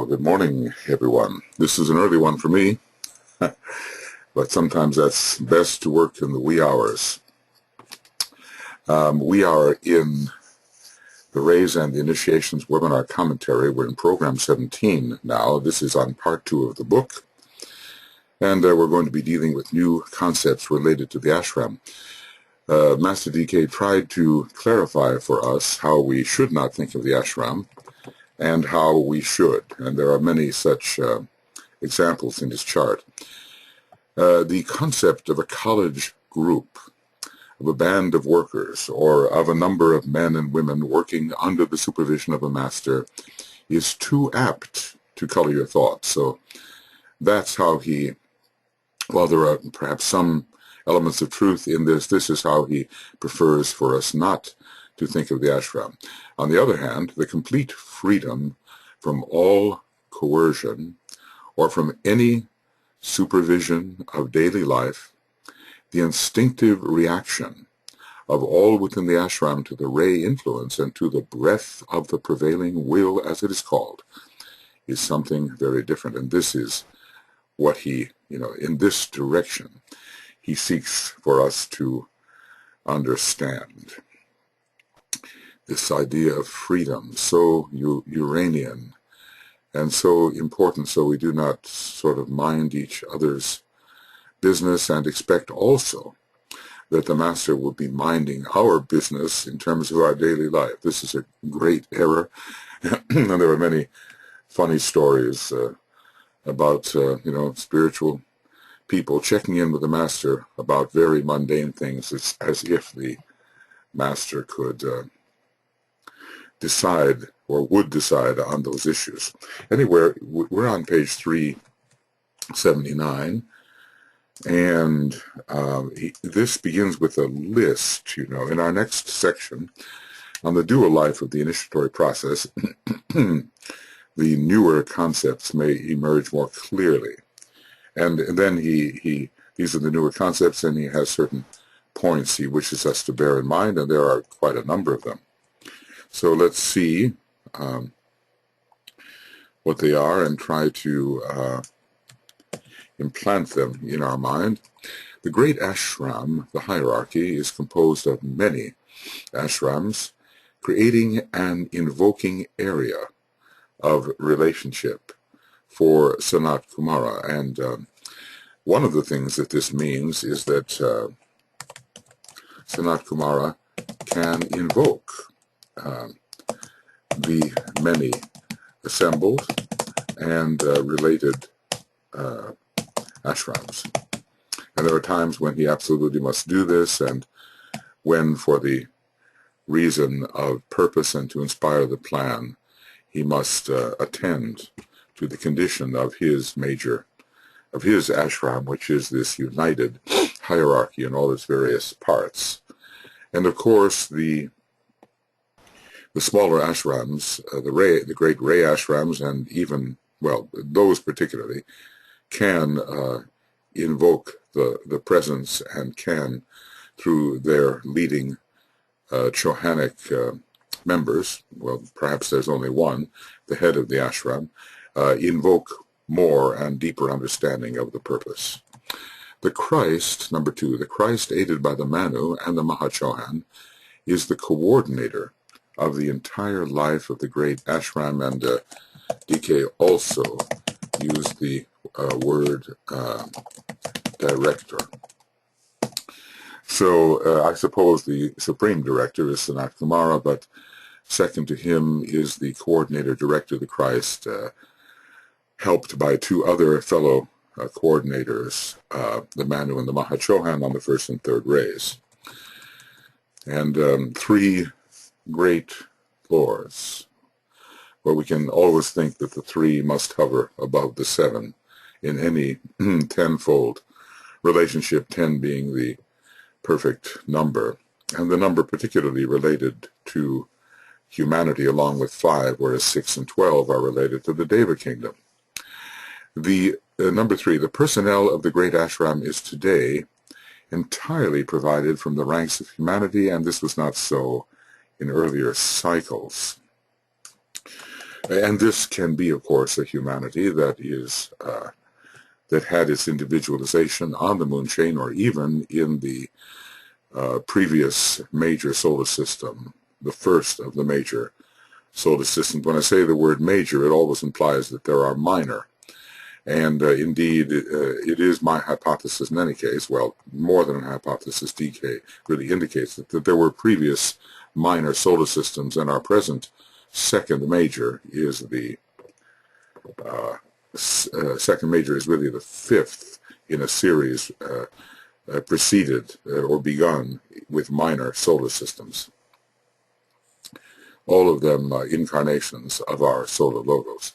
Good morning, everyone. This is an early one for me, but sometimes that's best to work in the wee hours. We are in the Rays and the Initiations webinar commentary. We're in program 17 now. This is on part 2 of the book, and we're going to be dealing with new concepts related to the ashram. Master DK tried to clarify for us how we should not think of the ashram and how we should, and there are many such examples in his chart. The concept of a college group, of a band of workers, or of a number of men and women working under the supervision of a master is too apt to color your thoughts. So that's how he, while there are perhaps some elements of truth in this is how he prefers for us not to think of the ashram. On the other hand, the complete freedom from all coercion or from any supervision of daily life, the instinctive reaction of all within the ashram to the ray influence and to the breath of the prevailing will, as it is called, is something very different. And this is what he, in this direction, he seeks for us to understand. This idea of freedom, so Uranian and so important, so we do not sort of mind each other's business and expect also that the master will be minding our business in terms of our daily life. This is a great error, and there are many funny stories about spiritual people checking in with the master about very mundane things. It's as if the master could decide or would decide on those issues. Anyway, we're on page 379, and this begins with a list. In our next section on the dual life of the initiatory process, the newer concepts may emerge more clearly. And then these are the newer concepts, and he has certain points he wishes us to bear in mind, and there are quite a number of them. So let's see what they are and try to implant them in our mind. The great ashram, the hierarchy, is composed of many ashrams, creating an invoking area of relationship for Sanat Kumara. And one of the things that this means is that Sanat Kumara can invoke the many assembled and related ashrams. And there are times when he absolutely must do this, and when, for the reason of purpose and to inspire the plan, he must attend to the condition of his ashram, which is this united hierarchy in all its various parts. And of course, the smaller ashrams, the great Ray Ashrams, and even, those particularly, can invoke the presence and can, through their leading Chohanic members, perhaps there's only one, the head of the ashram, invoke more and deeper understanding of the purpose. The Christ, number 2, the Christ aided by the Manu and the Mahachohan, is the coordinator of the entire life of the great ashram, and DK also used the word director. So I suppose the supreme director is Sanat Kumara, but second to him is the coordinator director, the Christ, helped by 2 other fellow coordinators, the Manu and the Mahachohan on the first and third rays. And 3 great lords. We can always think that the 3 must hover above the 7 in any tenfold relationship, 10 being the perfect number, and the number particularly related to humanity along with 5, whereas 6 and 12 are related to the Deva kingdom. The number 3, the personnel of the great ashram is today entirely provided from the ranks of humanity, and this was not so in earlier cycles. And this can be, of course, a humanity that is that had its individualization on the moon chain, or even in the previous major solar system, the first of the major solar systems. When I say the word major, it always implies that there are minor. And indeed, it is my hypothesis in any case, well, more than a hypothesis, DK really indicates that there were previous minor solar systems, and our present second major is the second major is really the fifth in a series preceded or begun with minor solar systems. All of them incarnations of our solar logos.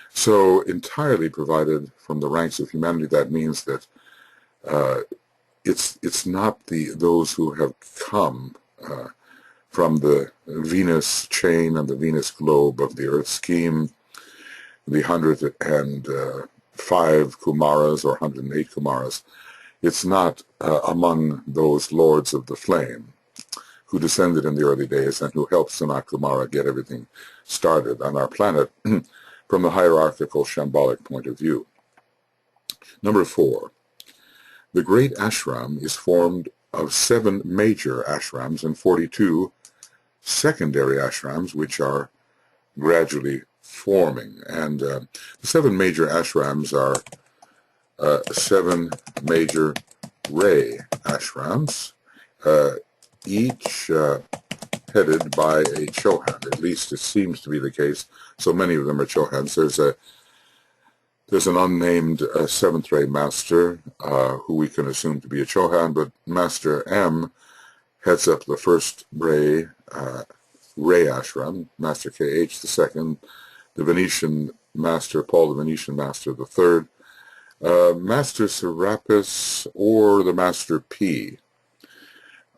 So entirely provided from the ranks of humanity, that means that it's not those who have come from the Venus chain and the Venus globe of the Earth scheme, the 105 Kumaras or 108 Kumaras. It's not among those lords of the flame who descended in the early days and who helped Sanat Kumara get everything started on our planet from the hierarchical Shambalic point of view. Number 4, the great ashram is formed of 7 major ashrams and 42 secondary ashrams, which are gradually forming. And the 7 major ashrams are 7 major Ray Ashrams, each headed by a Chohan. At least it seems to be the case. So many of them are Chohans. There's an unnamed 7th Ray Master who we can assume to be a Chohan, but Master M heads up the 1st Ray Ashram, Master KH the 2nd, the Venetian Master, Paul the Venetian Master the 3rd, Master Serapis or the Master P,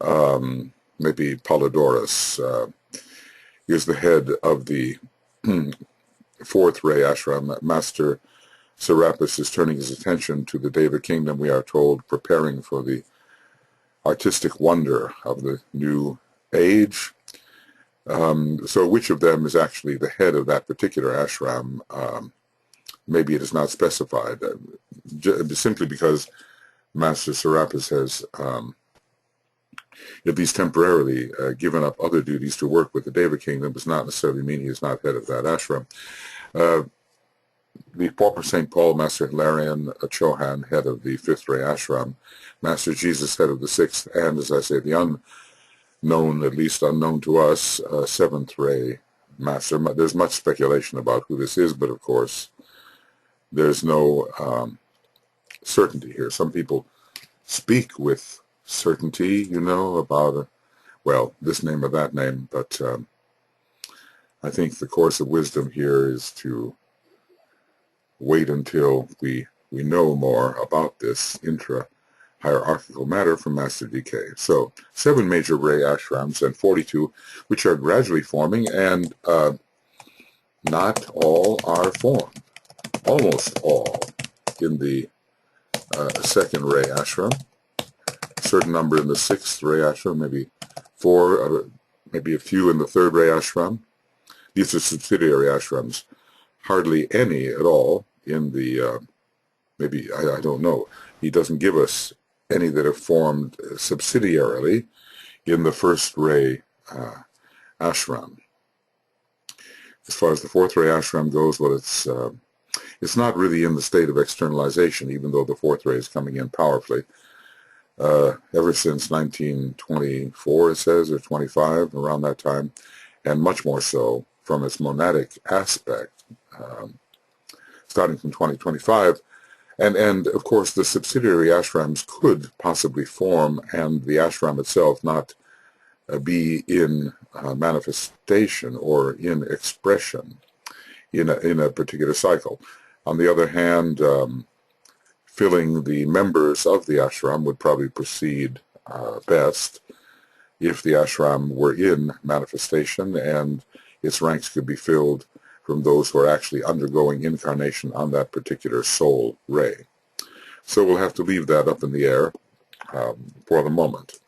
maybe Polydorus, is the head of the 4th Ray Ashram. Master Serapis is turning his attention to the Deva Kingdom, we are told, preparing for the artistic wonder of the new age. So which of them is actually the head of that particular ashram? Maybe it is not specified, simply because Master Serapis has, at least temporarily, given up other duties to work with the Deva Kingdom does not necessarily mean he is not head of that ashram. The Pauper St. Paul, Master Hilarion, a Chohan, head of the 5th Ray Ashram, Master Jesus, head of the 6th, and, as I say, the unknown, at least unknown to us, 7th Ray Master. There's much speculation about who this is, but of course there's no certainty here. Some people speak with certainty, you know, about, well, this name or that name, but I think the course of wisdom here is to wait until we know more about this intra-hierarchical matter from Master DK. So 7 major Ray Ashrams and 42 which are gradually forming, and not all are formed. Almost all in the 2nd Ray Ashram, a certain number in the 6th Ray Ashram, maybe 4, maybe a few in the 3rd Ray Ashram. These are subsidiary ashrams. Hardly any at all in the, maybe, I don't know. He doesn't give us any that have formed subsidiarily in the 1st Ray Ashram. As far as the 4th Ray Ashram goes, well, it's not really in the state of externalization, even though the 4th Ray is coming in powerfully. Ever since 1924, it says, or 25, around that time, and much more so from its monadic aspect, starting from 2025. And of course, the subsidiary ashrams could possibly form, and the ashram itself not be in manifestation or in expression in a particular cycle. On the other hand, filling the members of the ashram would probably proceed best if the ashram were in manifestation and its ranks could be filled from those who are actually undergoing incarnation on that particular soul ray. So we'll have to leave that up in the air for the moment.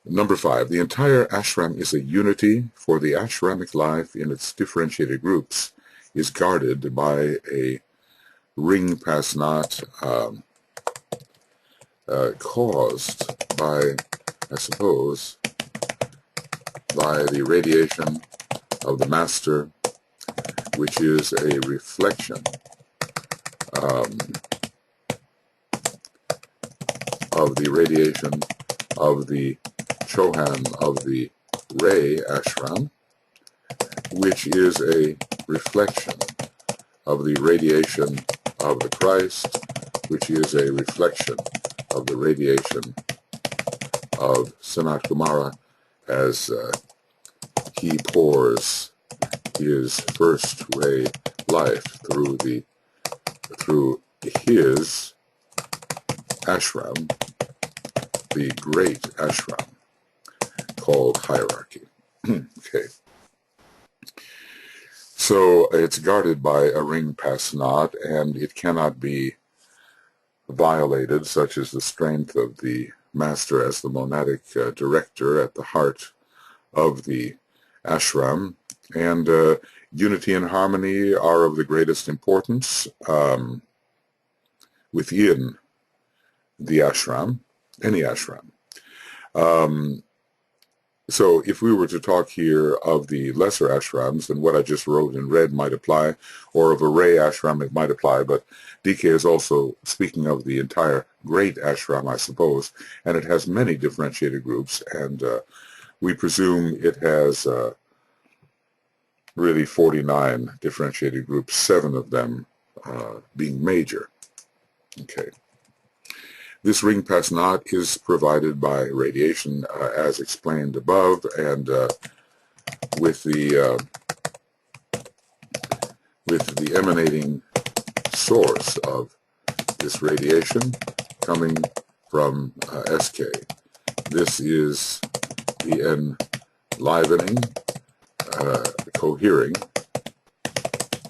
Number 5, the entire ashram is a unity, for the ashramic life in its differentiated groups is guarded by a ring pasnat caused by, I suppose, by the radiation of the master, which is a reflection of the radiation of the Chohan of the Ray Ashram, which is a reflection of the radiation of the Christ, which is a reflection of the radiation of Sanat Kumara as he pours his first ray life through his ashram, the great ashram called hierarchy. Okay. So it's guarded by a ring pasnat, and it cannot be violated, such as the strength of the master as the monadic director at the heart of the ashram. And unity and harmony are of the greatest importance within the ashram, any ashram. So if we were to talk here of the lesser ashrams, then what I just wrote in red might apply, or of a Ray ashram it might apply, but DK is also speaking of the entire great ashram, I suppose, and it has many differentiated groups, and we presume it has really 49 differentiated groups, 7 of them being major. Okay. This ring pasnat is provided by radiation, as explained above, and with the emanating source of this radiation coming from SK. This is the enlivening, cohering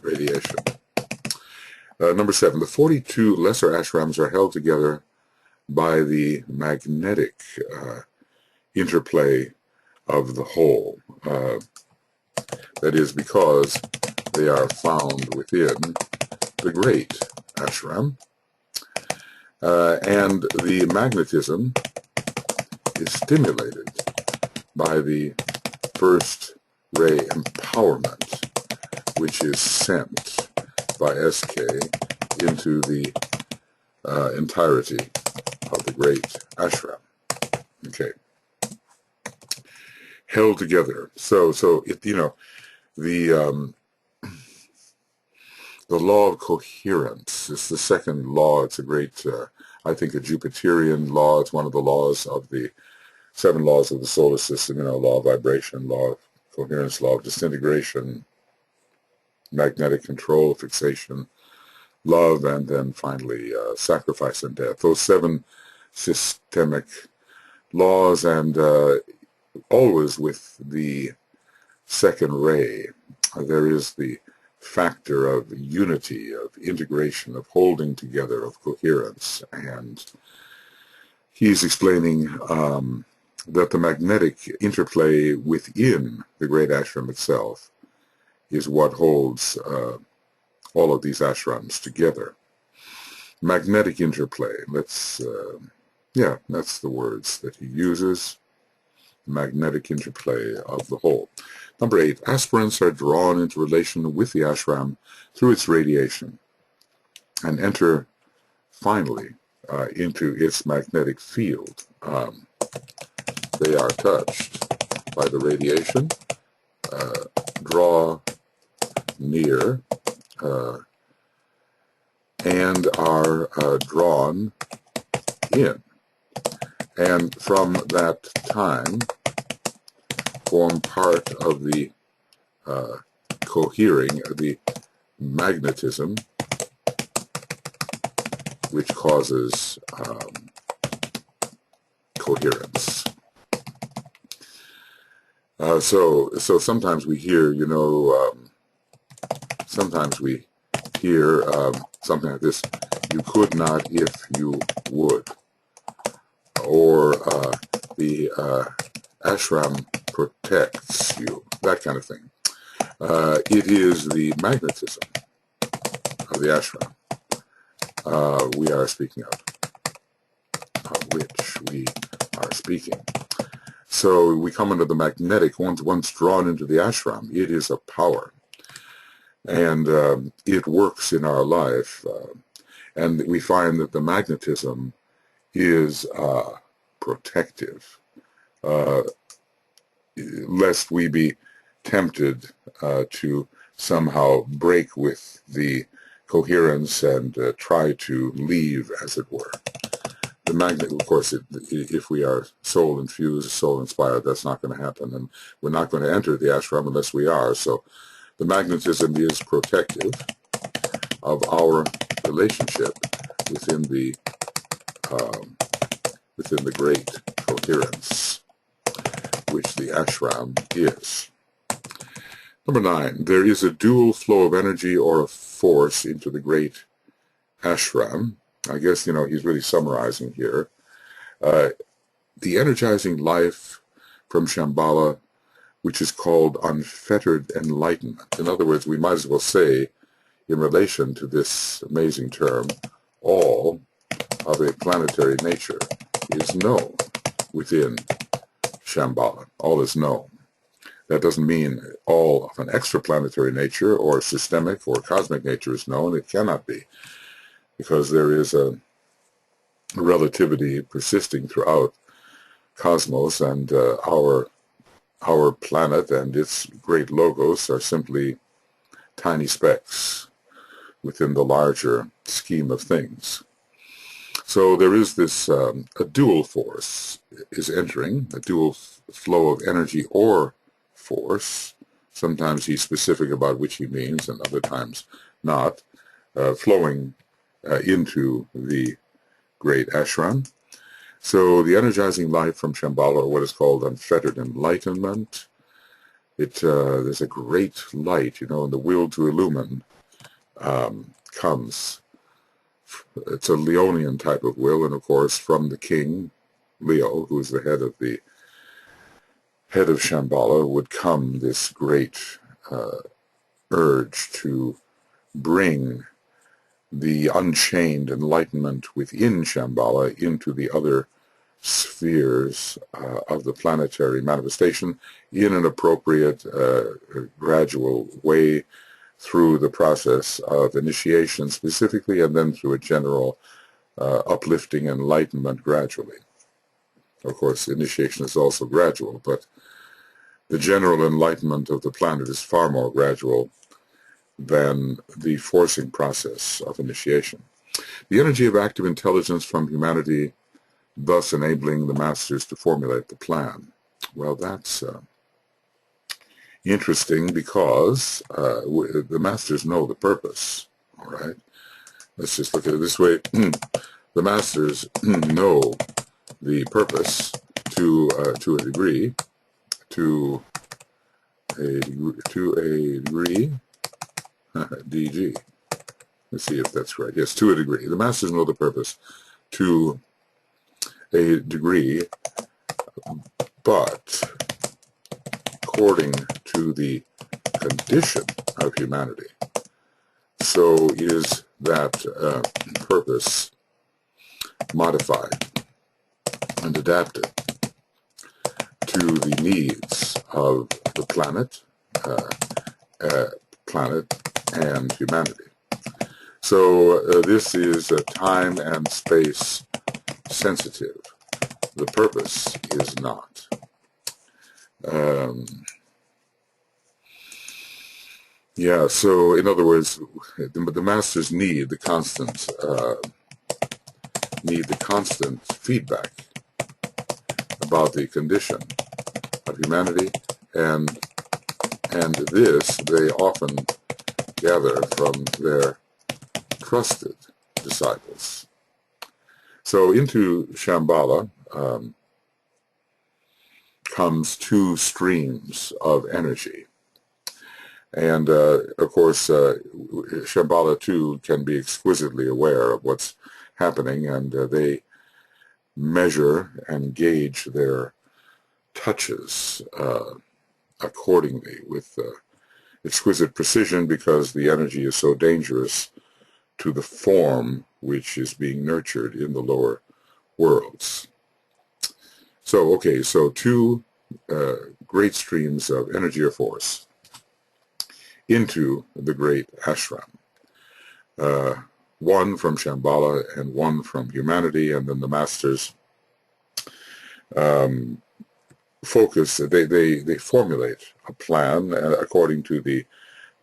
radiation. Number 7, the 42 lesser ashrams are held together by the magnetic interplay of the whole. That is because they are found within the great ashram, and the magnetism is stimulated by the first ray empowerment, which is sent by SK into the entirety of the great ashram. Okay. Held together. So it, you know, the law of coherence is the second law. It's a great, I think, a Jupiterian law. It's one of the laws of the 7 laws of the solar system, you know, law of vibration, law of coherence, law of disintegration, magnetic control, fixation, love, and then finally sacrifice and death. Those 7 systemic laws, and always with the second ray, there is the factor of unity, of integration, of holding together, of coherence. And he's explaining that the magnetic interplay within the great ashram itself is what holds all of these ashrams together. Magnetic interplay, that's the words that he uses. Magnetic interplay of the whole. Number 8, aspirants are drawn into relation with the ashram through its radiation and enter finally into its magnetic field. They are touched by the radiation, draw near, and are drawn in, and from that time form part of the cohering, the magnetism, which causes coherence. So sometimes we hear, you know, sometimes we hear something like this: "You could not if you would," or the ashram protects you, that kind of thing. It is the magnetism of the ashram we are speaking of which we are speaking. So we come into the magnetic, once drawn into the ashram, it is a power. And it works in our life. And we find that the magnetism is protective, lest we be tempted to somehow break with the coherence and try to leave, as it were. The magnet, of course, if we are soul infused, soul inspired, that's not going to happen, and we're not going to enter the ashram unless we are. So the magnetism is protective of our relationship within the great coherence, which the ashram is. Number 9, there is a dual flow of energy or of force into the great ashram. I guess, he's really summarizing here. The energizing life from Shamballa, which is called unfettered enlightenment. In other words, we might as well say, in relation to this amazing term, all of a planetary nature is known within Shamballa. All is known. That doesn't mean all of an extraplanetary nature or systemic or cosmic nature is known. It cannot be, because there is a relativity persisting throughout cosmos, and our planet and its great logos are simply tiny specks within the larger scheme of things. So there is this, a dual force is entering, a dual flow of energy or force. Sometimes he's specific about which he means, and other times not, flowing into the great ashram. So the energizing life from Shamballa, or what is called unfettered enlightenment, there's a great light, and the will to illumine comes. It's a Leonian type of will, and of course from the king, Leo, who is the head of Shamballa, would come this great urge to bring the unchained enlightenment within Shamballa into the other spheres of the planetary manifestation in an appropriate, gradual way, through the process of initiation specifically, and then through a general uplifting enlightenment gradually. Of course, initiation is also gradual, but the general enlightenment of the planet is far more gradual than the forcing process of initiation. The energy of active intelligence from humanity, thus enabling the masters to formulate the plan. Well, that's interesting, because the masters know the purpose, all right? Let's just look at it this way. The masters know the purpose to a degree, DG. Let's see if that's correct. Yes, to a degree. The masters know the purpose to a degree, but according to the condition of humanity. So is that purpose modified and adapted to the needs of the planet and humanity. So this is time and space sensitive. The purpose is not. Yeah, so in other words, the masters need the constant feedback about the condition of humanity, and this they often gather from their trusted disciples. So into Shamballa comes two streams of energy. And, of course, Shamballa, too, can be exquisitely aware of what's happening, and they measure and gauge their touches accordingly with exquisite precision, because the energy is so dangerous to the form which is being nurtured in the lower worlds. So, okay, so two great streams of energy or force into the great ashram. One from Shamballa and one from humanity, and then the masters focus, they formulate a plan according to the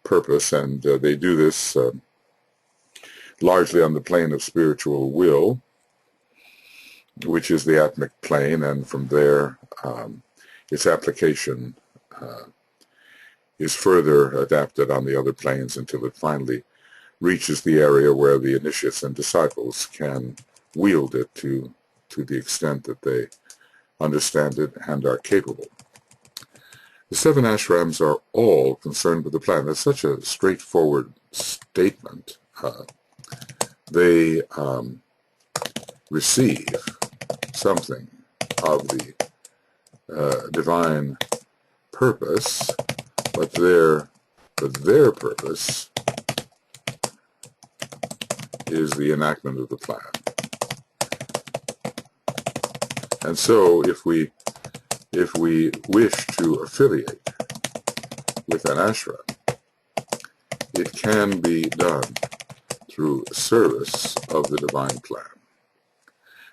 purpose, and they do this largely on the plane of spiritual will, which is the atmic plane, and from there its application is further adapted on the other planes until it finally reaches the area where the initiates and disciples can wield it to the extent that they understand it and are capable. The seven ashrams are all concerned with the plan. That's such a straightforward statement. They receive something of the divine purpose, but their purpose is the enactment of the plan. And so if we wish to affiliate with an ashram, it can be done through service of the divine plan.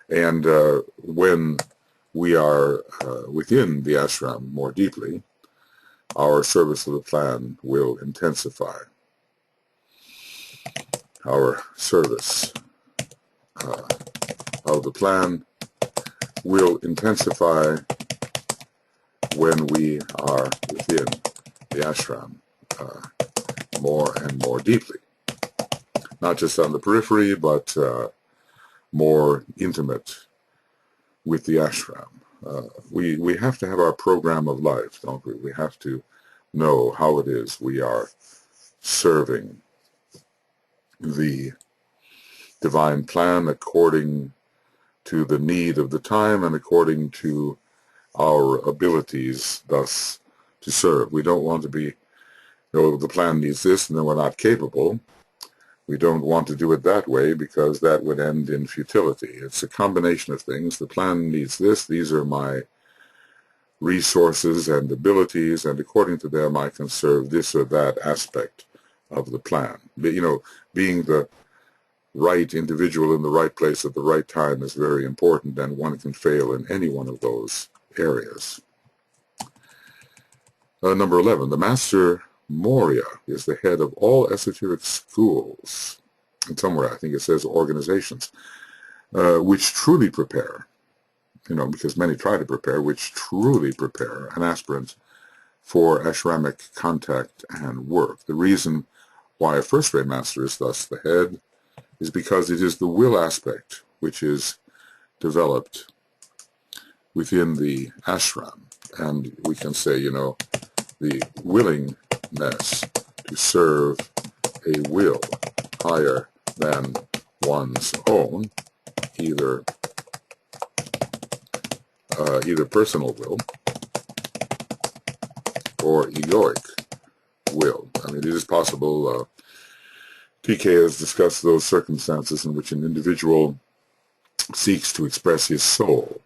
And when we are within the ashram more deeply, our service of the plan will intensify. Our service of the plan will intensify when we are within the ashram more and more deeply. Not just on the periphery, but more intimate with the ashram. We have to have our program of life, don't we? We have to know how it is we are serving the divine plan according to the need of the time and according to our abilities thus to serve. We don't want to be, the plan needs this and then we're not capable. We don't want to do it that way because that would end in futility. It's a combination of things. The plan needs this. These are my resources and abilities, and according to them I can serve this or that aspect of the plan. But, being the right individual in the right place at the right time is very important, and one can fail in any one of those areas. Number 11, the Master Moria is the head of all esoteric schools, and somewhere I think it says organizations, which truly prepare, because many try to prepare, which truly prepare an aspirant for ashramic contact and work. The reason why a first-ray master is thus the head is because it is the will aspect which is developed within the ashram. And we can say, the willingness to serve a will higher than one's own, either personal will or egoic will. I mean, it is possible, TK has discussed those circumstances in which an individual seeks to express his soul,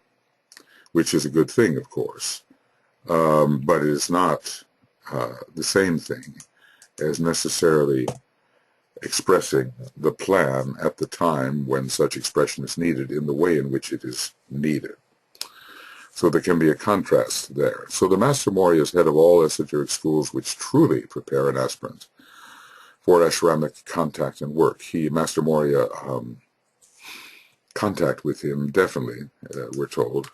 which is a good thing, of course, but it is not the same thing as necessarily expressing the plan at the time when such expression is needed in the way in which it is needed. So there can be a contrast there. So the Master Moria is head of all esoteric schools which truly prepare an aspirant for ashramic contact and work. Master Moria, contact with him definitely, we're told,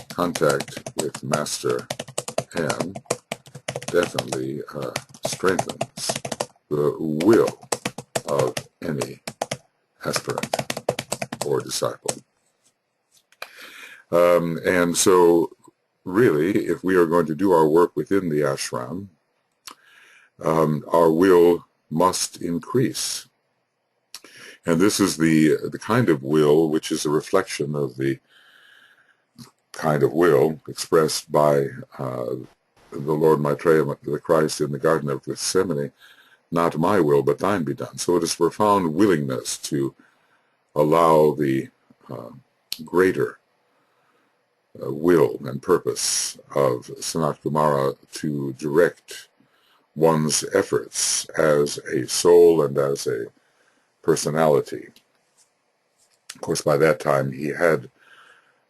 contact with Master M definitely strengthens the will of any aspirant or disciple. And so, really, if we are going to do our work within the ashram, our will must increase. And this is the kind of will which is a reflection of the kind of will expressed by the Lord Maitreya, the Christ, in the Garden of Gethsemane. Not my will, but thine be done. So it is profound willingness to allow the greater will and purpose of Sanat Kumara to direct one's efforts as a soul and as a personality. Of course, by that time he had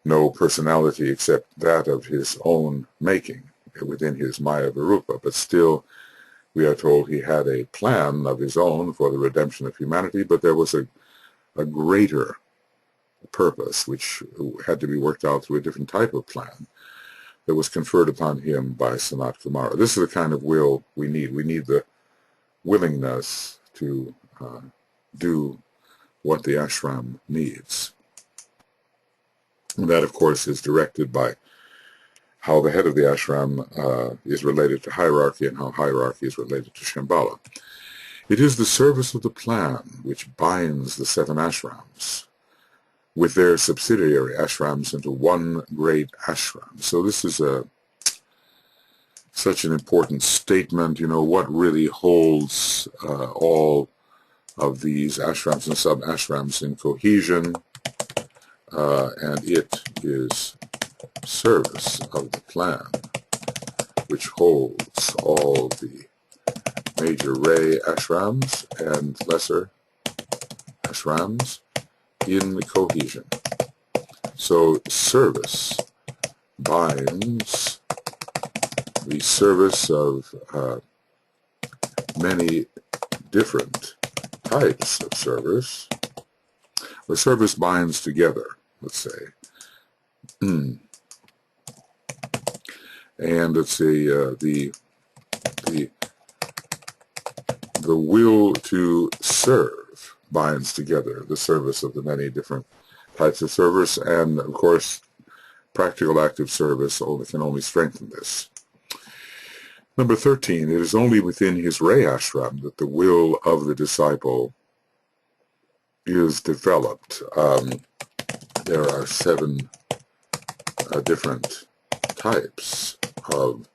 no personality except that of his own making within his Maya Virupa, but still we are told he had a plan of his own for the redemption of humanity, but there was a greater purpose which had to be worked out through a different type of plan that was conferred upon him by Sanat Kumara. This is the kind of will we need. We need the willingness to do what the ashram needs. And that, of course, is directed by how the head of the ashram is related to hierarchy and how hierarchy is related to Shamballa. It is the service of the plan which binds the 7 ashrams with their subsidiary ashrams into one great ashram. So this is such an important statement. You know, what really holds all of these ashrams and sub-ashrams in cohesion, and it is service of the plan which holds all the major ray ashrams and lesser ashrams in cohesion. So service binds the service of many different types of service, or service binds together, let's say. And let's say the will to serve binds together the service of the many different types of service, and of course practical active service can only strengthen this. Number 13, it is only within his Ray Ashram that the will of the disciple is developed. There are 7 different types of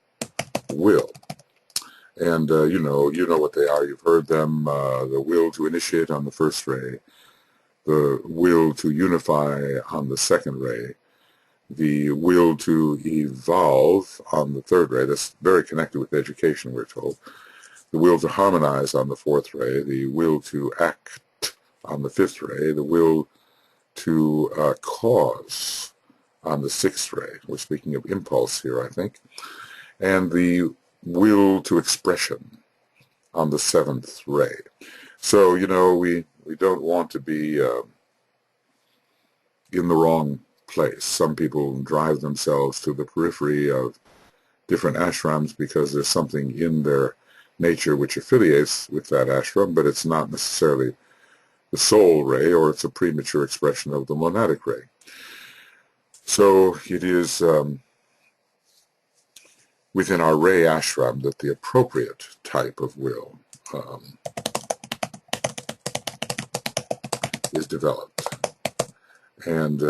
will. And you know what they are. You've heard them. The will to initiate on the first ray, the will to unify on the second ray, the will to evolve on the third ray. That's very connected with education, we're told. The will to harmonize on the fourth ray, the will to act on the fifth ray, the will to cause on the sixth ray. We're speaking of impulse here, I think. And the will to expression on the seventh ray. So, you know, we don't want to be in the wrong place. Some people drive themselves to the periphery of different ashrams because there's something in their nature which affiliates with that ashram, but it's not necessarily the soul ray, or it's a premature expression of the monadic ray. So it is within our Ray Ashram that the appropriate type of will is developed. And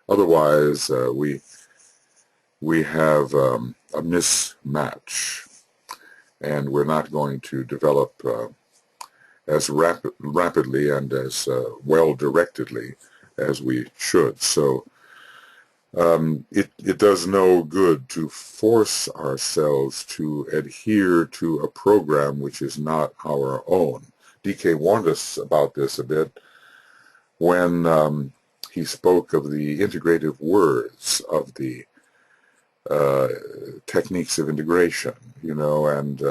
otherwise we have a mismatch, and we're not going to develop as rapidly and as well-directedly as we should. So it does no good to force ourselves to adhere to a program which is not our own. DK warned us about this a bit when he spoke of the integrative words of the techniques of integration, you know, and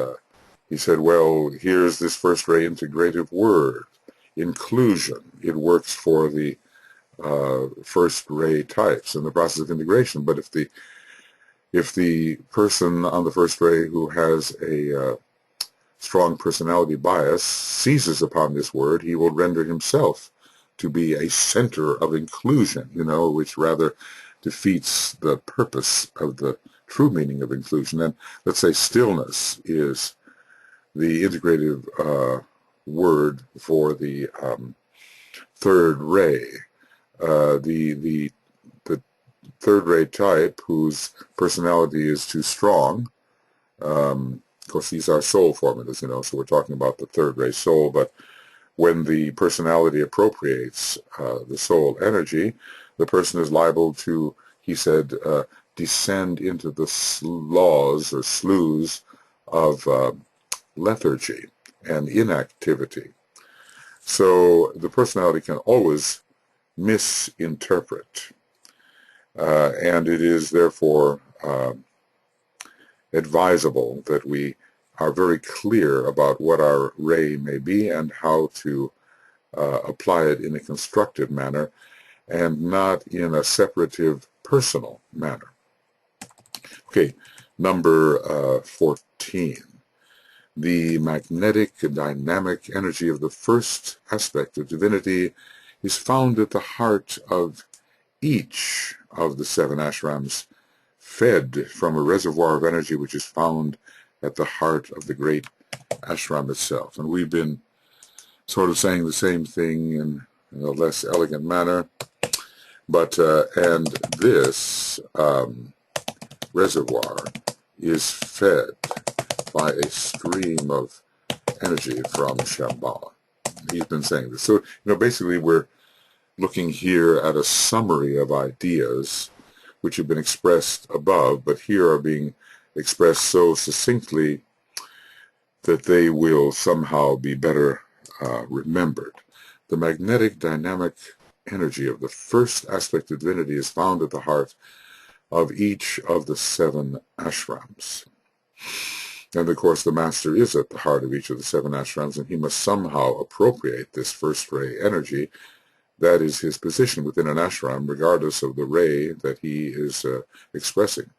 he said, well, here's this first ray integrative word, inclusion. It works for the first ray types in the process of integration, but if the person on the first ray who has a strong personality bias seizes upon this word, he will render himself to be a center of inclusion, you know, which rather defeats the purpose of the true meaning of inclusion. And let's say stillness is the integrative word for the third ray. The third ray type, whose personality is too strong. Of course, these are soul formulas, you know, so we're talking about the third ray soul, but when the personality appropriates the soul energy, the person is liable to, he said, descend into the sloughs or sloughs of lethargy and inactivity. So the personality can always misinterpret, and it is therefore advisable that we are very clear about what our ray may be and how to apply it in a constructive manner and not in a separative personal manner. Okay, number 14. The magnetic dynamic energy of the first aspect of divinity is found at the heart of each of the 7 ashrams, fed from a reservoir of energy which is found at the heart of the great ashram itself. And we've been sort of saying the same thing in a less elegant manner, but and this reservoir is fed by a stream of energy from Shamballa. He's been saying this. So, you know, basically we're looking here at a summary of ideas which have been expressed above, but here are being expressed so succinctly that they will somehow be better remembered. The magnetic dynamic energy of the first aspect of divinity is found at the heart of each of the 7 ashrams. And of course the master is at the heart of each of the 7 ashrams, and he must somehow appropriate this first ray energy. That is his position within an ashram, regardless of the ray that he is expressing.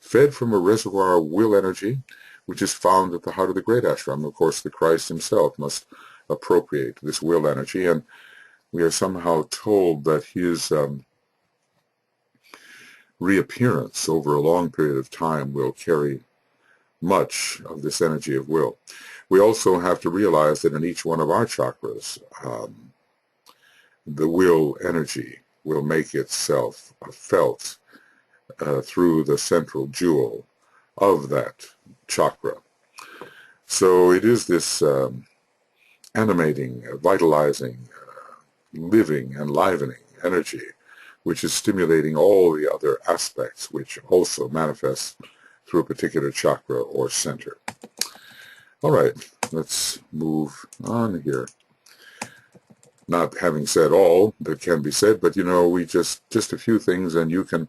Fed from a reservoir of will energy, which is found at the heart of the great ashram. Of course, the Christ himself must appropriate this will energy, and we are somehow told that his reappearance over a long period of time will carry much of this energy of will. We also have to realize that in each one of our chakras, the will energy will make itself felt through the central jewel of that chakra. So it is this animating, vitalizing, living, enlivening energy which is stimulating all the other aspects which also manifest through a particular chakra or center. All right, let's move on here. Not having said all that can be said, but you know, we just a few things, and you can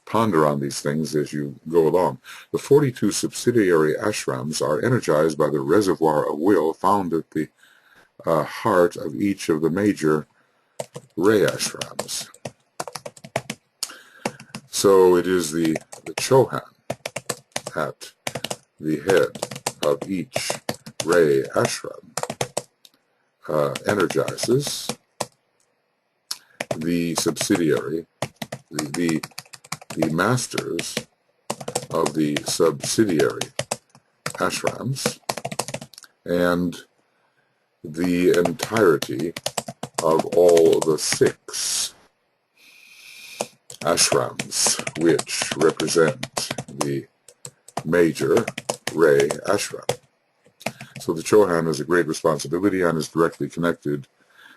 ponder on these things as you go along. The 42 subsidiary ashrams are energized by the reservoir of will found at the heart of each of the major Ray Ashrams. So it is the Chohan at the head of each Ray Ashram energizes the subsidiary, the masters of the subsidiary ashrams, and the entirety of all the 6 ashrams which represent the major Ray Ashram. So the Chohan has a great responsibility and is directly connected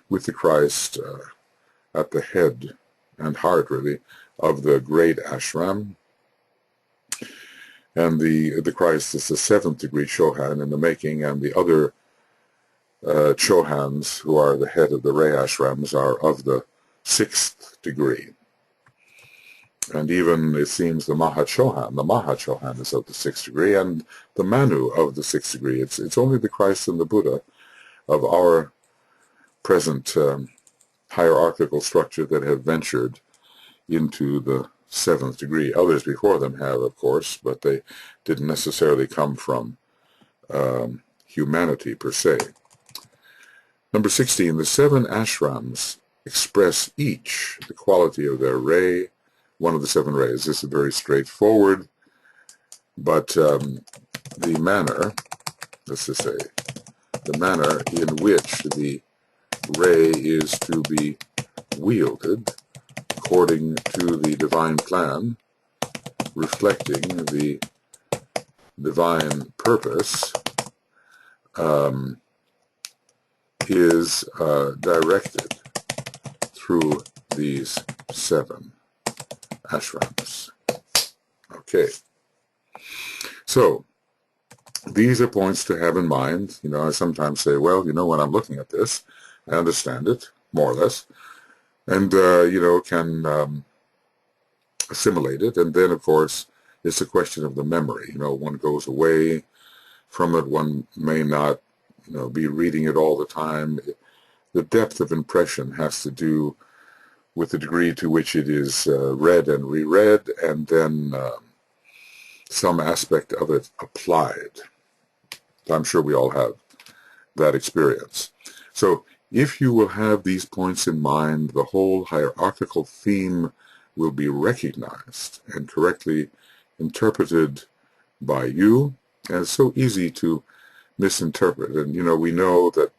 with the Christ at the head and heart, really, of the great ashram. And the Christ is the 7th degree Chohan in the making, and the other Chohans, who are the head of the Ray Ashrams, are of the 6th degree. And even, it seems, the Maha Chohan is of the 6th degree, and the Manu of the 6th degree. It's only the Christ and the Buddha of our present hierarchical structure that have ventured into the 7th degree. Others before them have, of course, but they didn't necessarily come from humanity per se. Number 16, the 7 ashrams express each the quality of their ray, one of the 7 rays. This is very straightforward, but the manner, let's just say, the manner in which the ray is to be wielded according to the divine plan, reflecting the divine purpose, is directed through these 7 ashrams. Okay. So, these are points to have in mind. You know, I sometimes say, well, you know, when I'm looking at this, I understand it, more or less, and, you know, can assimilate it. And then, of course, it's a question of the memory. You know, one goes away from it. One may not, you know, be reading it all the time. The depth of impression has to do with the degree to which it is read and reread, and then some aspect of it applied. I'm sure we all have that experience. So if you will have these points in mind, the whole hierarchical theme will be recognized and correctly interpreted by you. And it's so easy to misinterpret. And, you know, we know that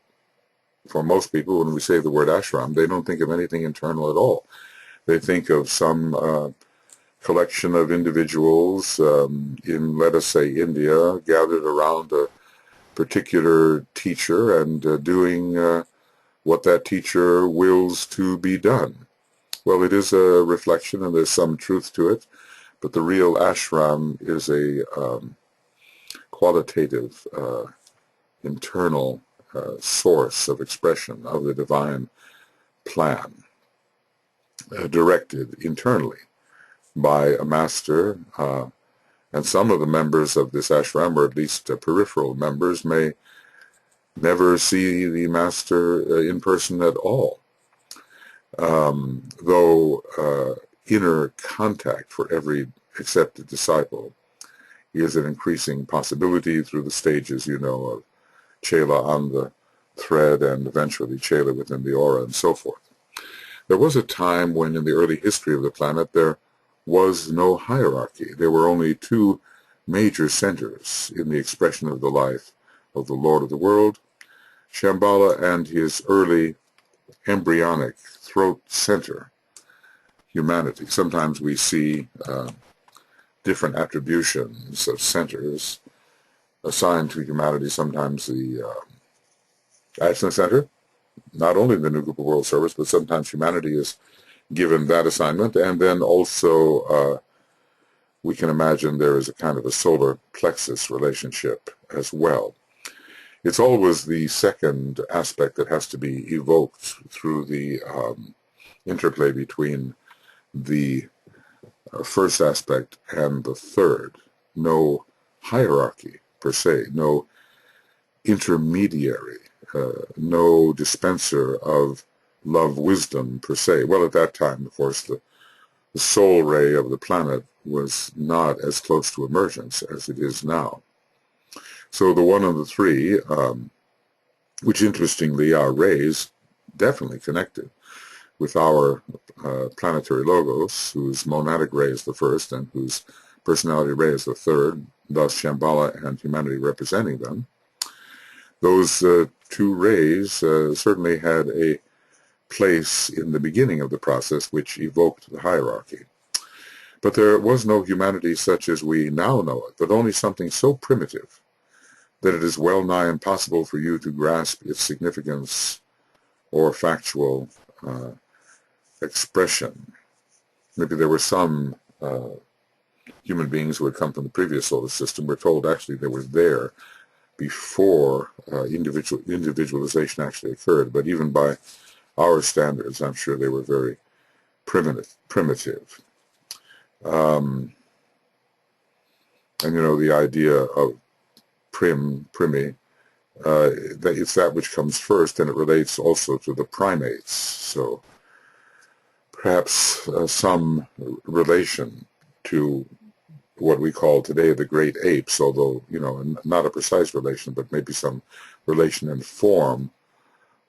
for most people, when we say the word ashram, they don't think of anything internal at all. They think of some collection of individuals in, let us say, India, gathered around a particular teacher and doing what that teacher wills to be done. Well, it is a reflection and there's some truth to it, but the real ashram is a qualitative, internal source of expression of the divine plan, directed internally by a master, and some of the members of this ashram, or at least peripheral members, may never see the master in person at all, though inner contact for every accepted disciple is an increasing possibility through the stages, you know, of chela on the thread and eventually chela within the aura and so forth. There was a time when in the early history of the planet there was no hierarchy. There were only 2 major centers in the expression of the life of the Lord of the world, Shamballa and his early embryonic throat center, humanity. Sometimes we see different attributions of centers assigned to humanity, sometimes the Ashram Center, not only the New Group of World Service, but sometimes humanity is given that assignment, and then also we can imagine there is a kind of a solar plexus relationship as well. It's always the second aspect that has to be evoked through the interplay between the first aspect and the third. No hierarchy per se, no intermediary, no dispenser of love wisdom per se. Well, at that time, of course, the soul ray of the planet was not as close to emergence as it is now. So the one of the 3, which interestingly are rays, definitely connected with our planetary logos, whose monadic ray is the first and whose personality ray is the third, thus Shamballa and humanity representing them. Those 2 rays certainly had a place in the beginning of the process which evoked the hierarchy. But there was no humanity such as we now know it, but only something so primitive that it is well nigh impossible for you to grasp its significance or factual expression. Maybe there were some human beings who had come from the previous solar system. We're told actually they were there before individualization actually occurred, but even by our standards, I'm sure they were very primitive. And you know, the idea of primi, that it's that which comes first, and it relates also to the primates. So perhaps some relation to what we call today the great apes, although, you know, not a precise relation, but maybe some relation in form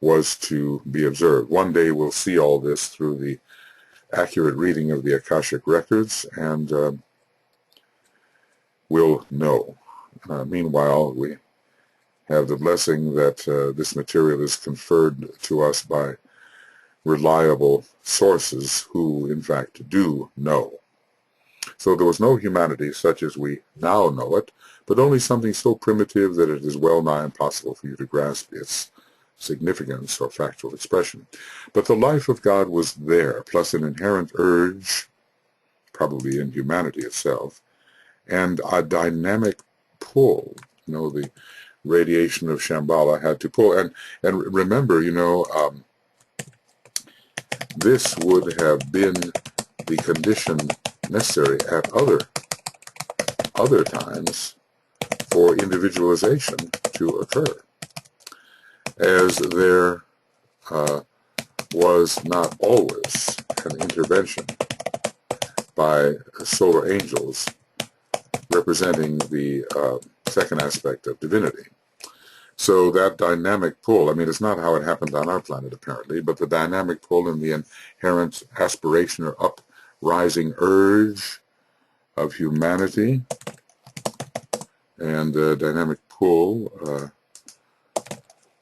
was to be observed. One day we'll see all this through the accurate reading of the Akashic records, and we'll know. Meanwhile, we have the blessing that this material is conferred to us by reliable sources who, in fact, do know. So there was no humanity such as we now know it, but only something so primitive that it is well nigh impossible for you to grasp its significance or factual expression. But the life of God was there, plus an inherent urge, probably in humanity itself, and a dynamic pull. You know, the radiation of Shamballa had to pull. And remember, you know, this would have been the condition necessary at other times for individualization to occur, as there was not always an intervention by solar angels representing the second aspect of divinity. So that dynamic pull, I mean, it's not how it happened on our planet apparently, but the dynamic pull and the inherent aspiration or uprising urge of humanity and the dynamic pull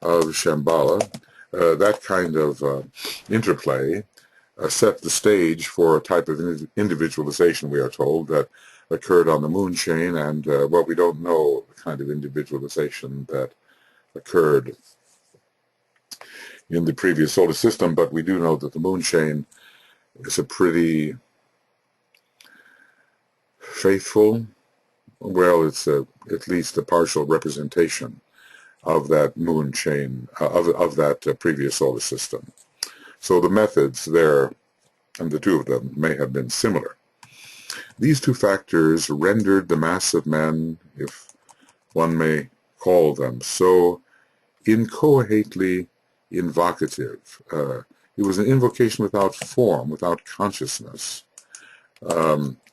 of Shamballa, that kind of interplay set the stage for a type of individualization, we are told, that occurred on the moon chain, and well, we don't know the kind of individualization that occurred in the previous solar system, but we do know that the moon chain is a pretty faithful, well, it's at least a partial representation of that moon chain, of that previous solar system. So the methods there, and the two of them, may have been similar. These two factors rendered the mass of men, if one may call them so, inchoately invocative. It was an invocation without form, without consciousness,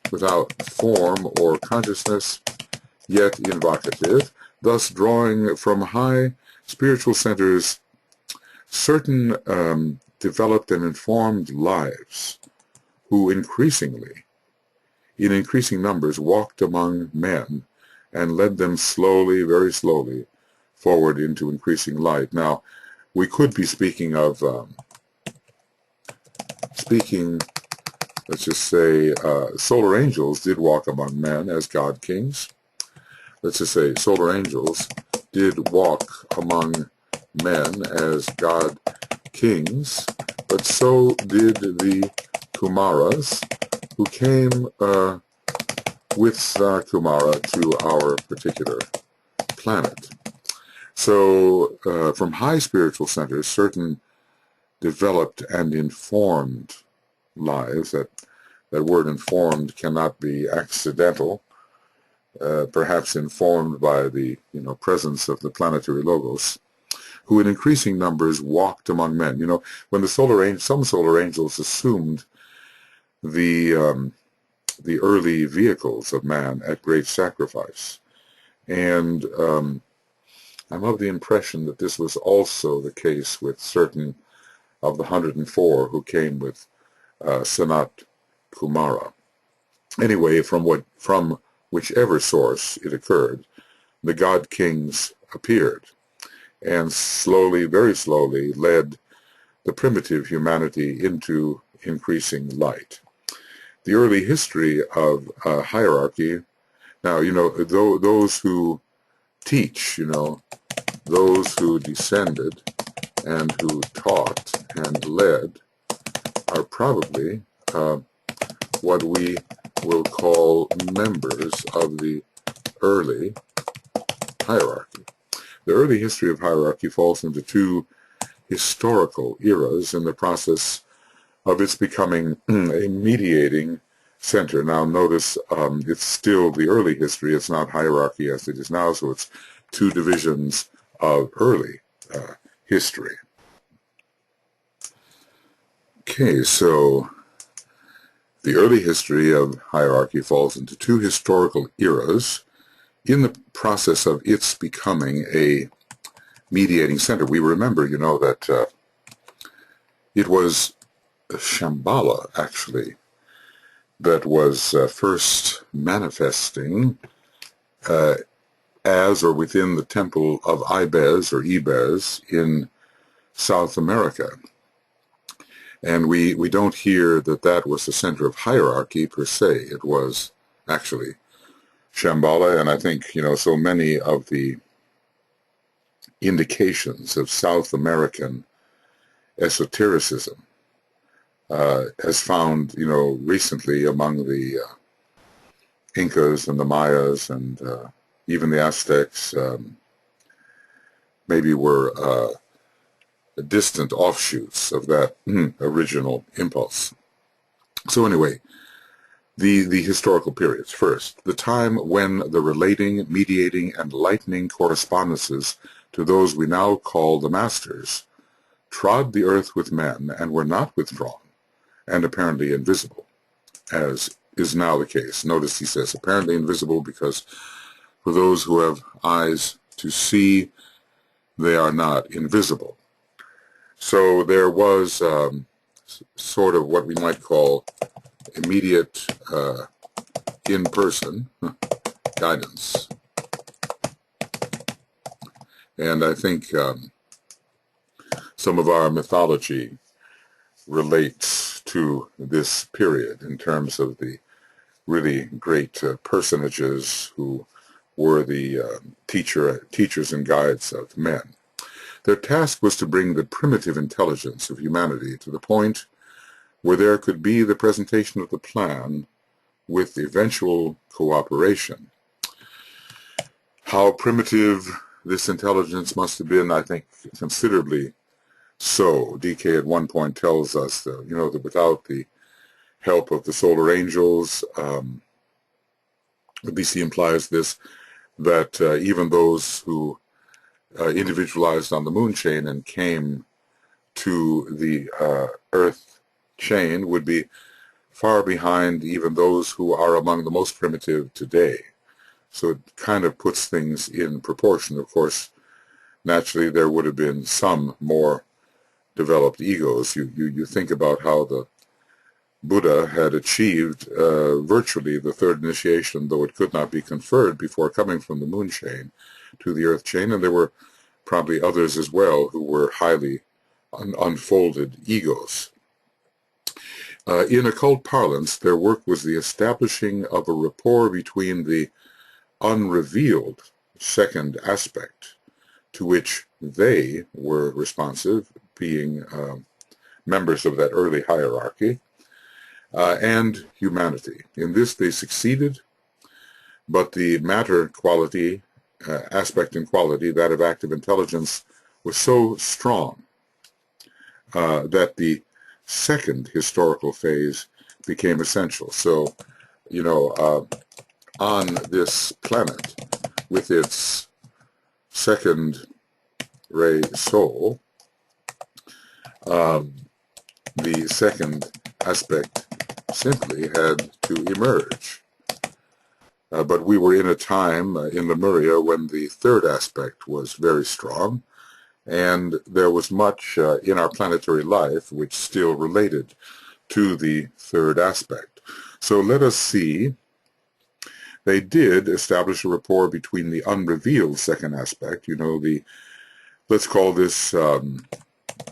without form or consciousness, yet invocative, thus drawing from high spiritual centers certain developed and informed lives who increasingly, in increasing numbers, walked among men and led them slowly, very slowly, forward into increasing light. Now, we could be speaking of, let's just say, solar angels did walk among men as God kings. Let's just say solar angels did walk among men as God kings, but so did the Kumaras, who came with Sanat Kumara to our particular planet. So from high spiritual centers, certain developed and informed lives, that word informed cannot be accidental, perhaps informed by the presence of the planetary logos, who in increasing numbers walked among men. You know, when some solar angels assumed the early vehicles of man at great sacrifice, and I'm of the impression that this was also the case with certain of the 104 who came with Sanat Kumara. Anyway, from whichever source it occurred, the God Kings appeared, and slowly, very slowly, led the primitive humanity into increasing light. The early history of hierarchy, now, those who teach, those who descended and who taught and led are probably what we will call members of the early hierarchy. The early history of hierarchy falls into two historical eras in the process of its becoming a mediating center. Now notice it's still the early history, it's not hierarchy as it is now, so it's two divisions of early history. Okay, so the early history of hierarchy falls into two historical eras in the process of its becoming a mediating center. We remember, that it was Shamballa, actually, that was first manifesting as or within the temple of Ibez or Ibez in South America. And we don't hear that that was the center of hierarchy per se. It was actually Shamballa, and I think, so many of the indications of South American esotericism as found, recently among the Incas and the Mayas and even the Aztecs, maybe were distant offshoots of that original impulse. So anyway, the historical periods. First, the time when the relating, mediating, and lightening correspondences to those we now call the masters trod the earth with men and were not withdrawn and apparently invisible, as is now the case. Notice he says apparently invisible because for those who have eyes to see, they are not invisible. So there was sort of what we might call immediate in-person guidance. And I think some of our mythology relates to this period in terms of the really great personages who were the teachers and guides of men. Their task was to bring the primitive intelligence of humanity to the point where there could be the presentation of the plan with eventual cooperation. How primitive this intelligence must have been, I think, considerably so. DK at one point tells us that, that without the help of the solar angels, at least he implies this, that even those who individualized on the moon chain and came to the earth chain would be far behind even those who are among the most primitive today. So it kind of puts things in proportion. Of course, naturally there would have been some more developed egos. You think about how the Buddha had achieved virtually the third initiation, though it could not be conferred before coming from the moon chain to the earth chain, and there were probably others as well who were highly unfolded egos. In occult parlance, their work was the establishing of a rapport between the unrevealed second aspect, to which they were responsive, being members of that early hierarchy, and humanity. In this they succeeded, but the matter quality, aspect and quality, that of active intelligence, was so strong that the second historical phase became essential. So, on this planet, with its second ray soul, the second aspect simply had to emerge. But we were in a time in Lemuria when the third aspect was very strong, and there was much in our planetary life which still related to the third aspect. So let us see. They did establish a rapport between the unrevealed second aspect, let's call this the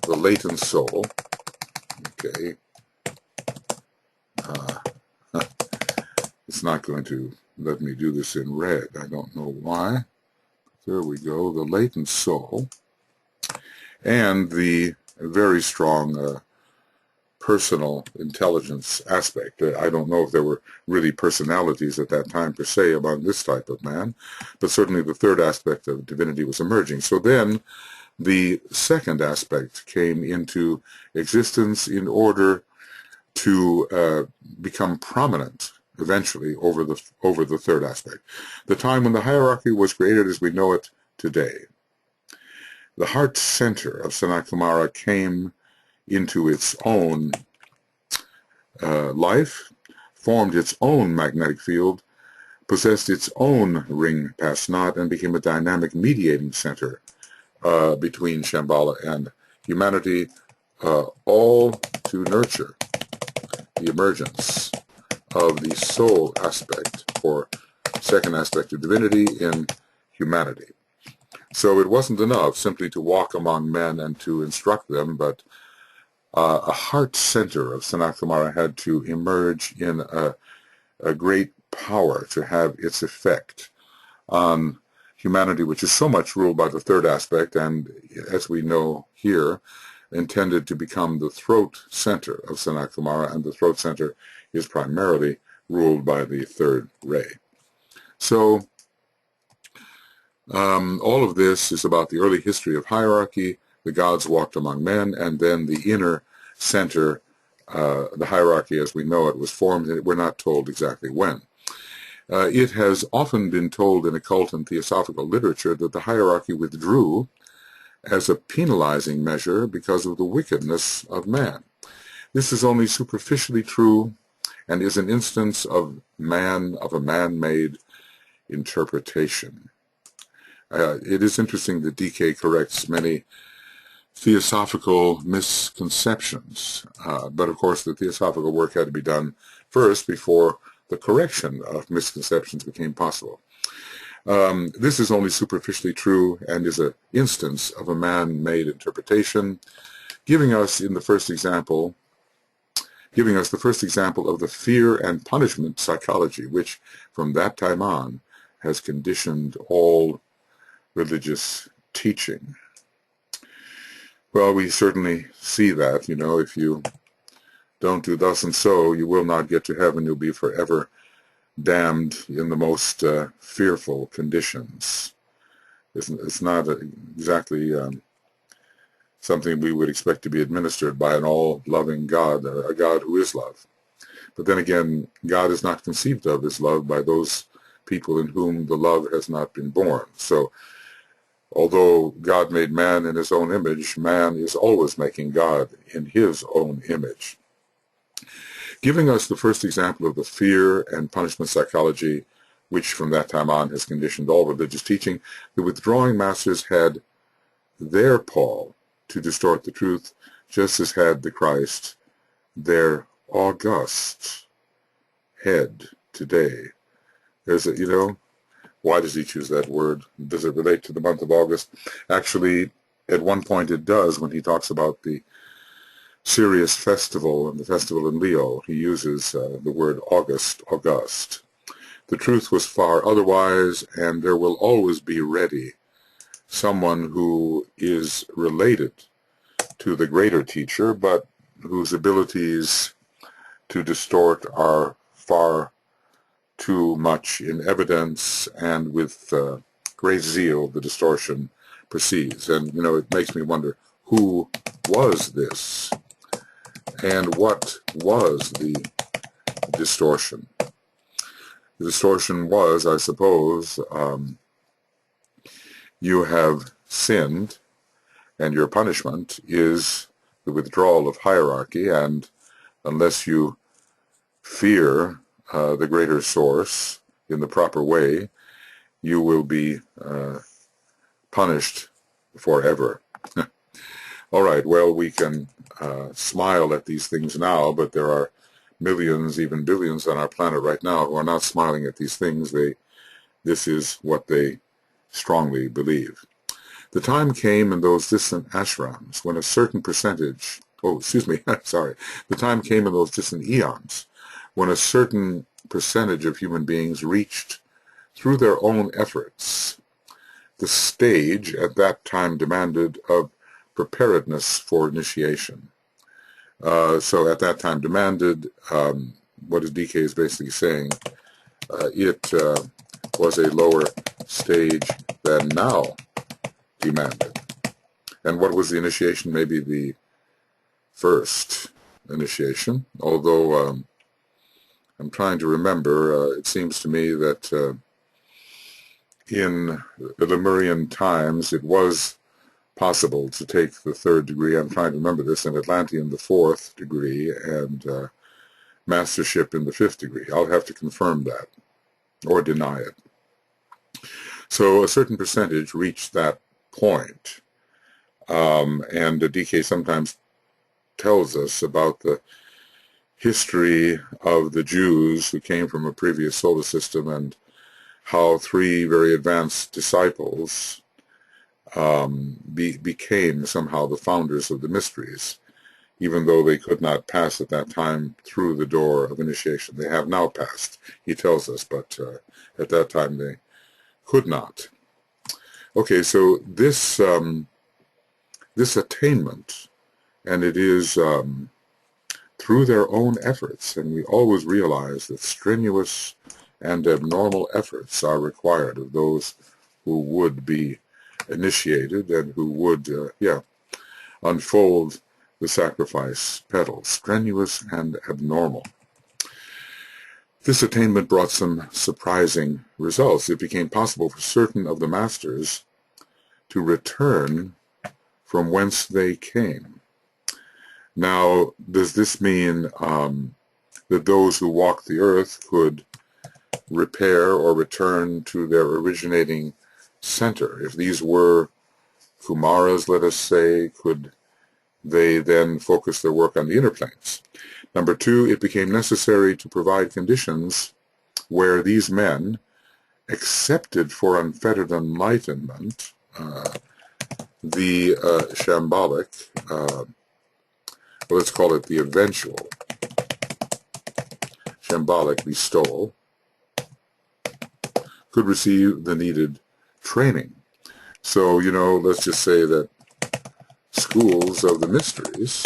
latent soul. Okay. It's not going to let me do this in red. I don't know why. There we go. The latent soul and the very strong personal intelligence aspect. I don't know if there were really personalities at that time per se among this type of man, but certainly the third aspect of divinity was emerging. So then the second aspect came into existence in order to become prominent eventually over the third aspect. The time when the hierarchy was created as we know it today. The heart center of Sanat Kumara came into its own life, formed its own magnetic field, possessed its own ring past knot, and became a dynamic mediating center between Shamballa and humanity, all to nurture the emergence of the soul aspect or second aspect of divinity in humanity. So it wasn't enough simply to walk among men and to instruct them, but a heart center of Sanat Kumara had to emerge in a great power to have its effect on humanity, which is so much ruled by the third aspect, and as we know here, intended to become the throat center of Sanat Kumara, and the throat center is primarily ruled by the third ray. So all of this is about the early history of hierarchy. The gods walked among men, and then the inner center, the hierarchy as we know it, was formed, and we're not told exactly when. It has often been told in occult and theosophical literature that the hierarchy withdrew as a penalizing measure because of the wickedness of man. This is only superficially true and is an instance of a man-made interpretation. It is interesting that DK corrects many theosophical misconceptions, but of course the theosophical work had to be done first before the correction of misconceptions became possible. This is only superficially true and is an instance of a man-made interpretation, giving us the first example of the fear and punishment psychology, which from that time on has conditioned all religious teaching. Well, we certainly see that, if you don't do thus and so, you will not get to heaven. You'll be forever damned in the most fearful conditions. It's not exactly something we would expect to be administered by an all-loving God, a God who is love. But then again, God is not conceived of as love by those people in whom the love has not been born. So, although God made man in his own image, man is always making God in his own image. Giving us the first example of the fear and punishment psychology, which from that time on has conditioned all religious teaching, the withdrawing masters had their Paul to distort the truth, just as had the Christ their august head today. There's why does he choose that word? Does it relate to the month of August? Actually, at one point it does when he talks about the Sirius festival and the festival in Leo. He uses the word august. The truth was far otherwise, and there will always be ready someone who is related to the greater teacher, but whose abilities to distort are far too much in evidence, and with great zeal the distortion proceeds. And, it makes me wonder, who was this? And what was the distortion? The distortion was, I suppose, you have sinned, and your punishment is the withdrawal of hierarchy, and unless you fear the greater source in the proper way, you will be punished forever. All right, well, we can smile at these things now, but there are millions, even billions on our planet right now who are not smiling at these things. This is what they strongly believe. The time came in those distant ashrams when a certain percentage, the time came in those distant eons when a certain percentage of human beings reached, through their own efforts, the stage at that time demanded of preparedness for initiation. So at that time demanded, what DK is basically saying, it was a lower stage than now demanded. And what was the initiation? Maybe the first initiation, although I'm trying to remember. It seems to me that in the Lemurian times it was possible to take the third degree. I'm trying to remember this. In Atlantean, the fourth degree, and mastership in the fifth degree. I'll have to confirm that or deny it. So a certain percentage reached that point, and DK sometimes tells us about the history of the Jews who came from a previous solar system and how three very advanced disciples became somehow the founders of the mysteries, even though they could not pass at that time through the door of initiation. They have now passed, he tells us, but at that time they could not. Okay, so this attainment, and it is through their own efforts, and we always realize that strenuous and abnormal efforts are required of those who would be initiated and who would, unfold the sacrifice petals, strenuous and abnormal. This attainment brought some surprising results. It became possible for certain of the masters to return from whence they came. Now, does this mean that those who walked the earth could repair or return to their originating center? If these were Kumaras, let us say, could they then focus their work on the inner planes? Number two, it became necessary to provide conditions where these men accepted for unfettered enlightenment the shambolic, let's call it the eventual shambolic bestowal, could receive the needed training. So, let's just say that schools of the mysteries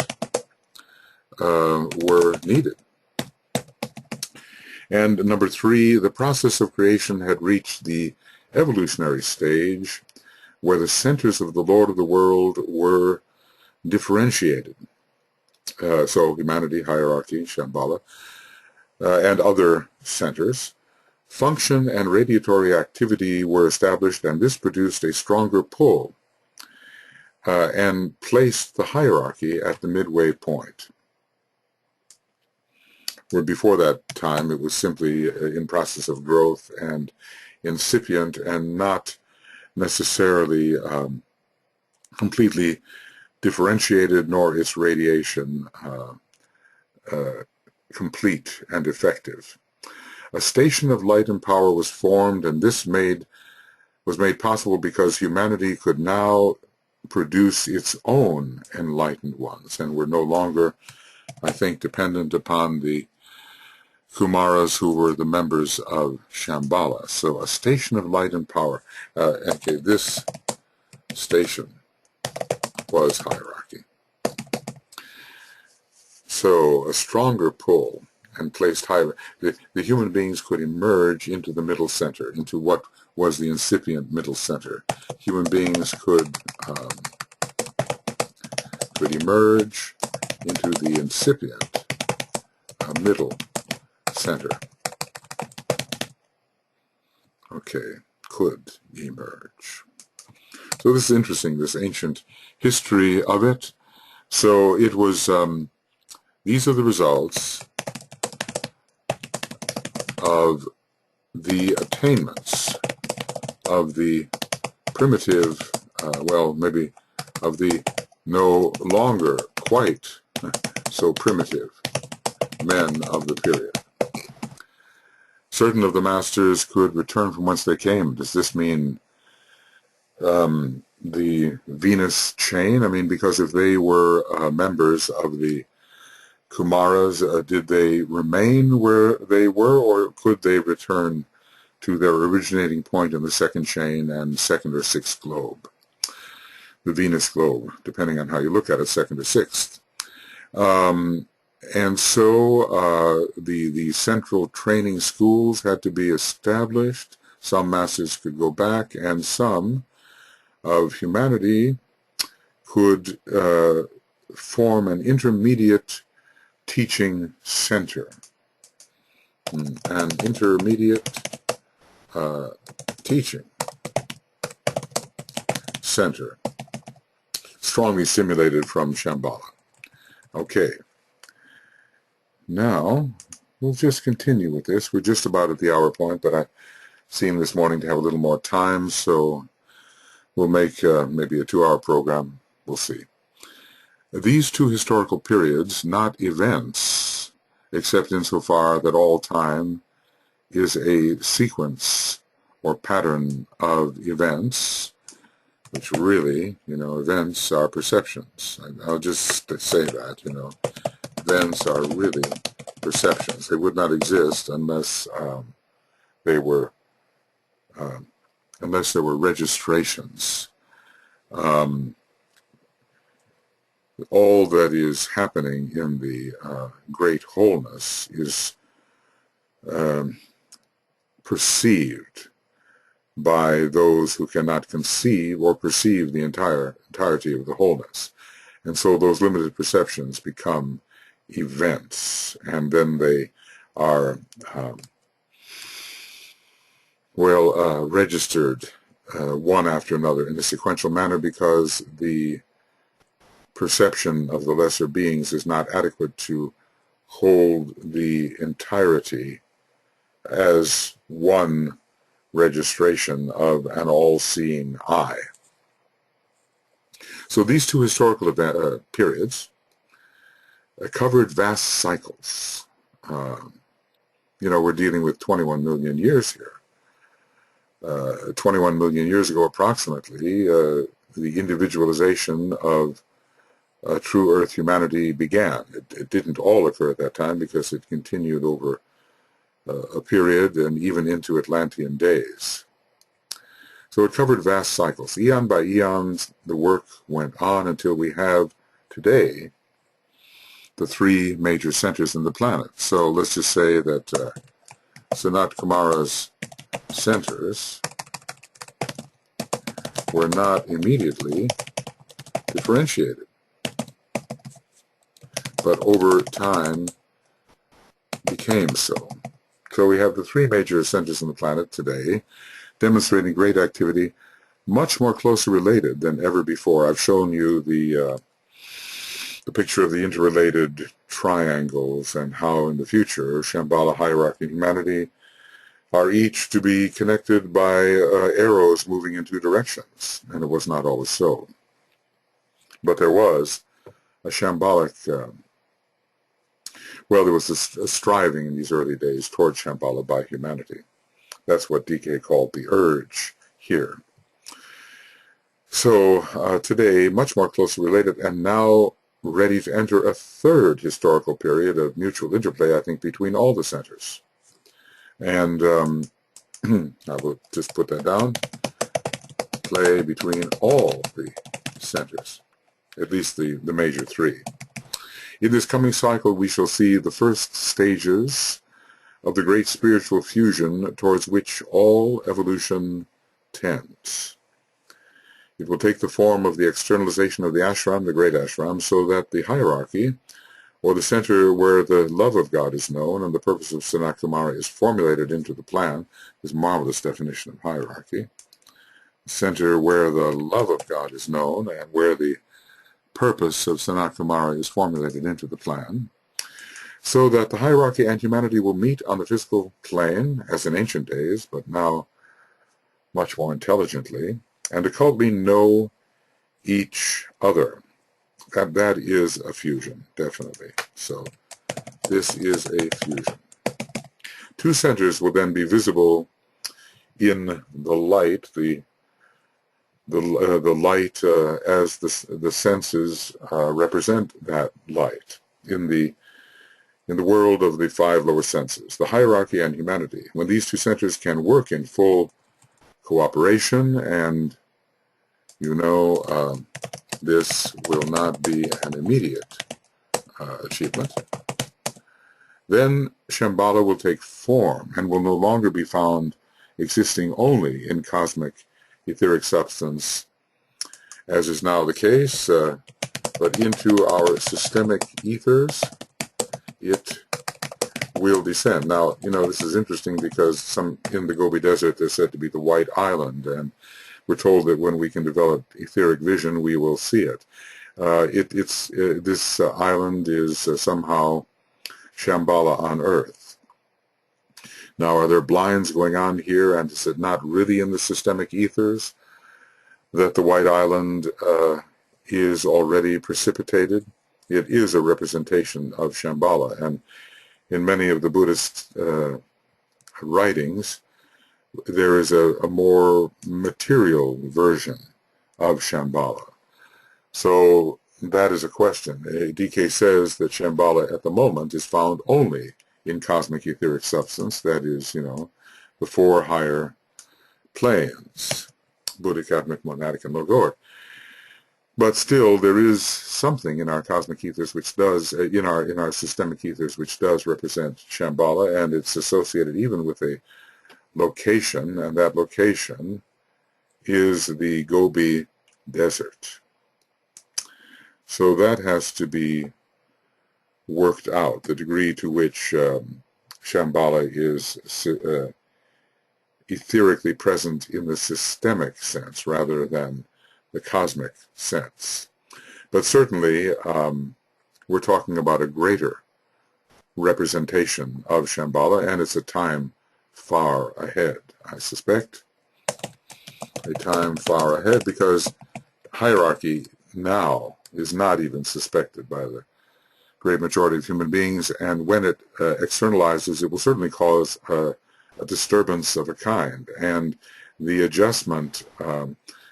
were needed. And number three, the process of creation had reached the evolutionary stage where the centers of the Lord of the world were differentiated. So humanity, hierarchy, Shamballa, and other centers. Function and radiatory activity were established, and this produced a stronger pull and placed the hierarchy at the midway point. Where before that time it was simply in process of growth and incipient and not necessarily completely differentiated, nor its radiation complete and effective. A station of light and power was formed, and this was made possible because humanity could now produce its own enlightened ones, and were no longer, I think, dependent upon the Kumaras who were the members of Shamballa. So a station of light and power. Okay, this station was hierarchy. So a stronger pull and placed higher. The human beings could emerge into the middle center, into what was the incipient middle center. Human beings could emerge into the incipient middle center. Okay, could emerge. So this is interesting, this ancient history of it. So it was, these are the results of the attainments of the primitive, well, maybe of the no longer quite so primitive men of the period. Certain of the masters could return from whence they came. Does this mean the Venus chain? I mean, because if they were members of the Kumaras, did they remain where they were, or could they return to their originating point in the second chain and second or sixth globe? The Venus globe, depending on how you look at it, second or sixth. And so the central training schools had to be established. Some masters could go back, and some of humanity could form an intermediate teaching center. An intermediate teaching center, strongly simulated from Shamballa. Okay. Now, we'll just continue with this. We're just about at the hour point, but I seem this morning to have a little more time, so we'll make maybe a 2-hour program. We'll see. These two historical periods, not events, except insofar that all time is a sequence or pattern of events, which really, events are perceptions. I'll just say that, events are really perceptions. They would not exist unless they were, unless there were registrations. All that is happening in the great wholeness is perceived by those who cannot conceive or perceive the entirety of the wholeness. And so those limited perceptions become events, and then they are registered one after another in a sequential manner, because the perception of the lesser beings is not adequate to hold the entirety as one registration of an all-seeing eye. So these two historical periods covered vast cycles. We're dealing with 21 million years here. 21 million years ago approximately, the individualization of true Earth humanity began. It didn't all occur at that time, because it continued over a period and even into Atlantean days. So it covered vast cycles. Eon by eons, the work went on until we have today the three major centers in the planet. So let's just say that Sanat Kumara's centers were not immediately differentiated, but over time became so. So we have the three major centers on the planet today demonstrating great activity, much more closely related than ever before. I've shown you the picture of the interrelated triangles, and how in the future Shamballa, hierarchy, and humanity are each to be connected by arrows moving in two directions. And it was not always so. But there was a shambolic there was a striving in these early days toward Shamballa by humanity. That's what DK called the urge here. So today, much more closely related, and now ready to enter a third historical period of mutual interplay, I think, between all the centers. And I will just put that down. Play between all the centers, at least the major three. In this coming cycle, we shall see the first stages of the great spiritual fusion towards which all evolution tends. It will take the form of the externalization of the ashram, the great ashram, so that the hierarchy, or the center where the love of God is known and the purpose of Sanat Kumara is formulated into the plan, this marvelous definition of hierarchy, the center where the love of God is known and where the purpose of Sanat Kumara is formulated into the plan, so that the hierarchy and humanity will meet on the physical plane, as in ancient days, but now much more intelligently, and occultly know each other. That is a fusion, definitely. So this is a fusion. Two centers will then be visible in the light, the light as the senses represent that light in the world of the five lower senses, the hierarchy and humanity. When these two centers can work in full cooperation, and this will not be an immediate achievement, then Shamballa will take form and will no longer be found existing only in cosmic etheric substance, as is now the case, but into our systemic ethers it will descend. Now, this is interesting, because in the Gobi Desert there's said to be the White Island, and we're told that when we can develop etheric vision, we will see it. This island is somehow Shamballa on Earth. Now, are there blinds going on here, and is it not really in the systemic ethers that the White Island is already precipitated? It is a representation of Shamballa, and in many of the Buddhist writings, there is a more material version of Shamballa. So that is a question. DK says that Shamballa at the moment is found only in cosmic etheric substance, that is, the four higher planes, Buddhic, Atmic, Monadic, and Logoic. But still, there is something in our cosmic ethers which does, in our systemic ethers, which does represent Shamballa, and it's associated even with a location, and that location is the Gobi Desert. So that has to be worked out, the degree to which Shamballa is etherically present in the systemic sense rather than the cosmic sense. But certainly we're talking about a greater representation of Shamballa, and it's a time far ahead, I suspect. A time far ahead, because hierarchy now is not even suspected by the great majority of human beings, and when it externalizes, it will certainly cause a disturbance of a kind, and the adjustment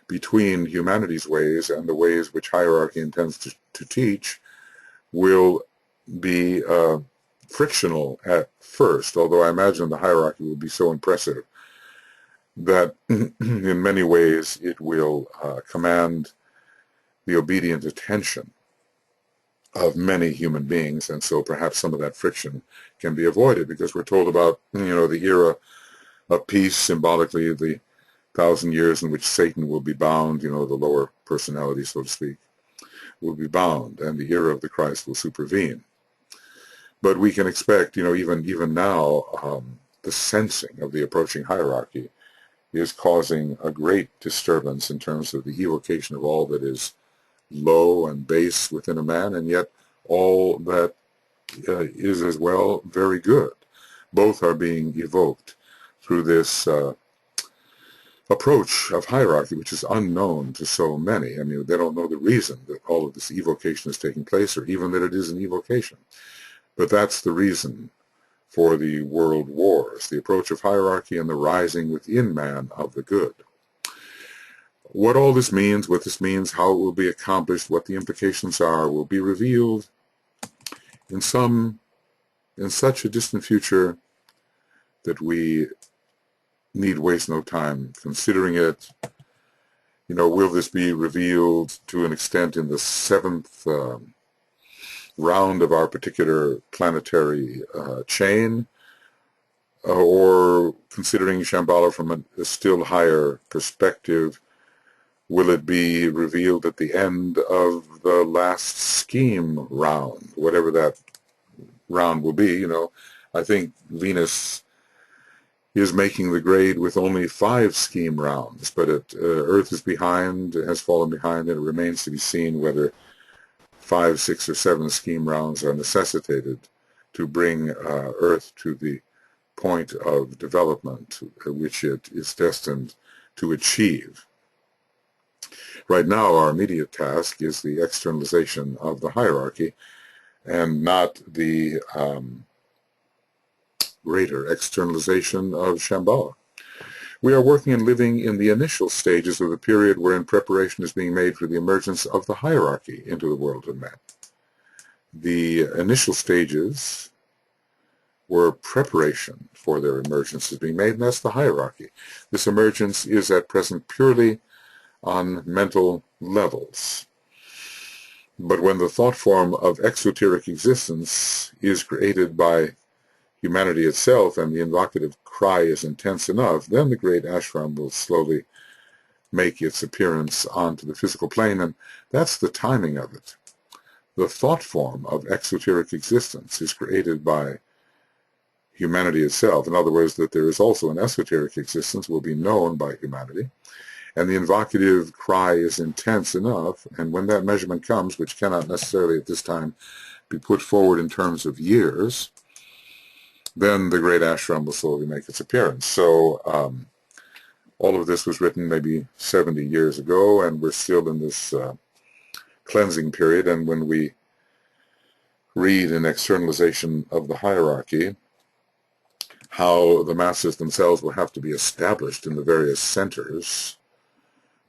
between humanity's ways and the ways which hierarchy intends to teach will be frictional at first, although I imagine the hierarchy will be so impressive that in many ways it will command the obedient attention of many human beings, and so perhaps some of that friction can be avoided, because we're told about, the era of peace, symbolically the 1,000 years in which Satan will be bound, the lower personality, so to speak, will be bound, and the era of the Christ will supervene. But we can expect, even now, the sensing of the approaching hierarchy is causing a great disturbance in terms of the evocation of all that is low and base within a man, and yet all that is as well very good. Both are being evoked through this approach of hierarchy, which is unknown to so many. I mean, they don't know the reason that all of this evocation is taking place, or even that it is an evocation. But that's the reason for the world wars, the approach of hierarchy and the rising within man of the good. What all this means, how it will be accomplished, what the implications are, will be revealed in such a distant future that we need waste no time considering it. Will this be revealed to an extent in the seventh round of our particular planetary chain, or considering Shamballa from a still higher perspective, will it be revealed at the end of the last scheme round, whatever that round will be? I think Venus is making the grade with only 5 scheme rounds, but Earth is behind, has fallen behind, and it remains to be seen whether 5, 6, or 7 scheme rounds are necessitated to bring Earth to the point of development which it is destined to achieve. Right now, our immediate task is the externalization of the hierarchy, and not the greater externalization of Shamballa. We are working and living in the initial stages of the period wherein preparation is being made for the emergence of the hierarchy into the world of men. The initial stages where preparation for their emergence is being made, and that's the hierarchy. This emergence is at present purely on mental levels. But when the thought form of exoteric existence is created by humanity itself, and the invocative cry is intense enough, then the great ashram will slowly make its appearance onto the physical plane, and that's the timing of it. The thought form of exoteric existence is created by humanity itself. In other words, that there is also an esoteric existence will be known by humanity, and the invocative cry is intense enough, and when that measurement comes, which cannot necessarily at this time be put forward in terms of years, then the great ashram will slowly make its appearance. So all of this was written maybe 70 years ago, and we're still in this cleansing period, and when we read an externalization of the hierarchy, how the masters themselves will have to be established in the various centers,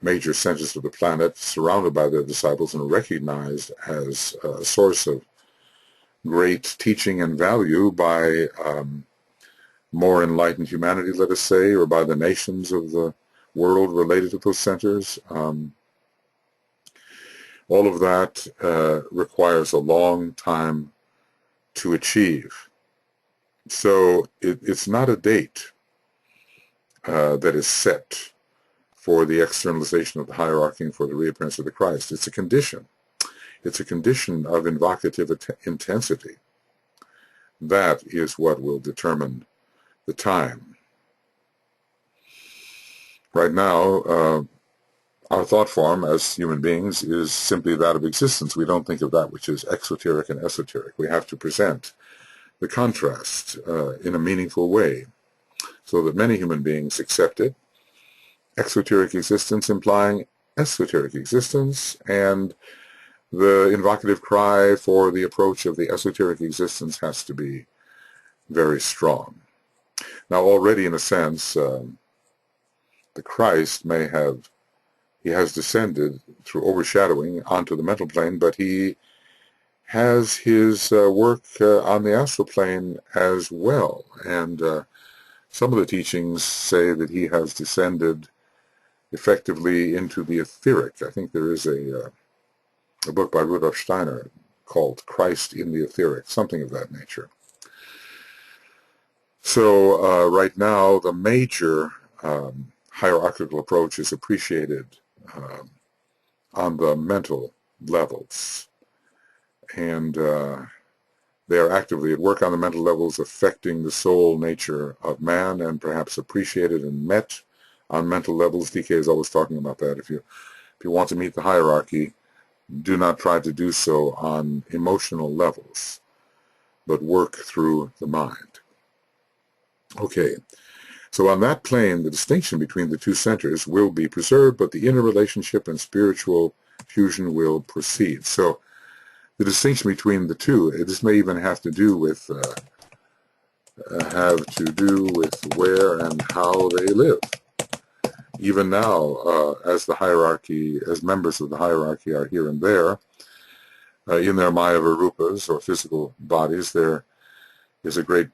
major centers of the planet, surrounded by their disciples and recognized as a source of great teaching and value by more enlightened humanity, let us say, or by the nations of the world related to those centers. All of that requires a long time to achieve. So it's not a date that is set for the externalization of the hierarchy and for the reappearance of the Christ. It's a condition. It's a condition of invocative intensity. That is what will determine the time. Right now, our thought form as human beings is simply that of existence. We don't think of that which is exoteric and esoteric. We have to present the contrast in a meaningful way so that many human beings accept it. Exoteric existence implying esoteric existence, and the invocative cry for the approach of the esoteric existence has to be very strong. Now, already in a sense, the Christ he has descended through overshadowing onto the mental plane, but he has his work on the astral plane as well. And some of the teachings say that he has descended effectively into the etheric. I think there is a book by Rudolf Steiner called Christ in the Etheric, something of that nature. So right now, the major hierarchical approach is appreciated on the mental levels. And they are actively at work on the mental levels, affecting the soul nature of man, and perhaps appreciated and met on mental levels. DK is always talking about that. If you want to meet the hierarchy, do not try to do so on emotional levels, but work through the mind. Okay, so on that plane, the distinction between the two centers will be preserved, but the inner relationship and spiritual fusion will proceed. So the distinction between the two, this may even have to do with where and how they live. Even now, as the hierarchy, as members of the hierarchy are here and there, in their Maya Varupas, or physical bodies, there is a great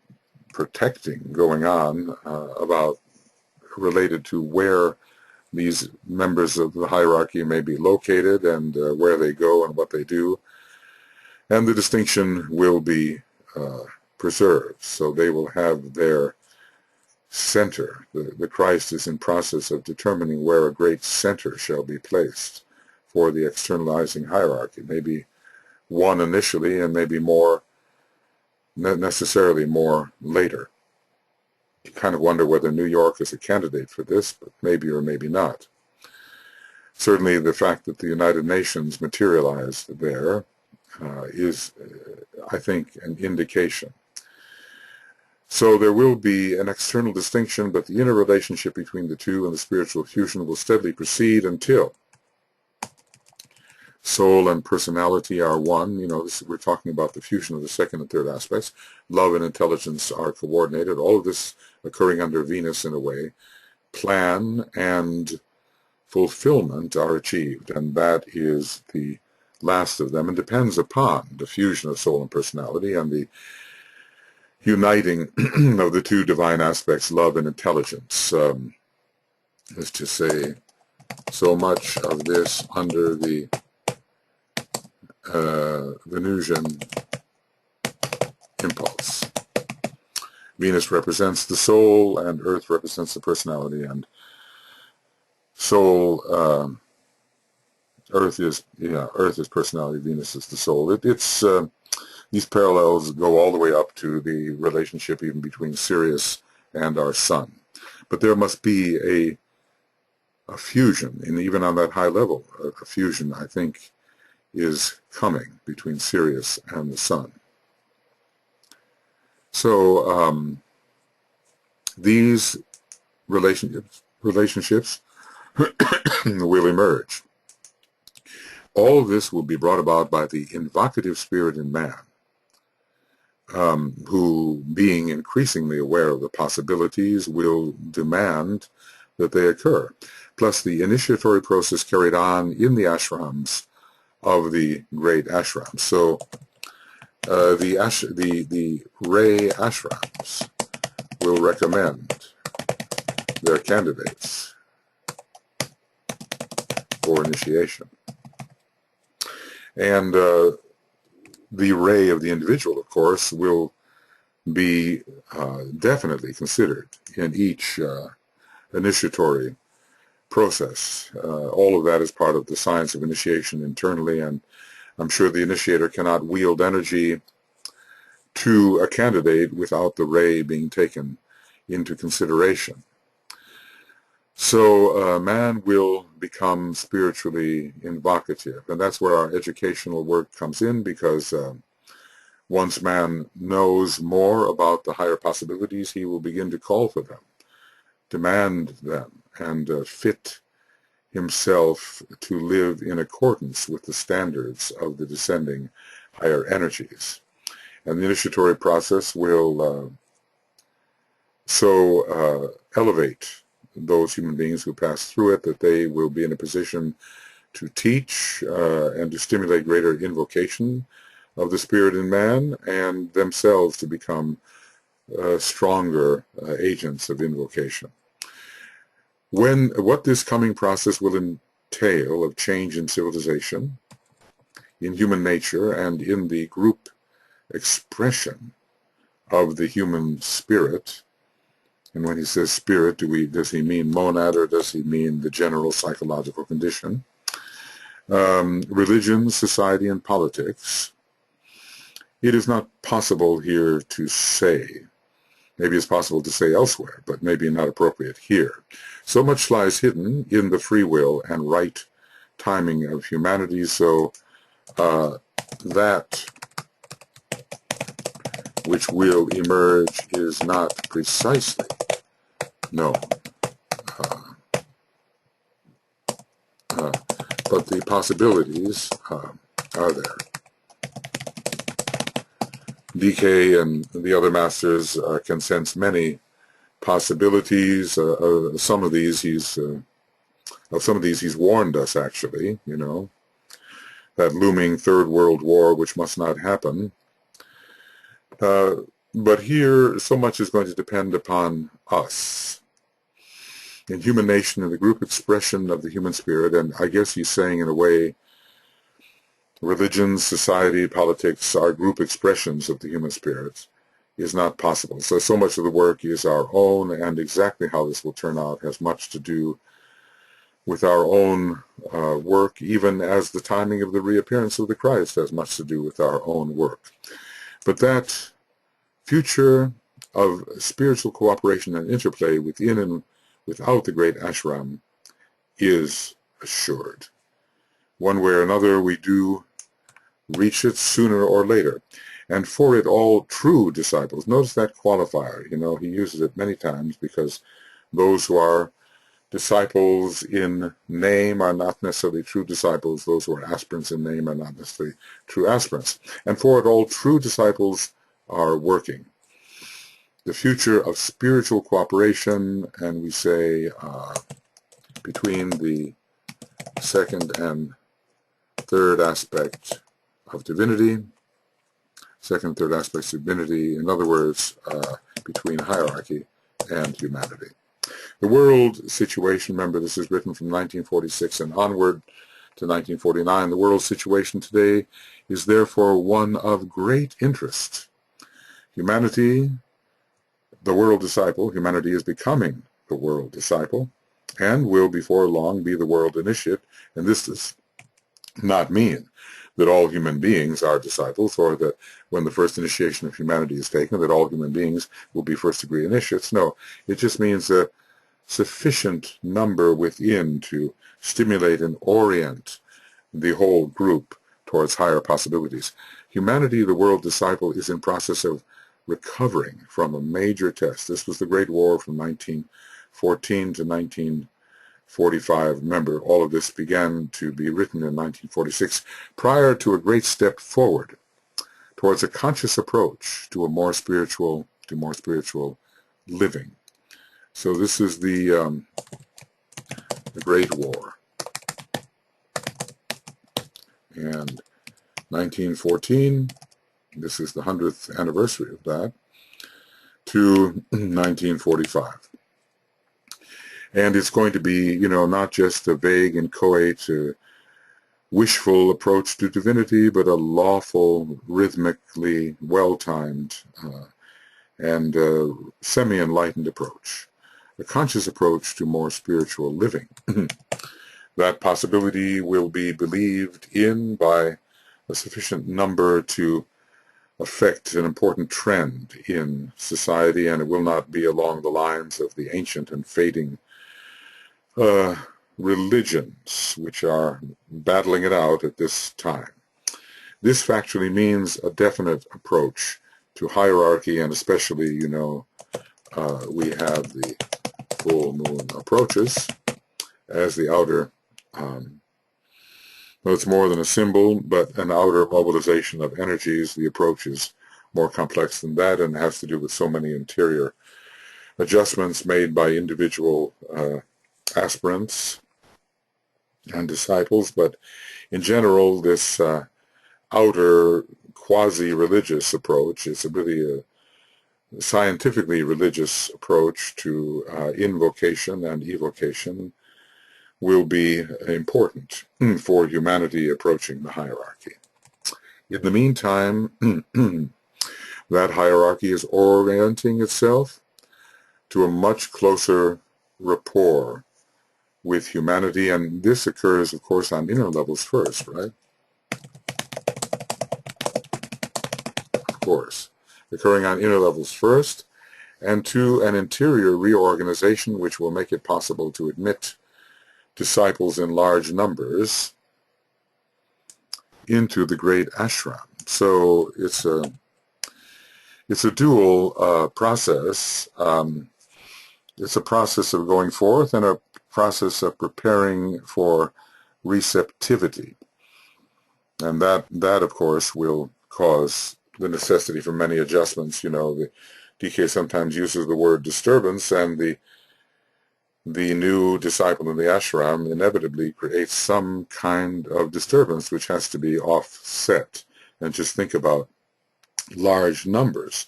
protecting going on related to where these members of the hierarchy may be located and where they go and what they do. And the distinction will be preserved, so they will have their center. The Christ is in process of determining where a great center shall be placed for the externalizing hierarchy. Maybe one initially, and maybe more, necessarily more later. You kind of wonder whether New York is a candidate for this, but maybe or maybe not. Certainly the fact that the United Nations materialized there is, I think, an indication. So there will be an external distinction, but the inner relationship between the two and the spiritual fusion will steadily proceed until soul and personality are one. You know, we're talking about the fusion of the second and third aspects. Love and intelligence are coordinated. All of this occurring under Venus in a way. Plan and fulfillment are achieved, and that is the last of them, and depends upon the fusion of soul and personality and the uniting of the two divine aspects, love and intelligence. Is to say, so much of this under the Venusian impulse. Venus represents the soul, and Earth represents the personality, and soul, Earth is personality, Venus is the soul. These parallels go all the way up to the relationship even between Sirius and our sun. But there must be a fusion, and even on that high level, a fusion, I think, is coming between Sirius and the sun. So these relationships will emerge. All of this will be brought about by the invocative spirit in man. who, being increasingly aware of the possibilities, will demand that they occur. Plus the initiatory process carried on in the ashrams of the great ashrams. So the Ray Ashrams will recommend their candidates for initiation. And the ray of the individual, of course, will be definitely considered in each initiatory process. All of that is part of the science of initiation internally, and I'm sure the initiator cannot wield energy to a candidate without the ray being taken into consideration. So man will become spiritually invocative, and that's where our educational work comes in, because once man knows more about the higher possibilities, he will begin to call for them, demand them, and fit himself to live in accordance with the standards of the descending higher energies. And the initiatory process will so elevate those human beings who pass through it that they will be in a position to teach and to stimulate greater invocation of the spirit in man, and themselves to become stronger agents of invocation. What this coming process will entail of change in civilization, in human nature, and in the group expression of the human spirit. And when he says spirit, does he mean monad, or does he mean the general psychological condition? Religion, society, and politics. It is not possible here to say. Maybe it's possible to say elsewhere, but maybe not appropriate here. So much lies hidden in the free will and right timing of humanity, so that which will emerge is not precisely known. But the possibilities are there. DK and the other masters can sense many possibilities. Some of these he's warned us, actually, you know, that looming third world war, which must not happen. But here, so much is going to depend upon us. In human nation, in the group expression of the human spirit, and I guess he's saying in a way, religion, society, politics are group expressions of the human spirit, is not possible. So much of the work is our own, and exactly how this will turn out has much to do with our own work, even as the timing of the reappearance of the Christ has much to do with our own work. But that future of spiritual cooperation and interplay within and without the great ashram is assured. One way or another, we do reach it sooner or later. And for it, all true disciples, notice that qualifier, you know, he uses it many times, because those who are disciples in name are not necessarily true disciples. Those who are aspirants in name are not necessarily true aspirants. And for it, all true disciples are working. The future of spiritual cooperation, and we say between the second and third aspect of divinity, second and third aspects of divinity, in other words, between hierarchy and humanity. The world situation, remember this is written from 1946 and onward to 1949, the world situation today is therefore one of great interest. Humanity, the world disciple, humanity is becoming the world disciple, and will before long be the world initiate, and this does not mean that all human beings are disciples, or that when the first initiation of humanity is taken, that all human beings will be first-degree initiates. No, it just means a sufficient number within to stimulate and orient the whole group towards higher possibilities. Humanity, the world disciple, is in process of recovering from a major test. This was the Great War from 1914 to 1945. Remember, all of this began to be written in 1946, prior to a great step forward towards a conscious approach to more spiritual living. So this is the Great War, and 1914. This is the 100th anniversary of that, to 1945. And it's going to be, you know, not just a vague, inchoate, wishful approach to divinity, but a lawful, rhythmically well-timed, and semi-enlightened approach, a conscious approach to more spiritual living. That possibility will be believed in by a sufficient number to affect an important trend in society, and it will not be along the lines of the ancient and fading religions which are battling it out at this time. This factually means a definite approach to hierarchy, and especially, you know, we have the full moon approaches as the outer, well, it's more than a symbol, but an outer mobilization of energies. The approach is more complex than that and has to do with so many interior adjustments made by individual aspirants and disciples. But in general, this outer quasi-religious approach is really a scientifically religious approach to invocation and evocation, will be important for humanity approaching the hierarchy. In the meantime, that hierarchy is orienting itself to a much closer rapport with humanity, and this occurs, of course, on inner levels first, right? Of course, occurring on inner levels first, and to an interior reorganization which will make it possible to admit disciples in large numbers into the great ashram. So it's a dual process. It's a process of going forth and a process of preparing for receptivity, and that of course will cause the necessity for many adjustments. You know, the DK sometimes uses the word disturbance, and the new disciple in the ashram inevitably creates some kind of disturbance which has to be offset. And just think about large numbers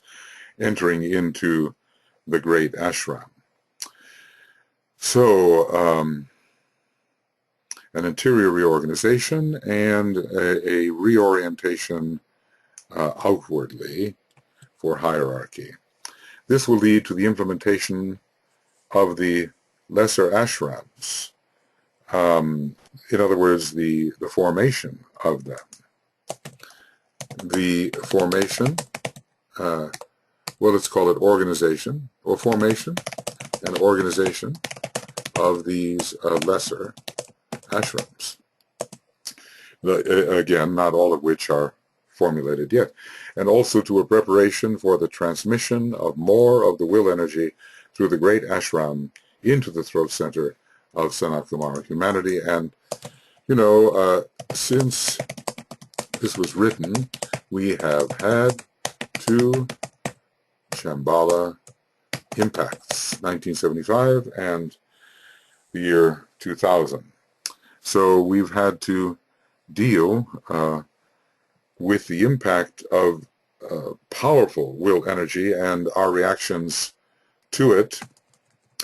entering into the great ashram. So an interior reorganization and a reorientation outwardly for hierarchy. This will lead to the implementation of the lesser ashrams, in other words, the formation of them. The formation, well, let's call it organization, or formation, and organization of these lesser ashrams. Again, not all of which are formulated yet. And also to a preparation for the transmission of more of the will energy through the great ashram into the throat center of Sanat Kumara humanity. And, you know, since this was written, we have had 2 Shamballa impacts, 1975 and the year 2000. So we've had to deal with the impact of powerful will energy, and our reactions to it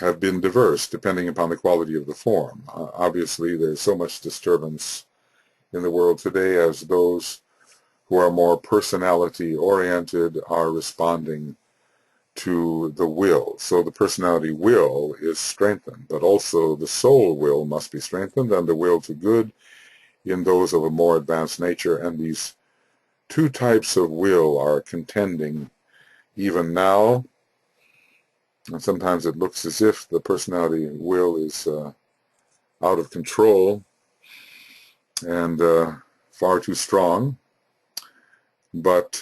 have been diverse depending upon the quality of the form. Obviously, there's so much disturbance in the world today as those who are more personality-oriented are responding to the will. So the personality will is strengthened, but also the soul will must be strengthened, and the will to good in those of a more advanced nature. And these 2 types of will are contending even now. And sometimes it looks as if the personality will is out of control and far too strong. But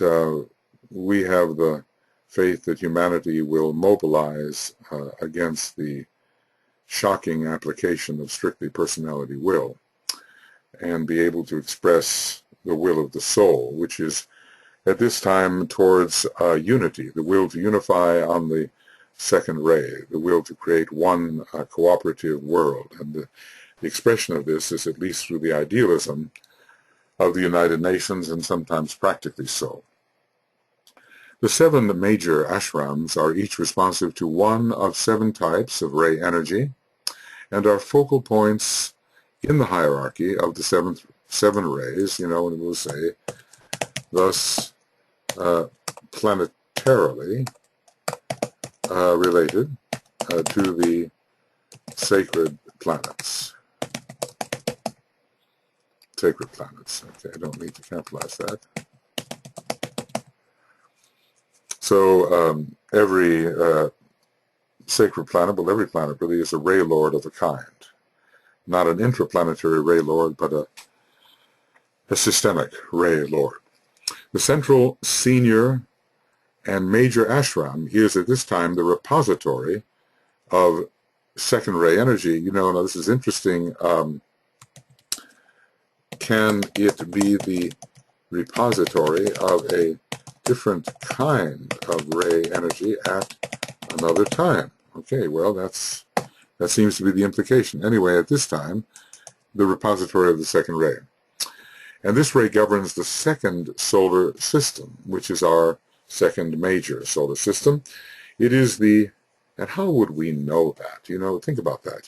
we have the faith that humanity will mobilize against the shocking application of strictly personality will, and be able to express the will of the soul, which is at this time towards unity, the will to unify on the second ray, the will to create one cooperative world. And the expression of this is at least through the idealism of the United Nations, and sometimes practically so. The 7 major ashrams are each responsive to one of 7 types of ray energy, and are focal points in the hierarchy of the 7 rays, and we'll say, thus planetarily related to the sacred planets. Sacred planets. Okay, I don't need to capitalize that. So every sacred planet, well, every planet really is a ray lord of a kind. Not an intraplanetary ray lord, but a systemic ray lord. The central senior and major ashram is at this time the repository of second ray energy. Now this is interesting. Can it be the repository of a different kind of ray energy at another time? Okay, well, that seems to be the implication. Anyway, at this time, the repository of the second ray. And this ray governs the second solar system, which is our second major solar system. It is and how would we know that? Think about that.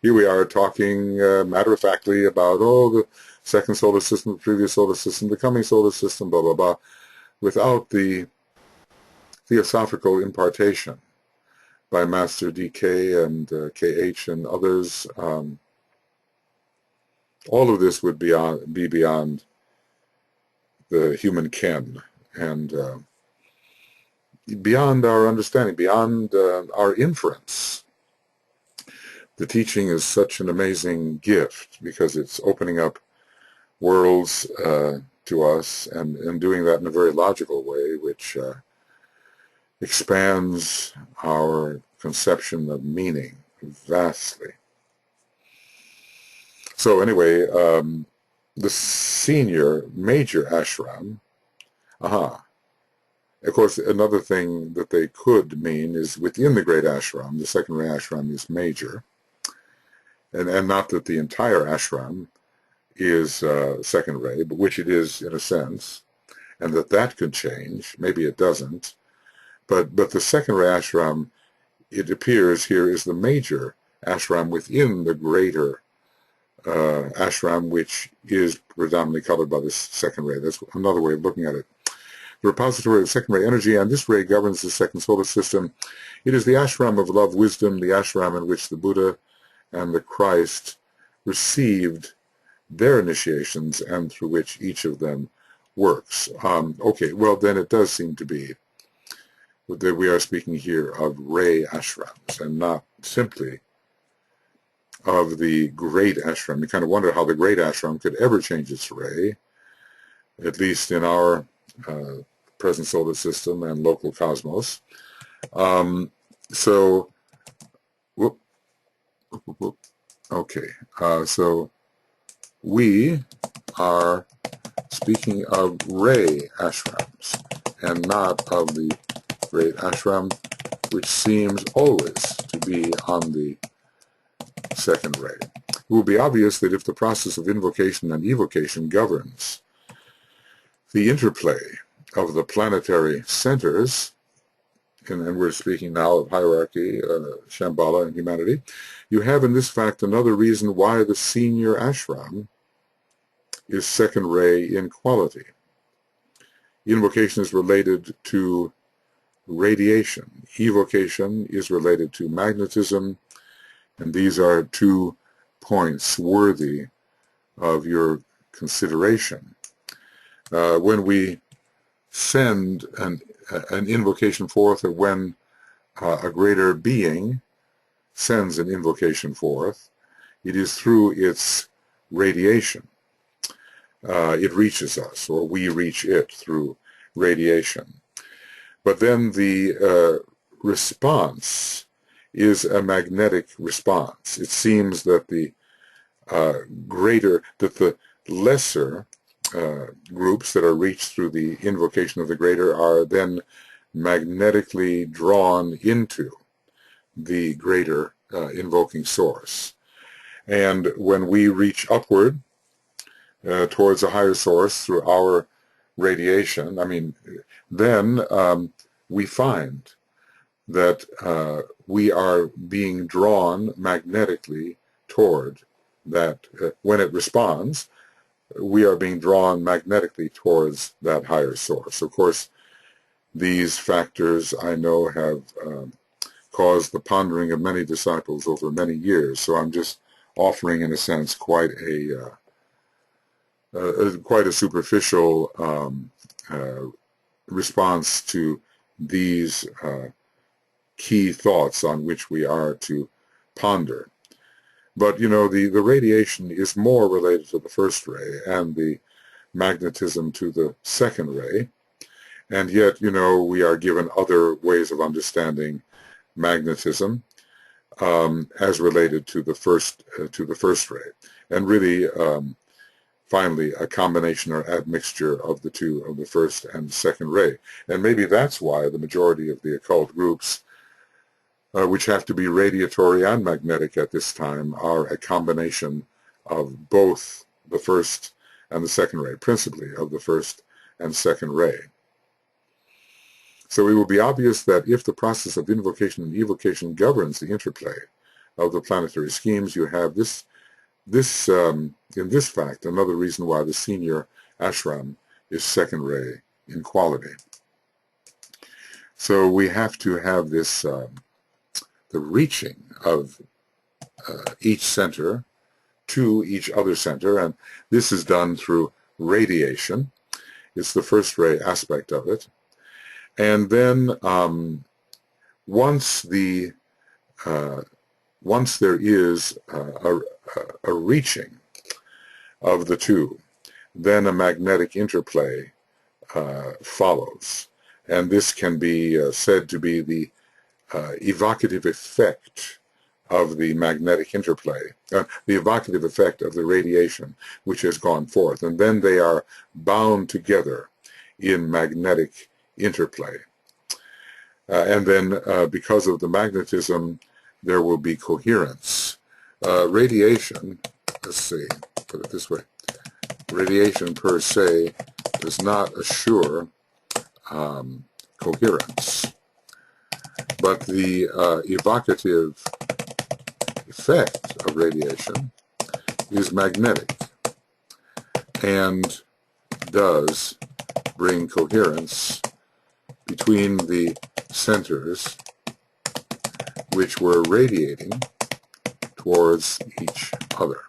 Here we are talking matter-of-factly about, the second solar system, the previous solar system, the coming solar system, blah, blah, blah, without the theosophical impartation by Master DK and KH and others. All of this would be beyond the human ken, and beyond our understanding, beyond our inference. The teaching is such an amazing gift because it's opening up worlds to us, and doing that in a very logical way, which expands our conception of meaning vastly. So anyway, the senior major ashram, of course, another thing that they could mean is within the great ashram, the second ray ashram is major, and not that the entire ashram is second ray, but which it is in a sense, and that could change. Maybe it doesn't, but the second ray ashram, it appears here, is the major ashram within the greater ashram, which is predominantly colored by this second ray. That's another way of looking at it. The repository of second ray energy, and this ray governs the second solar system. It is the ashram of love wisdom, the ashram in which the Buddha and the Christ received their initiations, and through which each of them works. Okay, well then it does seem to be that we are speaking here of ray ashrams, and not simply of the great ashram. You kind of wonder how the great ashram could ever change its ray, at least in our present solar system and local cosmos. So we are speaking of ray ashrams, and not of the great ashram, which seems always to be on the second ray. It will be obvious that if the process of invocation and evocation governs the interplay of the planetary centers, and we're speaking now of hierarchy, Shamballa, and humanity, you have in this fact another reason why the senior ashram is second ray in quality. Invocation is related to radiation. Evocation is related to magnetism, and these are 2 points worthy of your consideration. When we send an invocation forth, or when a greater being sends an invocation forth, it is through its radiation. It reaches us, or we reach it through radiation. But then the response is a magnetic response. It seems that the lesser groups that are reached through the invocation of the greater are then magnetically drawn into the greater invoking source. And when we reach upward towards a higher source through our radiation, then we find that we are being drawn magnetically toward that. When it responds, we are being drawn magnetically towards that higher source. Of course, these factors I know have caused the pondering of many disciples over many years, so I'm just offering, in a sense, quite a superficial response to these key thoughts on which we are to ponder. But, the radiation is more related to the first ray and the magnetism to the second ray. And yet, we are given other ways of understanding magnetism as related to the first ray. And really, finally, a combination or admixture of the two, of the first and second ray. And maybe that's why the majority of the occult groups, which have to be radiatory and magnetic at this time, are a combination of both the first and the second ray, principally of the first and second ray. So it will be obvious that if the process of invocation and evocation governs the interplay of the planetary schemes, you have in this fact, another reason why the senior ashram is second ray in quality. So we have to have this the reaching of each center to each other center, and this is done through radiation. It's the first ray aspect of it. And then once there is a reaching of the two, then a magnetic interplay follows. And this can be said to be the evocative effect of the magnetic interplay, the evocative effect of the radiation which has gone forth. And then they are bound together in magnetic interplay. And then because of the magnetism, there will be coherence. Radiation, let's see, put it this way, radiation per se does not assure coherence. But the evocative effect of radiation is magnetic and does bring coherence between the centers which were radiating towards each other.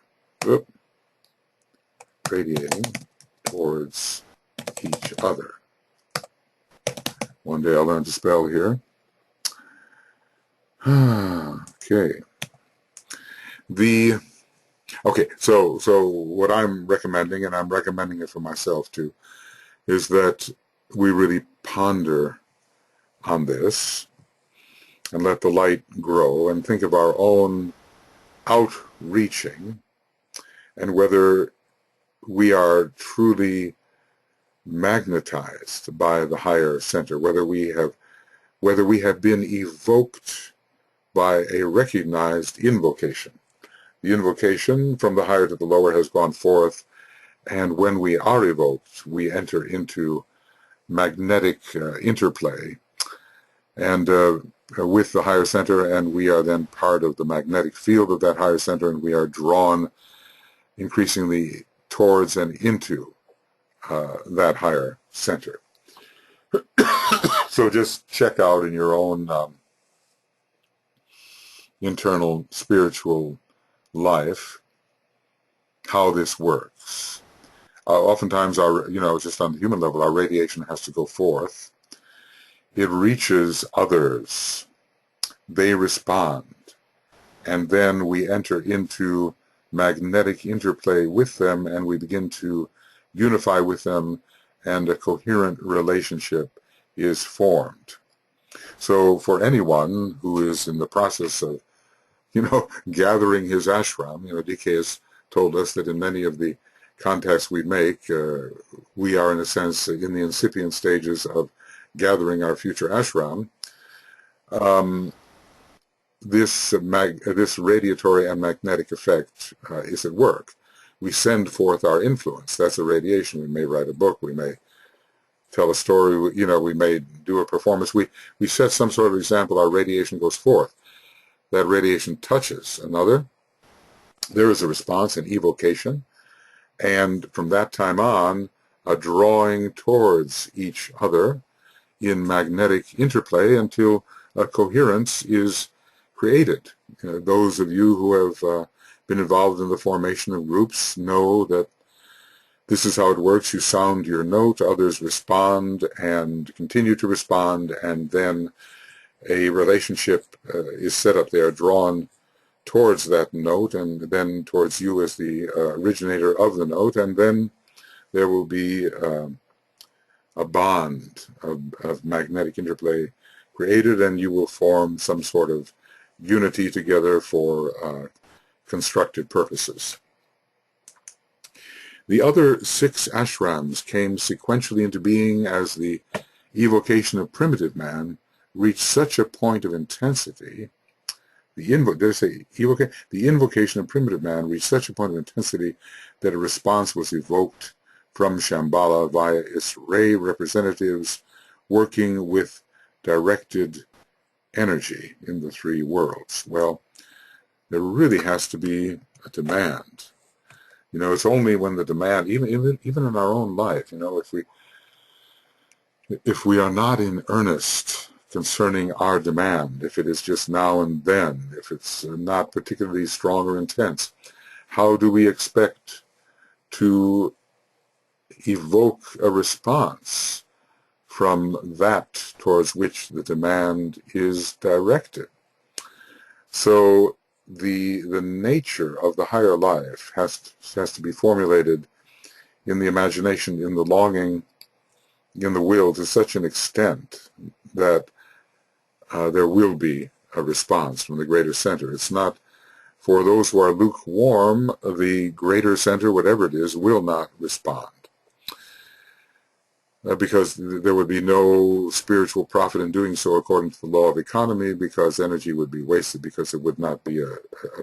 Radiating towards each other. One day I'll learn to spell here. Okay. So what I'm recommending, and I'm recommending it for myself too, is that we really ponder on this and let the light grow and think of our own outreaching and whether we are truly magnetized by the higher center, whether we have been evoked by a recognized invocation. The invocation from the higher to the lower has gone forth, and when we are evoked, we enter into magnetic interplay and with the higher center, and we are then part of the magnetic field of that higher center, and we are drawn increasingly towards and into that higher center. So just check out in your own internal spiritual life how this works. Oftentimes, just on the human level, our radiation has to go forth. It reaches others. They respond. And then we enter into magnetic interplay with them, and we begin to unify with them, and a coherent relationship is formed. So for anyone who is in the process of, gathering his ashram, DK has told us that in many of the contacts we make, we are in a sense in the incipient stages of gathering our future ashram. This radiatory and magnetic effect is at work. We send forth our influence. That's a radiation. We may write a book. We may tell a story. We may do a performance. We set some sort of example. Our radiation goes forth. That radiation touches another. There is a response, an evocation, and from that time on, a drawing towards each other in magnetic interplay until a coherence is created. Those of you who have been involved in the formation of groups know that this is how it works. You sound your note, others respond and continue to respond, and then a relationship is set up there, drawn towards that note and then towards you as the originator of the note, and then there will be a bond of magnetic interplay created, and you will form some sort of unity together for constructed purposes. The other 6 ashrams came sequentially into being as the evocation of primitive man reached such a point of intensity. The invocation of primitive man reached such a point of intensity that a response was evoked from Shamballa via its ray representatives working with directed energy in the 3 worlds. Well, there really has to be a demand. It's only when the demand, even in our own life, if we are not in earnest concerning our demand, if it is just now and then, if it's not particularly strong or intense, how do we expect to evoke a response from that towards which the demand is directed? So the nature of the higher life has to be formulated in the imagination, in the longing, in the will, to such an extent that there will be a response from the greater center. It's not for those who are lukewarm. The greater center, whatever it is, will not respond, because there would be no spiritual profit in doing so according to the law of economy, because energy would be wasted, because it would not be a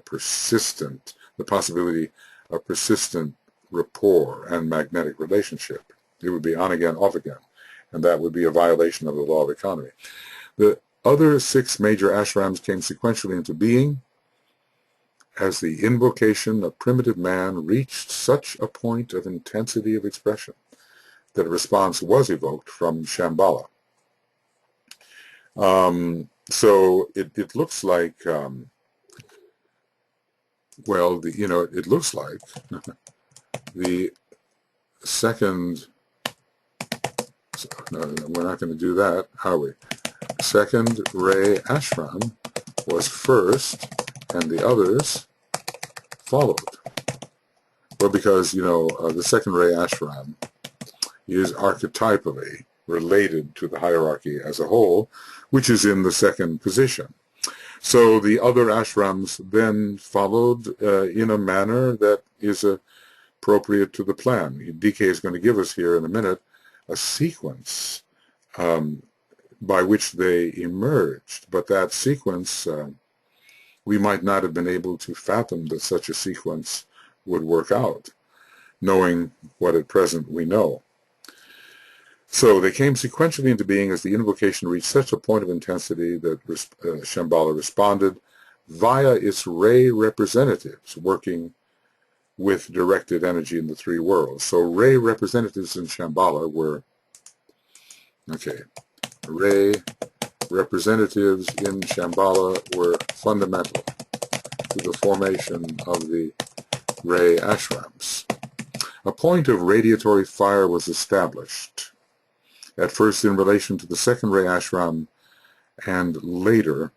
persistent, the possibility of persistent rapport and magnetic relationship. It would be on again, off again, and that would be a violation of the law of economy. The other 6 major ashrams came sequentially into being as the invocation of primitive man reached such a point of intensity of expression that a response was evoked from Shamballa. So it looks like, it looks like the second, no, we're not going to do that, are we? Second Ray Ashram was first, and the others followed. Well, because, the second Ray Ashram is archetypally related to the hierarchy as a whole, which is in the second position. So the other ashrams then followed in a manner that is appropriate to the plan. DK is going to give us here in a minute a sequence by which they emerged, but that sequence, we might not have been able to fathom that such a sequence would work out, knowing what at present we know. So they came sequentially into being as the invocation reached such a point of intensity that Shamballa responded via its ray representatives working with directed energy in the 3 worlds. So ray representatives in Shamballa were, ray representatives in Shamballa were fundamental to the formation of the Ray Ashrams. A point of radiatory fire was established, at first in relation to the second Ray Ashram and later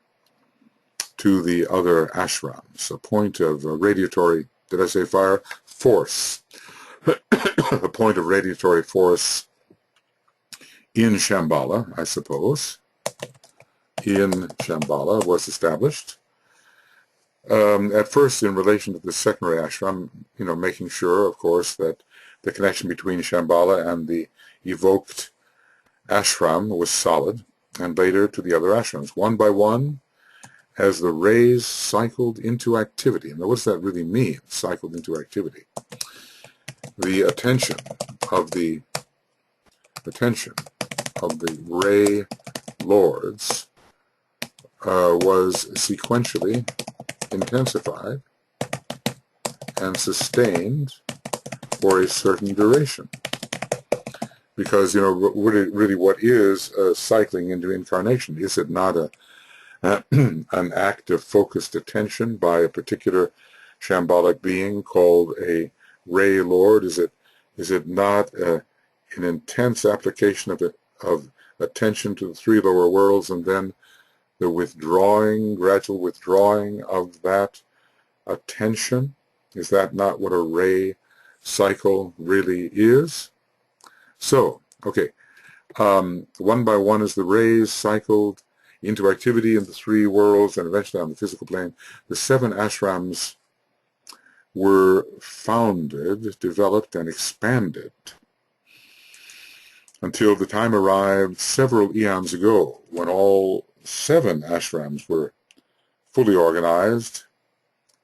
to the other ashrams. A point of radiatory, did I say fire? Force. A point of radiatory force in Shamballa, I suppose, in Shamballa was established. At first in relation to the second Ray Ashram, making sure, of course, that the connection between Shamballa and the evoked ashram was solid, and later to the other ashrams. One by one, as the rays cycled into activity. And what does that really mean, cycled into activity? The attention of the ray lords was sequentially intensified and sustained for a certain duration. Because, really what is cycling into incarnation? Is it not an act of focused attention by a particular shambolic being called a ray lord? Is it not an intense application of attention to the three lower worlds, and then the gradual withdrawing of that attention? Is that not what a ray cycle really is? So, okay, one by one as the rays cycled into activity in the three worlds and eventually on the physical plane, the seven ashrams were founded, developed, and expanded until the time arrived several eons ago when all seven ashrams were fully organized,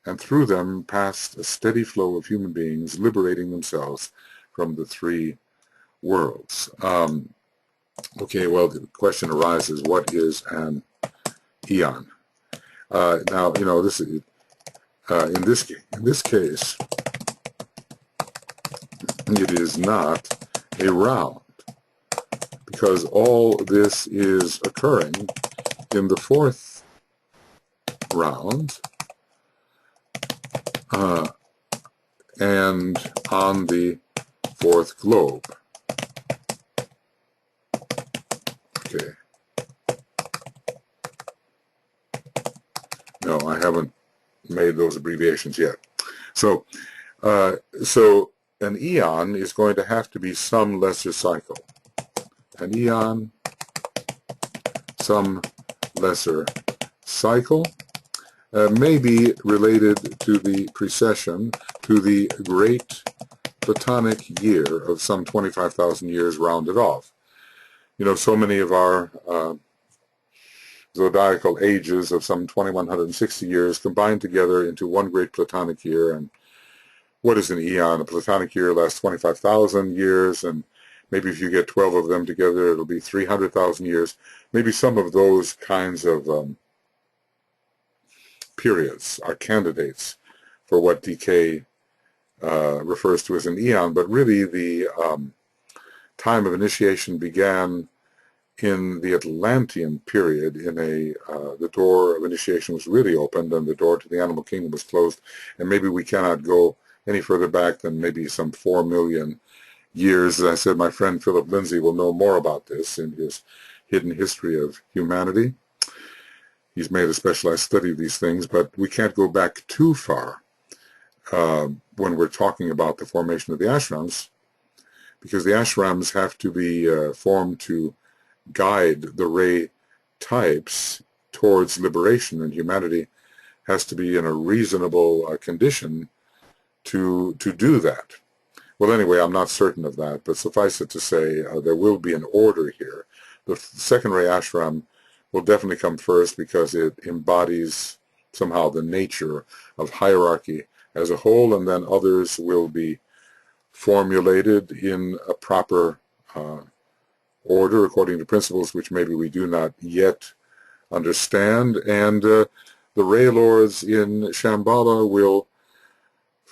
and through them passed a steady flow of human beings liberating themselves from the three worlds. Okay, well, the question arises, what is an eon? Now, this is, in this case, it is not a round, because all this is occurring in the fourth round and on the fourth globe. Okay. No, I haven't made those abbreviations yet. So an eon is going to have to be some lesser cycle. An eon, some lesser cycle, may be related to the precession, to the great Platonic year of some 25,000 years rounded off. So many of our zodiacal ages of some 2160 years combined together into one great Platonic year. And what is an eon? A Platonic year lasts 25,000 years, and maybe if you get 12 of them together, it'll be 300,000 years. Maybe some of those kinds of periods are candidates for what DK refers to as an eon, but really the time of initiation began in the Atlantean period. The door of initiation was really opened, and the door to the animal kingdom was closed, and maybe we cannot go any further back than maybe some 4 million years. As I said, my friend Philip Lindsay will know more about this in his Hidden History of Humanity. He's made a specialized study of these things, but we can't go back too far when we're talking about the formation of the ashrams, because the ashrams have to be formed to guide the ray types towards liberation, and humanity has to be in a reasonable condition to do that. Well, anyway, I'm not certain of that, but suffice it to say there will be an order here. The second ray ashram will definitely come first because it embodies somehow the nature of hierarchy as a whole, and then others will be formulated in a proper order according to principles which maybe we do not yet understand. And the ray lords in Shamballa will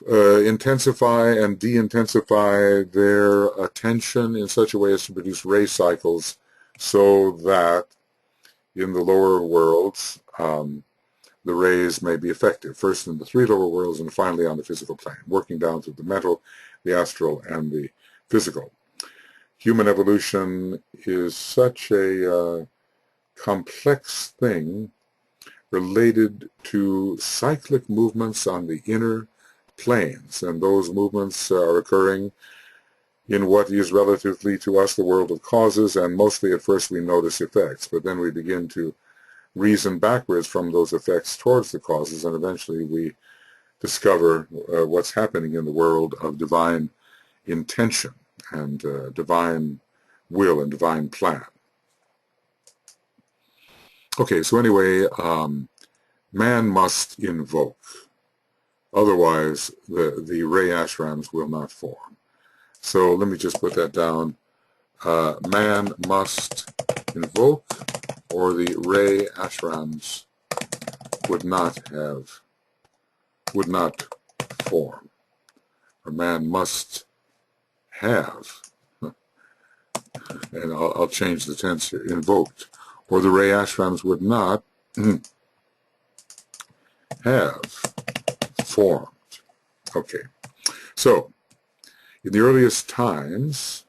intensify and de-intensify their attention in such a way as to produce ray cycles, so that in the lower worlds the rays may be effective, first in the three lower worlds and finally on the physical plane, working down through the mental, the astral, and the physical. Human evolution is such a complex thing related to cyclic movements on the inner planes, and those movements are occurring in what is relatively to us the world of causes, and mostly at first we notice effects, but then we begin to reason backwards from those effects towards the causes, and eventually we discover what's happening in the world of divine intention and divine will and divine plan. Okay, so anyway, man must invoke. Otherwise, the Ray Ashrams will not form. So let me just put that down. Man must invoke, or the Ray Ashrams would not form. Or man must have, and I'll change the tense here, invoked, or the Ray Ashrams would not have formed. Okay, so in the earliest times,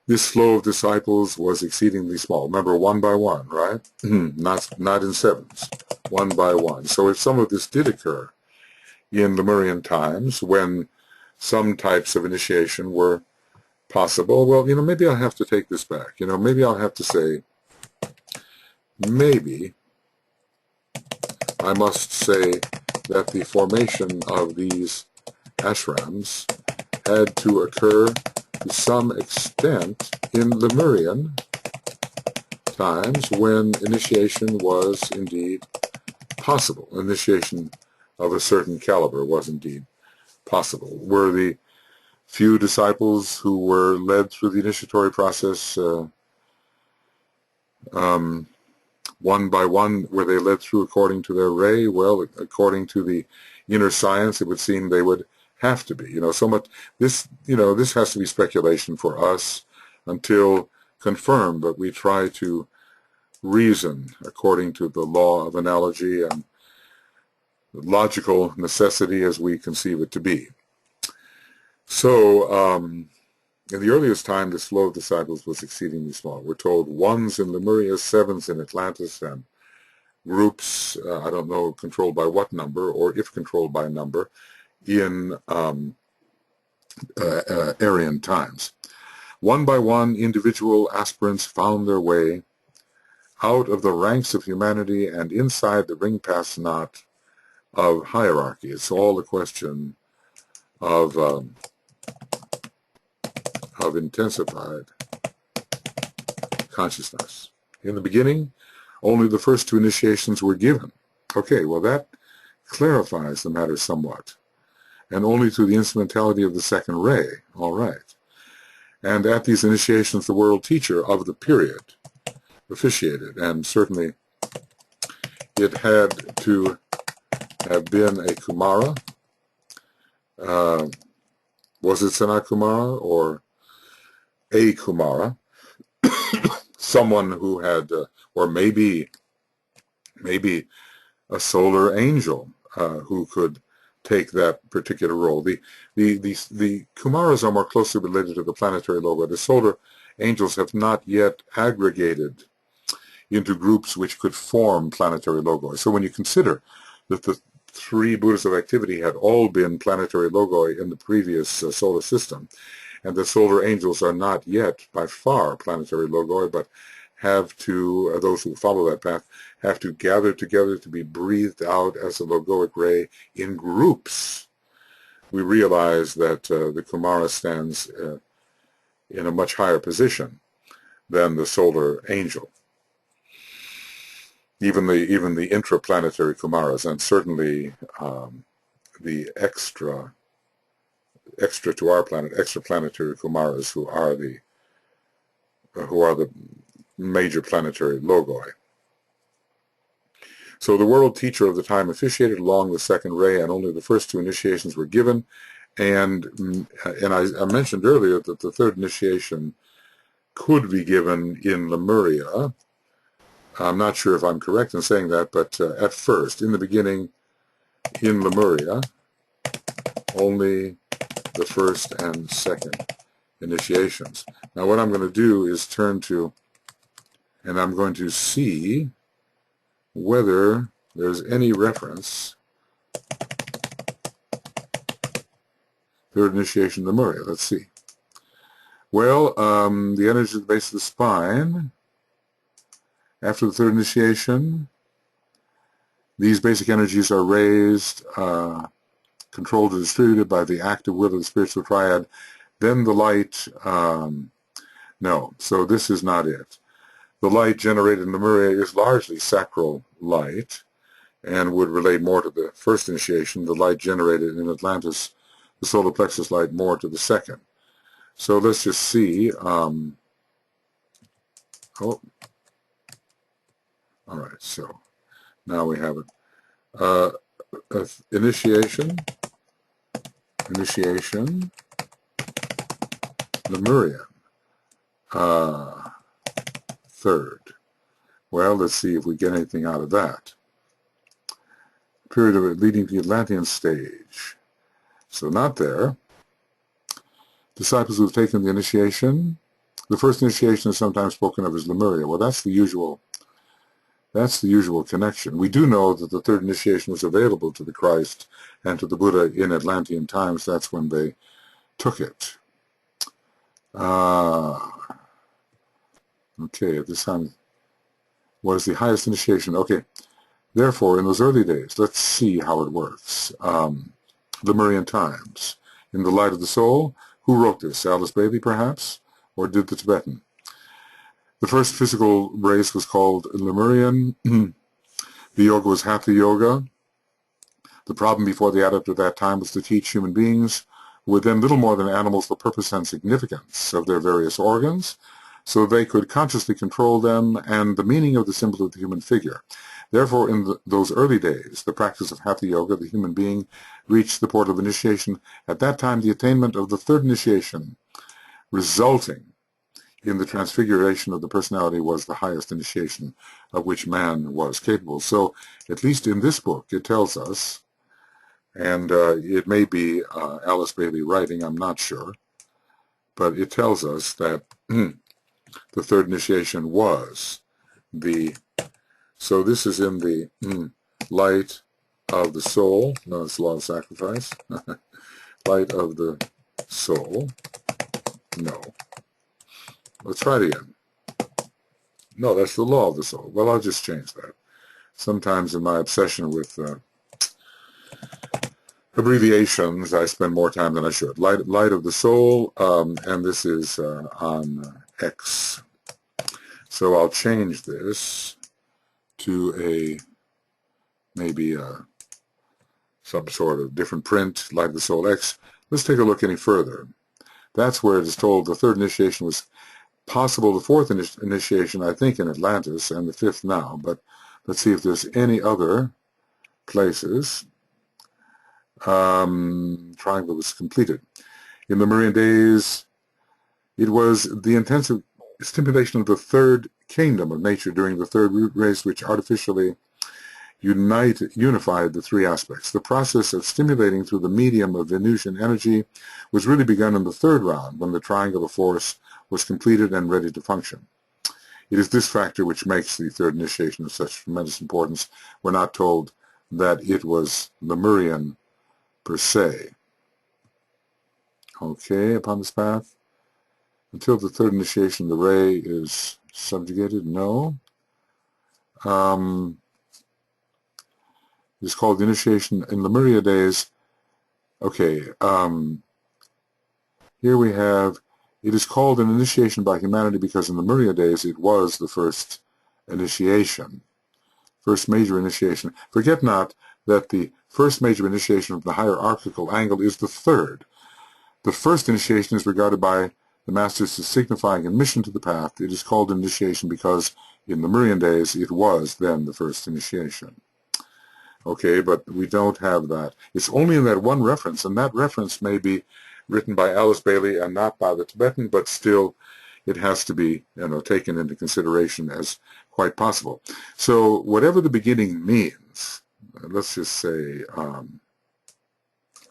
this flow of disciples was exceedingly small. Remember, one by one, right? not in sevens, one by one. So if some of this did occur in Lemurian times, when some types of initiation were possible, well, maybe I'll have to take this back. Maybe I'll have to say, maybe I must say that the formation of these ashrams had to occur to some extent in Lemurian times when initiation was indeed possible. Initiation of a certain caliber was indeed possible. Were the few disciples who were led through the initiatory process one by one, were they led through according to their ray? Well, according to the inner science, it would seem they would have to be. So much this has to be speculation for us until confirmed, but we try to reason according to the law of analogy and logical necessity as we conceive it to be. So in the earliest time, this flow of disciples was exceedingly small. We're told ones in Lemuria, sevens in Atlantis, and groups, I don't know, controlled by what number, or if controlled by number, in Aryan times. One by one, individual aspirants found their way out of the ranks of humanity and inside the ring-pass knot of hierarchy. It's all a question of intensified consciousness. In the beginning, only the first two initiations were given. Okay, well that clarifies the matter somewhat. And only through the instrumentality of the second ray, all right. And at these initiations, the world teacher of the period officiated, and certainly it had to have been a Kumara. Was it Sanat Kumara or a Kumara? Someone who had, or maybe a solar angel who could take that particular role. The Kumaras are more closely related to the planetary logo. The solar angels have not yet aggregated into groups which could form planetary logoi. So when you consider that the three Buddhas of activity had all been planetary logoi in the previous solar system, and the solar angels are not yet by far planetary logoi, but have to, those who follow that path, have to gather together to be breathed out as a logoic ray in groups. We realize that the Kumara stands in a much higher position than the solar angel. Even the intraplanetary Kumaras, and certainly the extra to our planet, extraplanetary Kumaras, who are the major planetary logoi. So the world teacher of the time officiated along the second ray, and only the first two initiations were given. And I mentioned earlier that the third initiation could be given in Lemuria. I'm not sure if I'm correct in saying that, but at first, in the beginning, in Lemuria, only the first and second initiations. Now what I'm going to do is turn to, and I'm going to see whether there's any reference, third initiation Lemuria. Let's see. Well, the energy at the base of the spine, after the third initiation, these basic energies are raised controlled and distributed by the active will of the spiritual triad, then the light, no, so this is not it. The light generated in Lemuria is largely sacral light and would relate more to the first initiation. The light generated in Atlantis, the solar plexus light, more to the second. So let's just see. All right, so now we have it. Initiation, Lemurian, third. Well, let's see if we get anything out of that. Period of it leading to the Atlantean stage. So not there. Disciples who have taken the initiation. The first initiation is sometimes spoken of as Lemuria. Well, that's the usual connection. We do know that the third initiation was available to the Christ and to the Buddha in Atlantean times. That's when they took it. Okay, at this time, what is the highest initiation? Okay, therefore, in those early days, let's see how it works. Lemurian times. In the light of the soul, who wrote this? Alice Bailey, perhaps? Or did the Tibetan? The first physical race was called Lemurian. The yoga was Hatha Yoga. The problem before the adepts of that time was to teach human beings, who were then little more than animals, the purpose and significance of their various organs, so they could consciously control them and the meaning of the symbol of the human figure. Therefore, in those early days, the practice of Hatha Yoga, the human being reached the portal of initiation. At that time, the attainment of the third initiation, resulting in the transfiguration of the personality, was the highest initiation of which man was capable. So, at least in this book, it tells us, and it may be Alice Bailey writing, I'm not sure, but it tells us that the third initiation was the, so this is in the light of the soul. No, it's law of sacrifice. Light of the soul. No. Let's try it again. No, that's the law of the soul. Well, I'll just change that. Sometimes in my obsession with abbreviations, I spend more time than I should. Light of the soul, and this is on X. So I'll change this to maybe some sort of different print, Light of the Soul X. Let's take a look any further. That's where it is told the third initiation was possible, the fourth initiation, I think, in Atlantis, and the fifth now. But let's see if there's any other places. Triangle was completed. In the Lemurian days, it was the intensive stimulation of the third kingdom of nature during the third root race which artificially unified the three aspects. The process of stimulating through the medium of Venusian energy was really begun in the third round when the triangle of force was completed and ready to function. It is this factor which makes the third initiation of such tremendous importance. We're not told that it was Lemurian per se. Okay, upon this path, until the third initiation, the ray is subjugated. No. It's called the initiation in Lemuria days. Okay, here we have, it is called an initiation by humanity because in Lemuria days it was the first initiation, first major initiation. Forget not that the first major initiation from the hierarchical angle is the third. The first initiation is regarded by the masters as signifying admission to the path. It is called initiation because in the Lemurian days it was then the first initiation. Okay, but we don't have that. It's only in that one reference, and that reference may be written by Alice Bailey and not by the Tibetan, but still it has to be, taken into consideration as quite possible. So whatever the beginning means, let's just say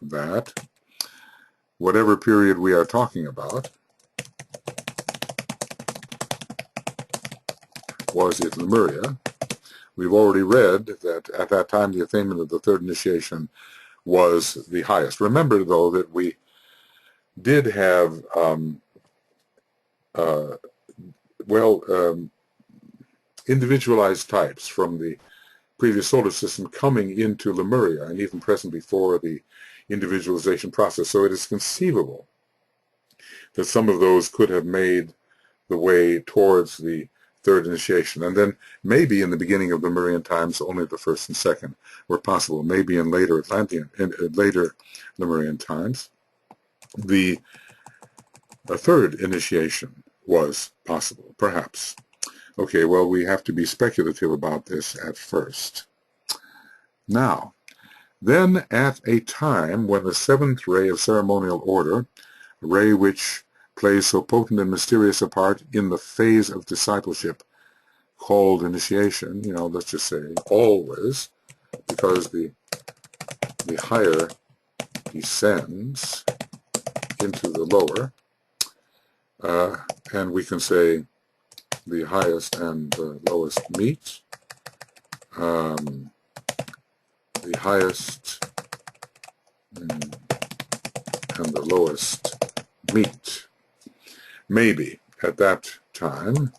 that whatever period we are talking about, was it Lemuria? We've already read that at that time the attainment of the third initiation was the highest. Remember, though, that we did have, individualized types from the previous solar system coming into Lemuria and even present before the individualization process. So it is conceivable that some of those could have made the way towards the third initiation. And then maybe in the beginning of Lemurian times, only the first and second were possible. Maybe in later later Lemurian times, the third initiation was possible, perhaps. Okay, well, we have to be speculative about this at first. Now, then at a time when the seventh ray of ceremonial order, a ray which plays so potent and mysterious a part in the phase of discipleship called initiation, let's just say always, because the higher descends into the lower, and we can say the highest and the lowest meet, the highest and the lowest meet. Maybe at that time,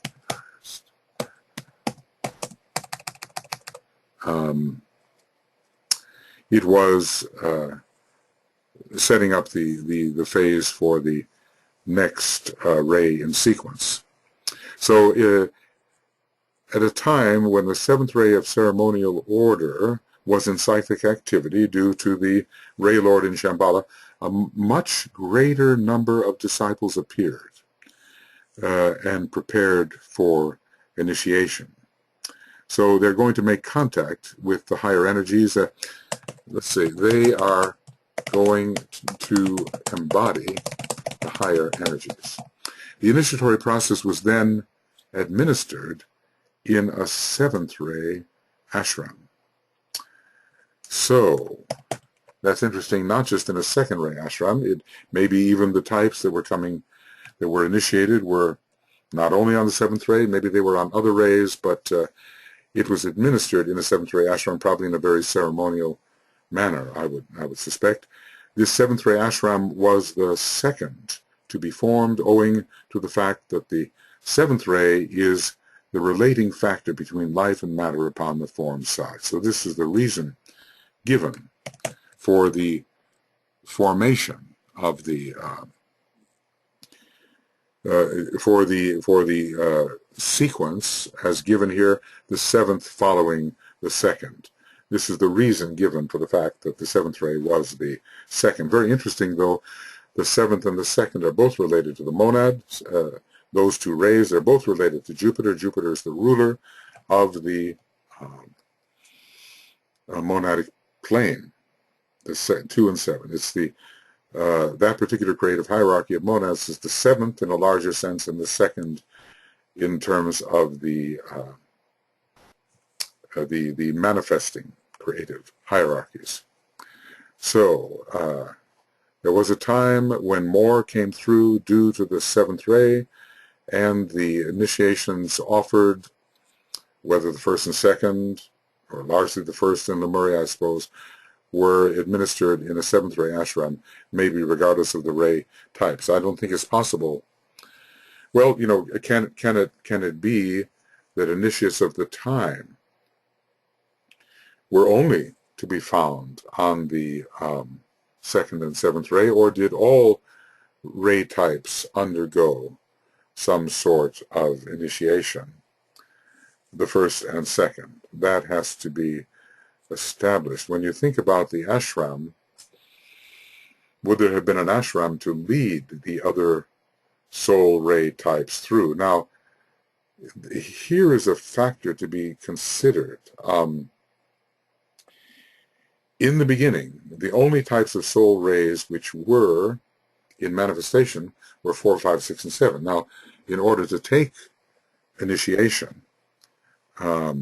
it was setting up the phase for the next ray in sequence. So at a time when the seventh ray of ceremonial order was in cyclic activity due to the Ray Lord in Shamballa, a much greater number of disciples appeared and prepared for initiation. So they're going to make contact with the higher energies. Let's see, they are going to embody the higher energies. The initiatory process was then administered in a seventh ray ashram. So that's interesting, not just in a second ray ashram. It maybe even the types that were initiated were not only on the seventh ray, maybe they were on other rays, but it was administered in a seventh ray ashram, probably in a very ceremonial manner, I would suspect. This seventh ray ashram was the second to be formed, owing to the fact that the seventh ray is the relating factor between life and matter upon the form side. So this is the reason given for the formation of the sequence as given here, the seventh following the second. This is the reason given for the fact that the seventh ray was the second. Very interesting, though, the seventh and the second are both related to the monad. Those two rays are both related to Jupiter. Jupiter is the ruler of the monadic plane, the 2 and 7. It's the that particular creative hierarchy of monads is the seventh in a larger sense and the second in terms of the manifesting creative hierarchies. So there was a time when more came through due to the seventh ray, and the initiations offered, whether the first and second, or largely the first and Lemuria, I suppose, were administered in a seventh ray ashram, maybe regardless of the ray types. I don't think it's possible. Well, can it be that initiates of the time were only to be found on the second and seventh ray, or did all ray types undergo some sort of initiation, the first and second? That has to be established. When you think about the ashram, would there have been an ashram to lead the other soul ray types through? Now, here is a factor to be considered. In the beginning, the only types of soul rays which were in manifestation were 4, 5, 6, and 7. Now, in order to take initiation, well,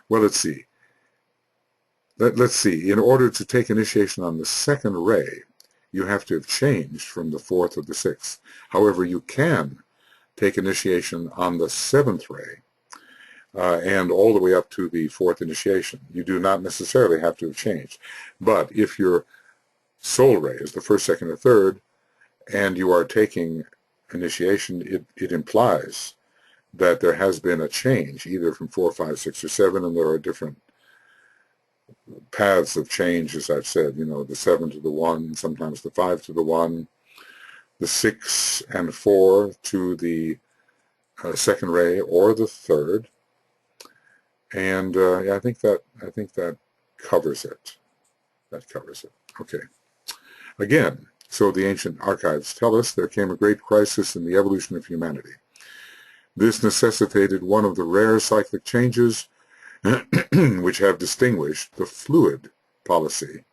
let's see. Let's see. In order to take initiation on the second ray, you have to have changed from the 4th or the 6th. However, you can take initiation on the 7th ray and all the way up to the 4th initiation. You do not necessarily have to have changed. But if your soul ray is the 1st, 2nd, or 3rd, and you are taking initiation, it implies that there has been a change, either from 4, 5, 6, or 7, and there are different paths of change, as I've said, you know, the 7 to the 1, sometimes the 5 to the 1, the 6 and 4 to the second ray or the third, and yeah, I think that covers it. That covers it. Okay. Again, so the ancient archives tell us there came a great crisis in the evolution of humanity. This necessitated one of the rare cyclic changes which have distinguished the fluid policy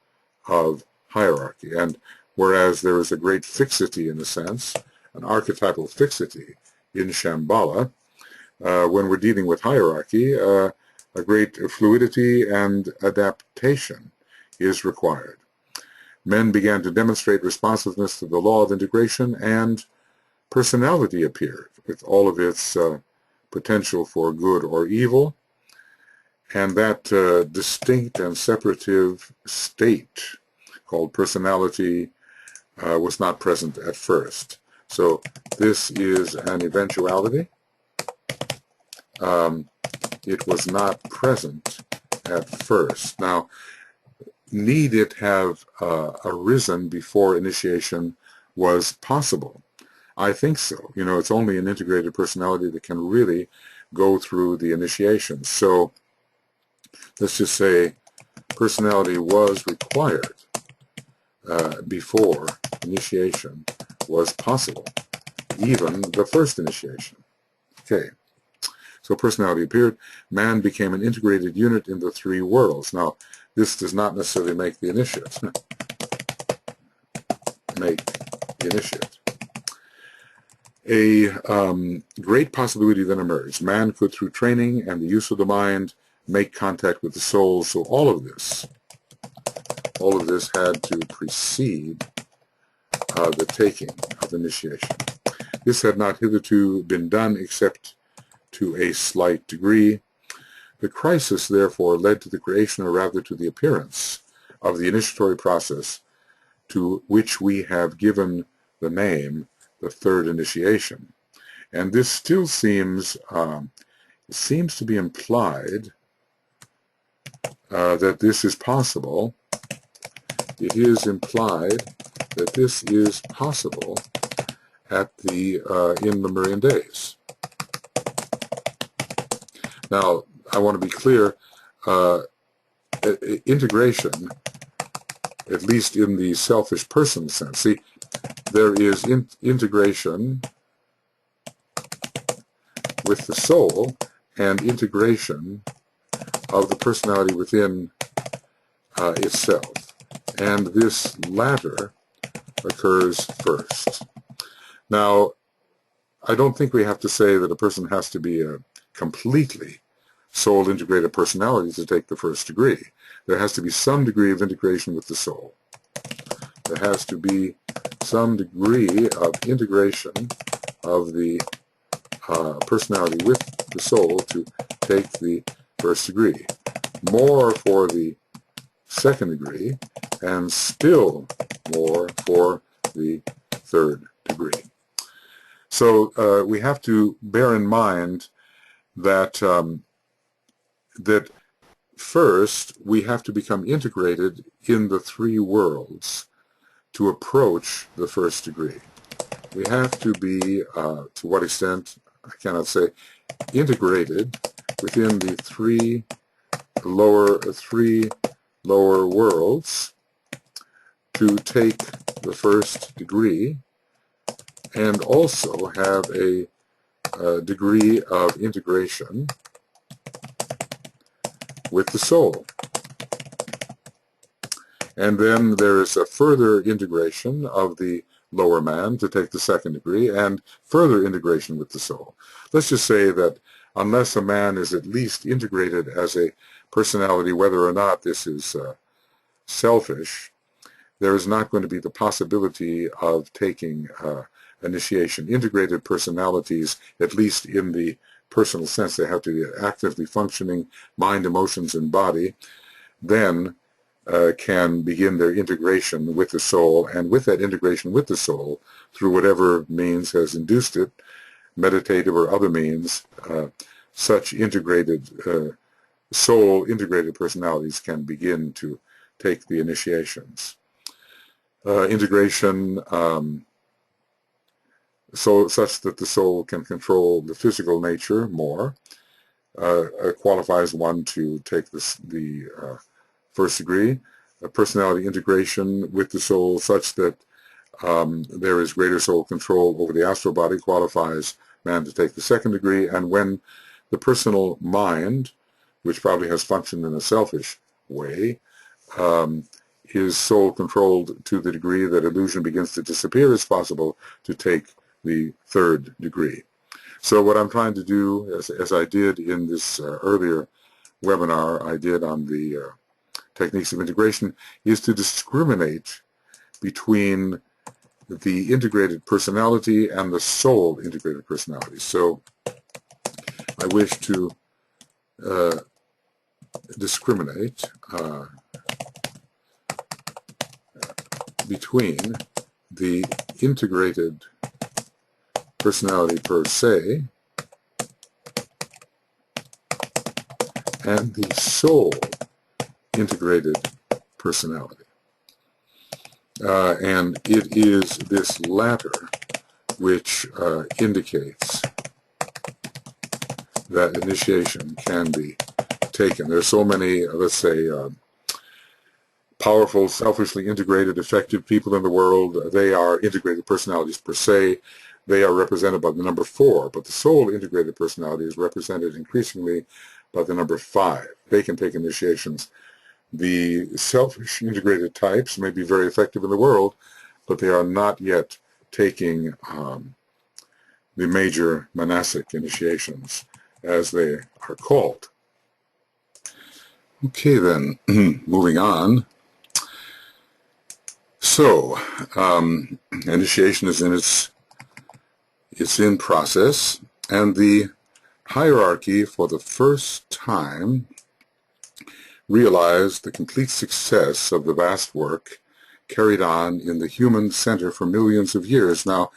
of hierarchy. And whereas there is a great fixity in a sense, an archetypal fixity in Shamballa, when we're dealing with hierarchy, a great fluidity and adaptation is required. Men began to demonstrate responsiveness to the law of integration, and personality appeared with all of its potential for good or evil, and that distinct and separative state called personality was not present at first. So this is an eventuality. It was not present at first. Now, need it have arisen before initiation was possible? I think so. You know, it's only an integrated personality that can really go through the initiation. So let's just say personality was required before initiation was possible, even the first initiation. Okay, so personality appeared. Man became an integrated unit in the three worlds. Now, this does not necessarily make the initiate. A great possibility then emerged. Man could, through training and the use of the mind, make contact with the soul. So all of this had to precede the taking of initiation. This had not hitherto been done except to a slight degree. The crisis, therefore, led to the creation, or rather to the appearance, of the initiatory process, to which we have given the name the third initiation. And this still seems to be implied that this is possible. It is implied that this is possible at the in Lemurian days. Now, I want to be clear, integration, at least in the selfish person sense, see, there is integration with the soul and integration of the personality within itself. And this latter occurs first. Now, I don't think we have to say that a person has to be a completely soul-integrated personality to take the first degree. There has to be some degree of integration with the soul. There has to be some degree of integration of the personality with the soul to take the first degree. More for the second degree, and still more for the third degree. So we have to bear in mind that that first we have to become integrated in the three worlds to approach the first degree. We have to be, to what extent, I cannot say, integrated within the three lower worlds to take the first degree, and also have a degree of integration with the soul. And then there is a further integration of the lower man to take the second degree, and further integration with the soul. Let's just say that unless a man is at least integrated as a personality, whether or not this is selfish, there is not going to be the possibility of taking initiation. Integrated personalities, at least in the personal sense, they have to be actively functioning mind, emotions, and body, then can begin their integration with the soul, and with that integration with the soul, through whatever means has induced it, meditative or other means, such integrated soul integrated personalities can begin to take the initiations. Integration such that the soul can control the physical nature more qualifies one to take the first degree. Personality integration with the soul such that there is greater soul control over the astral body qualifies man to take the second degree. And when the personal mind, which probably has functioned in a selfish way, is soul controlled to the degree that illusion begins to disappear, it's possible to take the third degree. So what I'm trying to do, as I did in this earlier webinar I did on the techniques of integration, is to discriminate between the integrated personality and the soul integrated personality. So I wish to discriminate between the integrated personality per se and the soul integrated personality. And it is this latter which indicates that initiation can be taken. There's so many, let's say, powerful, selfishly integrated, effective people in the world. They are integrated personalities per se. They are represented by the number 4, but the soul integrated personality is represented increasingly by the number 5. They can take initiations. The selfish integrated types may be very effective in the world, but they are not yet taking the major monastic initiations, as they are called. Okay, then, moving on. So, initiation is in process, and the hierarchy for the first time realized the complete success of the vast work carried on in the human center for millions of years. Now,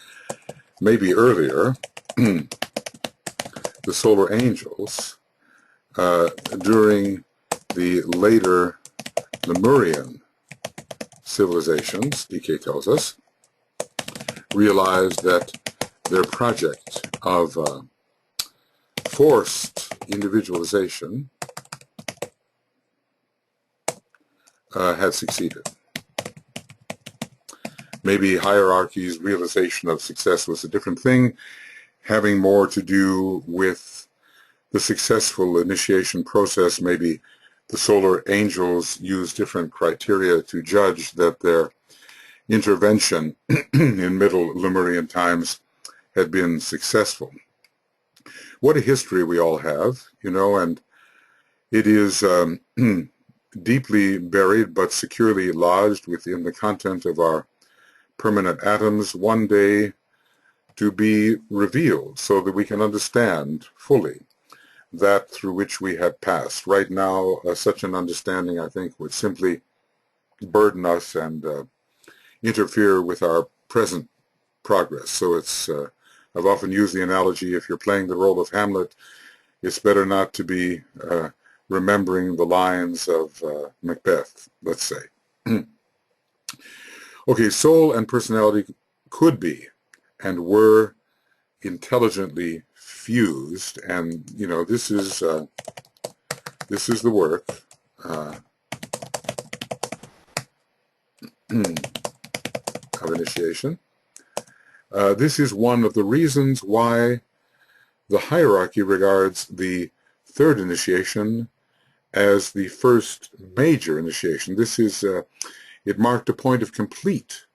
maybe earlier, the solar angels, during the later Lemurian civilizations, DK tells us, realized that their project of forced individualization had succeeded. Maybe hierarchy's realization of success was a different thing, having more to do with the successful initiation process. Maybe the solar angels used different criteria to judge that their intervention in Middle Lemurian times had been successful. What a history we all have, and it is deeply buried but securely lodged within the content of our permanent atoms, one day to be revealed so that we can understand fully that through which we had passed. Right now, such an understanding, I think, would simply burden us and interfere with our present progress. So it's, I've often used the analogy, if you're playing the role of Hamlet, it's better not to be remembering the lines of Macbeth, let's say. Okay, soul and personality could be and were intelligently fused, and this is the work of initiation. This is one of the reasons why the hierarchy regards the third initiation as the first major initiation. This is it marked a point of complete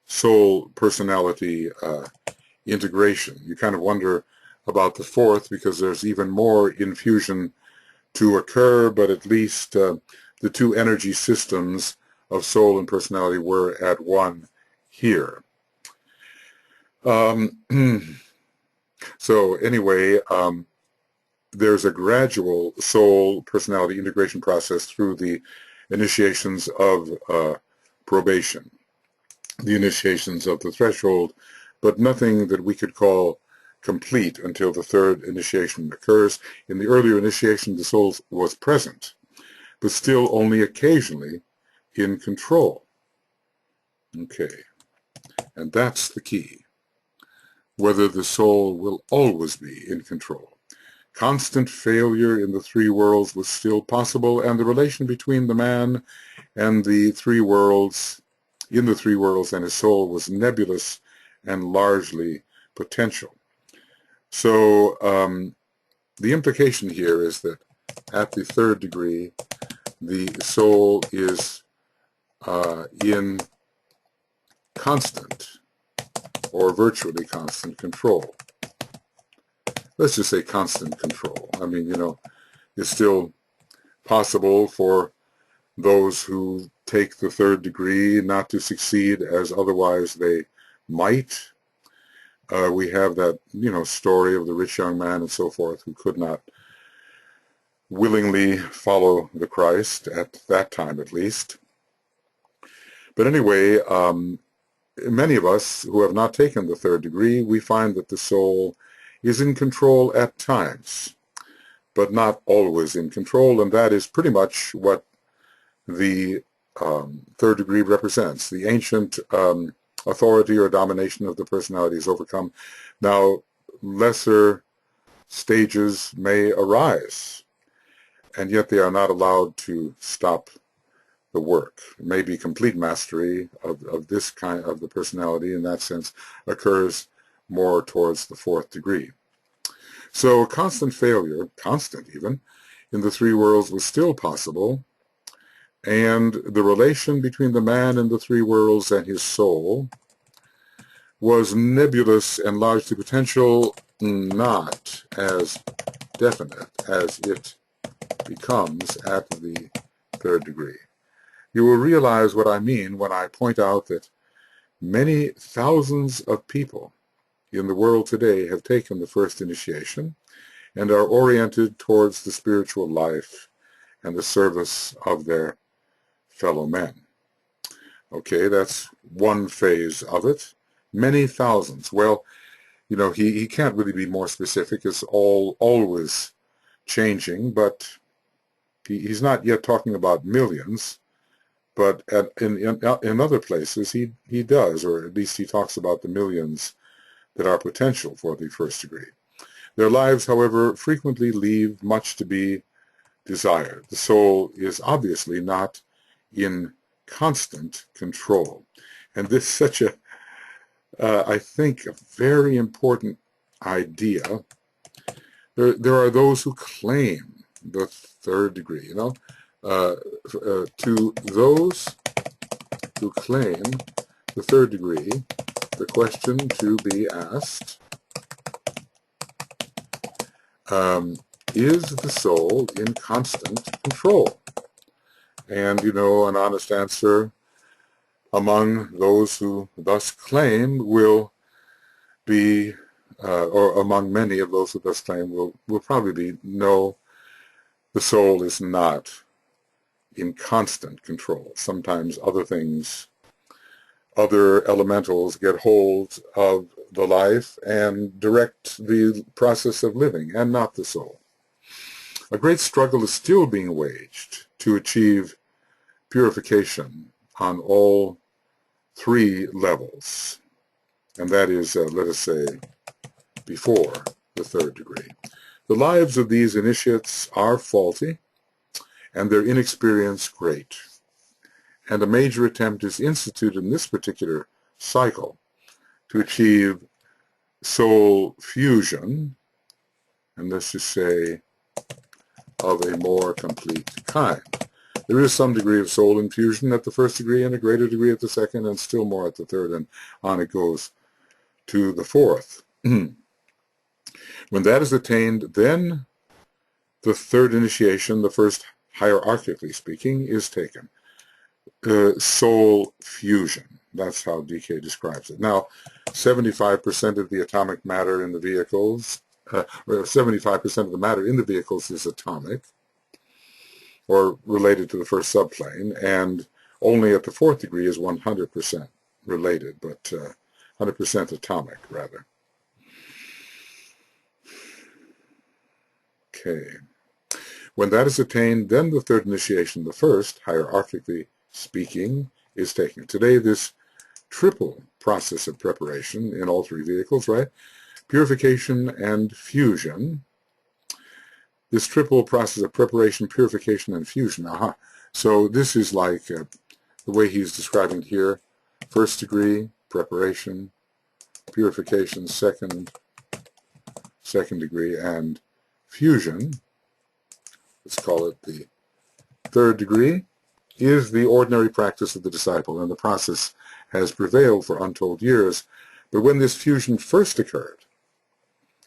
soul personality integration. You kind of wonder about the fourth because there's even more infusion to occur, but at least the two energy systems of soul and personality were at one here. So anyway, there's a gradual soul personality integration process through the initiations of probation, the initiations of the threshold, but nothing that we could call complete until the third initiation occurs. In the earlier initiation, the soul was present, but still only occasionally in control. Okay, and that's the key. Whether the soul will always be in control. Constant failure in the three worlds was still possible, and the relation between the man and the three worlds, in the three worlds and his soul, was nebulous and largely potential. So the implication here is that at the third degree, the soul is in constant or virtually constant control. Let's just say constant control. I mean, you know, it's still possible for those who take the third degree not to succeed as otherwise they might. We have that, you know, story of the rich young man and so forth who could not willingly follow the Christ, at that time at least. But anyway, many of us who have not taken the third degree, we find that the soul is in control at times, but not always in control, and that is pretty much what the third degree represents. The ancient authority or domination of the personality is overcome. Now, lesser stages may arise, and yet they are not allowed to stop the work. Maybe complete mastery of this kind of the personality in that sense occurs more towards the fourth degree. So constant failure, constant even, in the three worlds was still possible, and the relation between the man in the three worlds and his soul was nebulous and largely potential, not as definite as it becomes at the third degree. You will realize what I mean when I point out that many thousands of people in the world today have taken the first initiation and are oriented towards the spiritual life and the service of their fellow men. Okay, that's one phase of it. Many thousands. Well, you know, he can't really be more specific. It's always changing, but he's not yet talking about millions. But in other places, he does, or at least he talks about the millions that are potential for the first degree. Their lives, however, frequently leave much to be desired. The soul is obviously not in constant control. And this is such a, I think, a very important idea. There are those who claim the third degree, you know. To those who claim the third degree, the question to be asked, is the soul in constant control? And, you know, an honest answer among those who thus claim will be, or among many of those who thus claim will probably be, no, the soul is not in constant control. Sometimes other things, other elementals get hold of the life and direct the process of living, and not the soul. A great struggle is still being waged to achieve purification on all three levels, and that is, let us say, before the third degree. The lives of these initiates are faulty, and their inexperience great. And a major attempt is instituted in this particular cycle to achieve soul fusion, and let's just say of a more complete kind. There is some degree of soul infusion at the first degree and a greater degree at the second, and still more at the third, and on it goes to the fourth. When that is attained, then the third initiation, the first hierarchically speaking, is taken. Soul fusion. That's how DK describes it. Now, 75% of the atomic matter in the vehicles, 75% of the matter in the vehicles is atomic, or related to the first subplane, and only at the fourth degree is 100% related, but 100% atomic, rather. Okay. When that is attained, then the third initiation, the first, hierarchically speaking, is taken. Today, this triple process of preparation in all three vehicles, right? Purification and fusion. This triple process of preparation, purification, and fusion. So this is like the way he's describing here. First degree, preparation, purification, second degree, and fusion. Let's call it the third degree, is the ordinary practice of the disciple, and the process has prevailed for untold years. But when this fusion first occurred,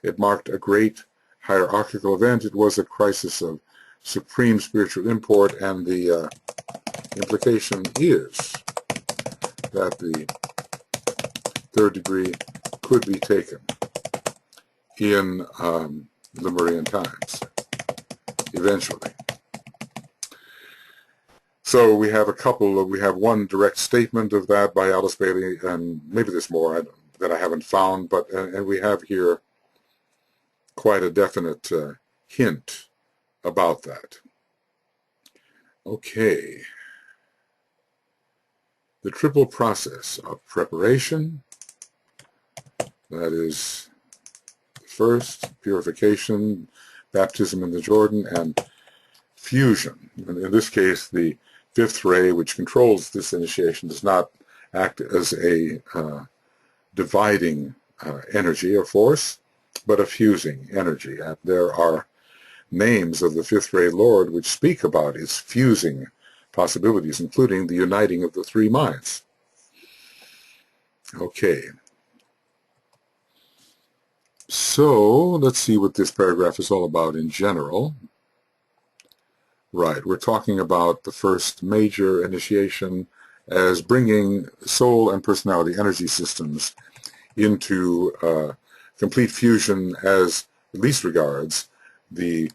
it marked a great hierarchical event. It was a crisis of supreme spiritual import, and the implication is that the third degree could be taken in Lemurian times, eventually. So we have we have one direct statement of that by Alice Bailey, and maybe there's more that I haven't found, but and we have here quite a definite hint about that. Okay. The triple process of preparation, that is first, purification, baptism in the Jordan, and fusion. In this case, the fifth ray, which controls this initiation, does not act as a dividing energy or force, but a fusing energy. And there are names of the fifth ray Lord which speak about its fusing possibilities, including the uniting of the three minds. Okay. So let's see what this paragraph is all about in general. Right, we're talking about the first major initiation as bringing soul and personality energy systems into complete fusion as at least regards the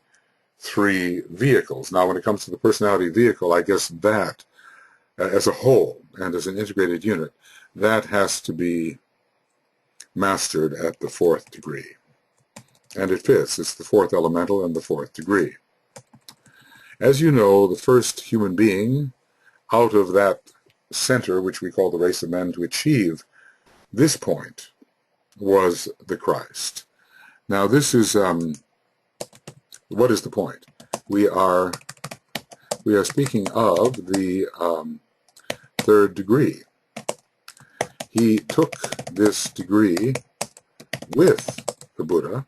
three vehicles. Now, when it comes to the personality vehicle, I guess that, as a whole and as an integrated unit, that has to be mastered at the fourth degree. And it fits. It's the fourth elemental and the fourth degree. As you know, the first human being out of that center, which we call the race of men, to achieve this point was the Christ. Now, this is, what is the point? We are speaking of the third degree. He took this degree with the Buddha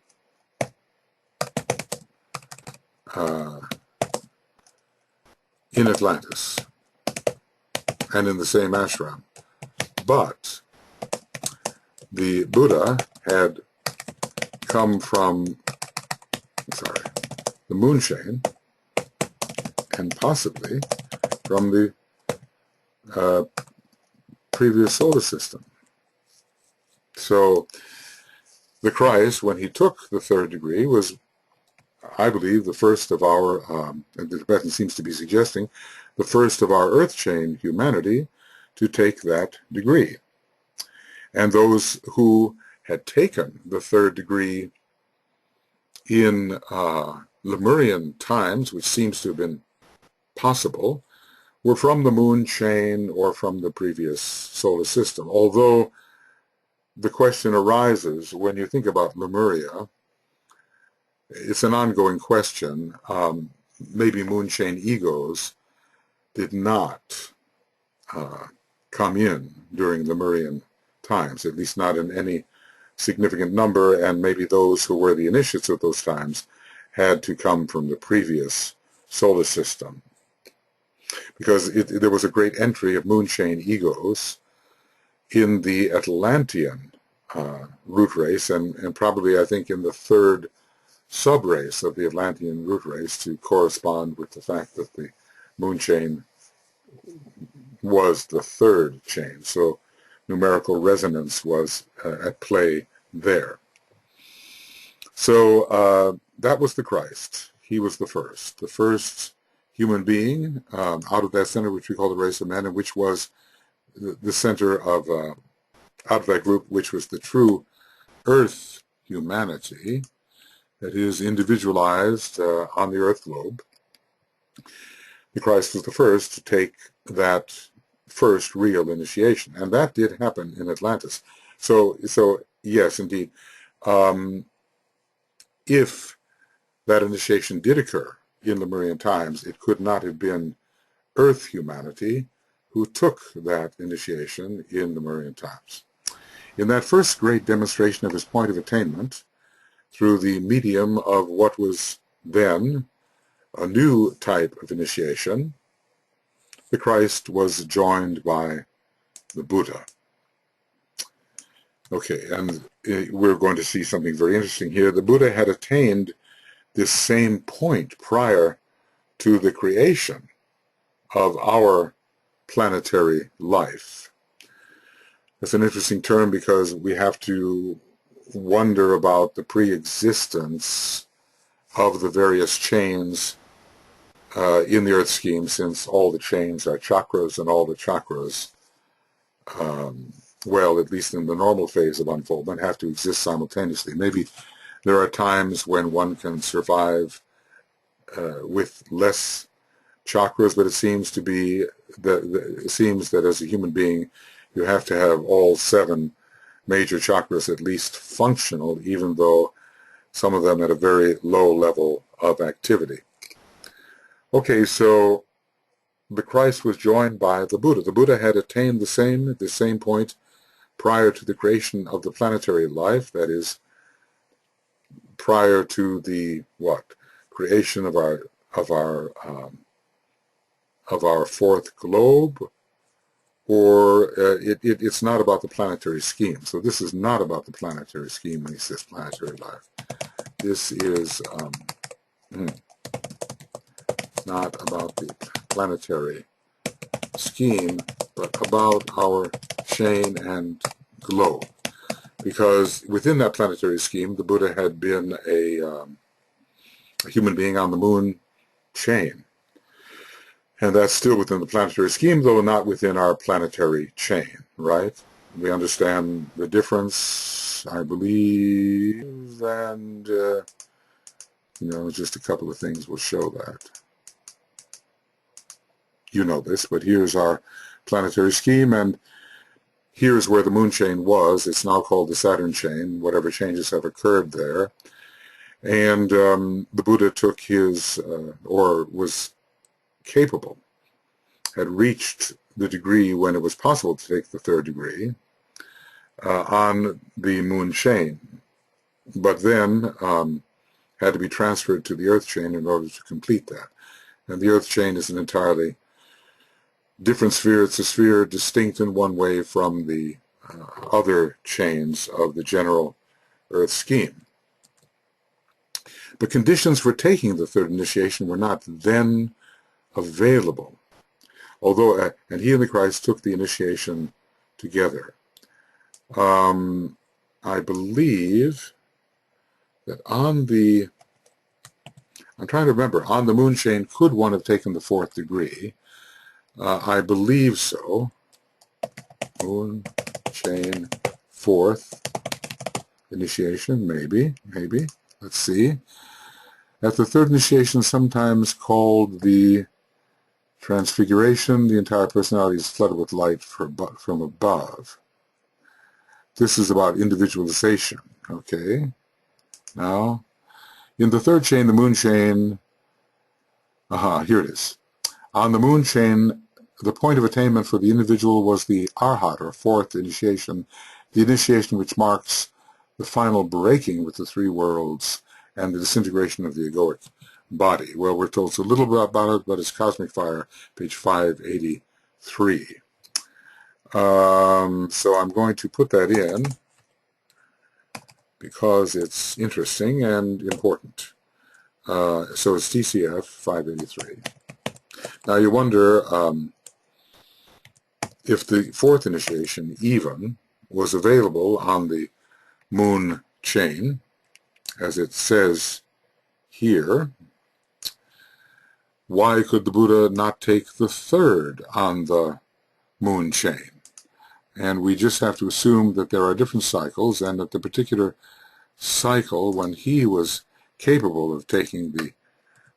in Atlantis and in the same ashram. But the Buddha had come from, the moon chain, and possibly from the previous solar system. So the Christ, when he took the third degree, was, I believe, the first of our, and the Tibetan seems to be suggesting, the first of our earth chain humanity to take that degree. And those who had taken the third degree in Lemurian times, which seems to have been possible, were from the moon chain or from the previous solar system. Although the question arises, when you think about Lemuria, it's an ongoing question. Maybe moon chain egos did not come in during Lemurian times, at least not in any significant number, and maybe those who were the initiates of those times had to come from the previous solar system, because there was a great entry of moon chain egos in the Atlantean root race, and probably, I think, in the third sub-race of the Atlantean root race, to correspond with the fact that the moon chain was the third chain. So numerical resonance was at play there. So that was the Christ. He was the first human being out of that center, which we call the race of men, and which was the center of, out of that group, which was the true earth humanity. that is individualized on the earth globe. The Christ was the first to take that first real initiation, and that did happen in Atlantis. So yes, indeed, if that initiation did occur in Lemurian times, it could not have been Earth humanity who took that initiation in Lemurian times. In that first great demonstration of his point of attainment, through the medium of what was then a new type of initiation, the Christ was joined by the Buddha. Okay, and we're going to see something very interesting here. The Buddha had attained this same point prior to the creation of our planetary life. That's an interesting term because we have to wonder about the pre-existence of the various chains in the Earth scheme, since all the chains are chakras, and all the chakras, well, at least in the normal phase of unfoldment, have to exist simultaneously. Maybe there are times when one can survive with less chakras, but it seems to be that as a human being, you have to have all 7 major chakras at least functional, even though some of them at a very low level of activity. Okay, so the Christ was joined by the Buddha. The Buddha had attained the same point prior to the creation of the planetary life, that is, prior to the creation of our fourth globe, or it's not about the planetary scheme. So this is not about the planetary scheme when he says planetary life. This is not about the planetary scheme, but about our chain and globe. Because within that planetary scheme, the Buddha had been a human being on the moon chain. And that's still within the planetary scheme, though not within our planetary chain, right? We understand the difference, I believe, and, just a couple of things will show that. You know this, but here's our planetary scheme, and here's where the moon chain was. It's now called the Saturn chain, whatever changes have occurred there. And the Buddha took his, or was capable, had reached the degree when it was possible to take the 3rd degree on the moon chain, but then had to be transferred to the earth chain in order to complete that. And the earth chain is an entirely different sphere. It's a sphere distinct in one way from the other chains of the general earth scheme. But conditions for taking the 3rd initiation were not then available, although, and he and the Christ took the initiation together. I believe that I'm trying to remember, on the moon chain, could one have taken the 4th degree? I believe so. Moon chain 4th initiation, maybe. Let's see. At the 3rd initiation, sometimes called the Transfiguration, the entire personality is flooded with light from above. This is about individualization, okay? Now, in the 3rd chain, the moon chain, here it is. On the moon chain, the point of attainment for the individual was the Arhat, or 4th initiation, the initiation which marks the final breaking with the 3 worlds and the disintegration of the egoic body. Well, we're told so little about it, but it's Cosmic Fire, page 583. So I'm going to put that in because it's interesting and important. So it's TCF 583. Now you wonder if the 4th initiation even was available on the moon chain, as it says here. Why could the Buddha not take the 3rd on the moon chain? And we just have to assume that there are different cycles, and that the particular cycle when he was capable of taking the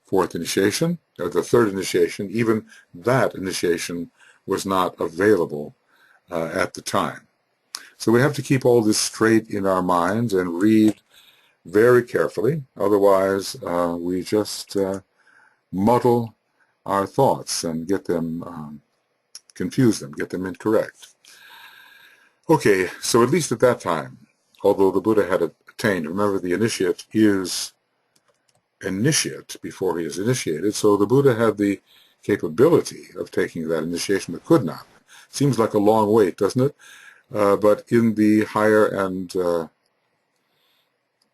fourth initiation, or the third initiation. Even that initiation was not available at the time. So we have to keep all this straight in our minds and read very carefully. Otherwise, we just muddle our thoughts and get them, confuse them, get them incorrect. Okay, so at least at that time, although the Buddha had attained, remember the initiate is initiate before he is initiated, so the Buddha had the capability of taking that initiation but could not. Seems like a long wait, doesn't it? But in the higher and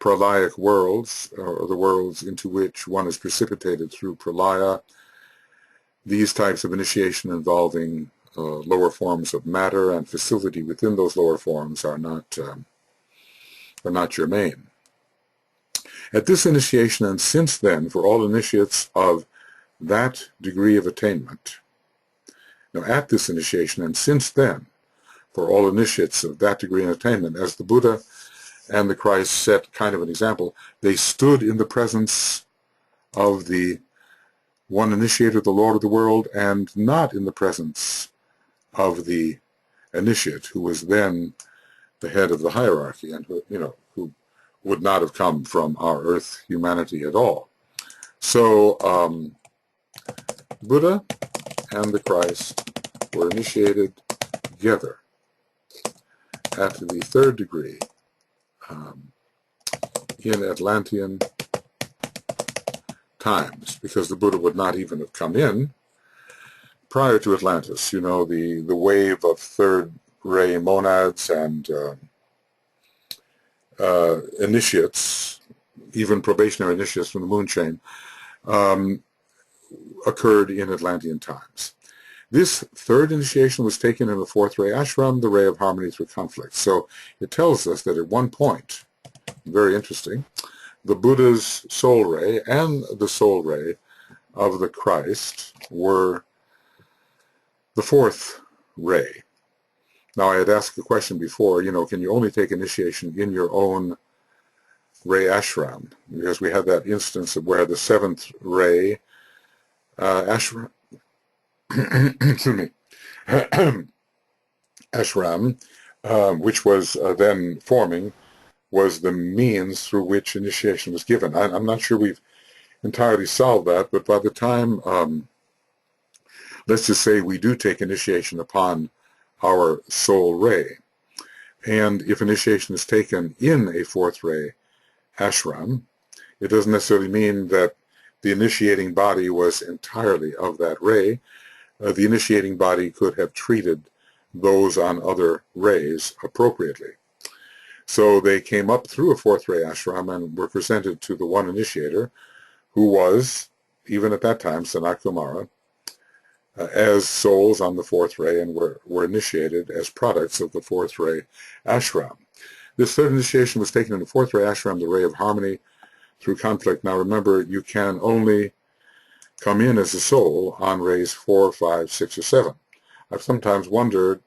pralaic worlds, or the worlds into which one is precipitated through pralaya, these types of initiation involving lower forms of matter and facility within those lower forms are not germane. At this initiation and since then, for all initiates of that degree of attainment, now at this initiation and since then, for all initiates of that degree of attainment, as the Buddha and the Christ set kind of an example, they stood in the presence of the one initiator, the Lord of the world, and not in the presence of the initiate, who was then the head of the hierarchy and who would not have come from our earth humanity at all. So Buddha and the Christ were initiated together at the third degree in Atlantean times, because the Buddha would not even have come in prior to Atlantis. You know, the wave of third ray monads and initiates, even probationary initiates from the moon chain, occurred in Atlantean times. This third initiation was taken in the fourth ray ashram, the ray of harmony through conflict. So it tells us that at one point, very interesting, the Buddha's soul ray and the soul ray of the Christ were the fourth ray. Now, I had asked the question before, can you only take initiation in your own ray ashram? Because we had that instance of where the seventh ray ashram, excuse me, ashram, which was then forming, was the means through which initiation was given. I'm not sure we've entirely solved that, but by the time, let's just say we do take initiation upon our soul ray, and if initiation is taken in a fourth ray ashram, it doesn't necessarily mean that the initiating body was entirely of that ray. The initiating body could have treated those on other rays appropriately. So they came up through a fourth ray ashram and were presented to the one initiator, who was, even at that time, Sanat Kumara, as souls on the fourth ray, and were initiated as products of the fourth ray ashram. This third initiation was taken in the fourth ray ashram, the ray of harmony through conflict. Now remember, you can only come in as a soul on rays 4, 5, 6, or 7. I've sometimes wondered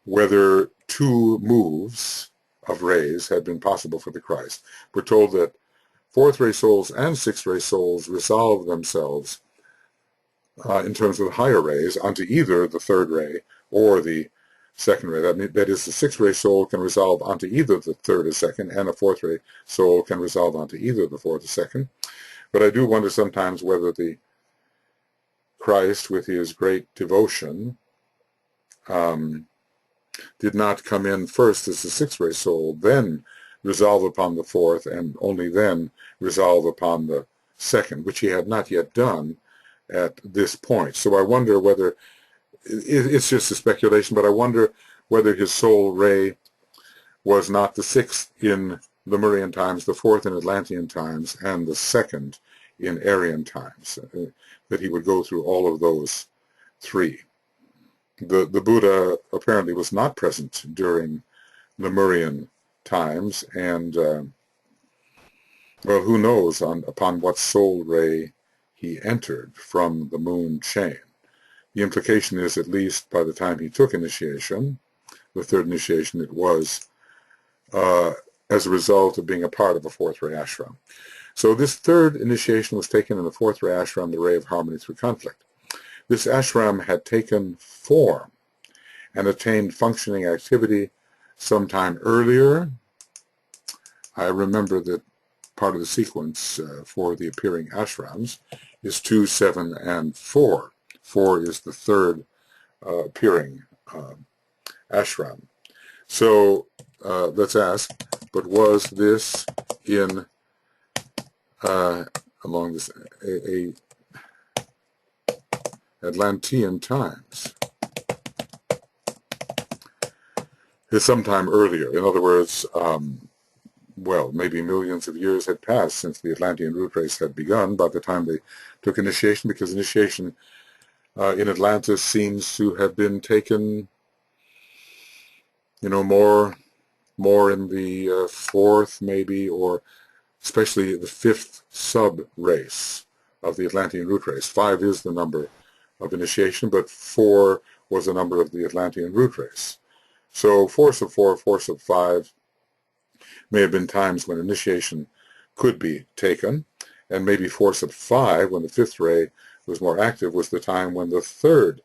whether 2 moves of rays had been possible for the Christ. We're told that fourth ray souls and sixth ray souls resolve themselves in terms of the higher rays onto either the third ray or the second ray. That is, the sixth ray soul can resolve onto either the third or second, and a fourth ray soul can resolve onto either the fourth or second. But I do wonder sometimes whether the Christ, with his great devotion, did not come in first as the sixth ray soul, then resolve upon the fourth, and only then resolve upon the second, which he had not yet done at this point. So I wonder whether, it's just a speculation, but I wonder whether his soul ray was not the sixth in Lemurian times, the fourth in Atlantean times, and the second in Aryan times, that he would go through all of those 3. The Buddha apparently was not present during Lemurian times, and well, who knows upon what soul ray he entered from the moon chain. The implication is, at least by the time he took initiation, the third initiation, it was as a result of being a part of a fourth ray ashram. So this third initiation was taken in the fourth ray ashram, the ray of harmony through conflict. This ashram had taken form and attained functioning activity sometime earlier. I remember that part of the sequence for the appearing ashrams is 2, 7, and 4. 4 is the third appearing ashram. So let's ask, but was this in along this Atlantean times? It's sometime earlier. In other words, well, maybe millions of years had passed since the Atlantean root race had begun by the time they took initiation, because initiation in Atlantis seems to have been taken, more in the fourth, maybe, or especially the fifth sub-race of the Atlantean root race. 5 is the number of initiation, but 4 was the number of the Atlantean root race. So force of 4, force of 5 may have been times when initiation could be taken, and maybe force of 5, when the fifth ray was more active, was the time when the third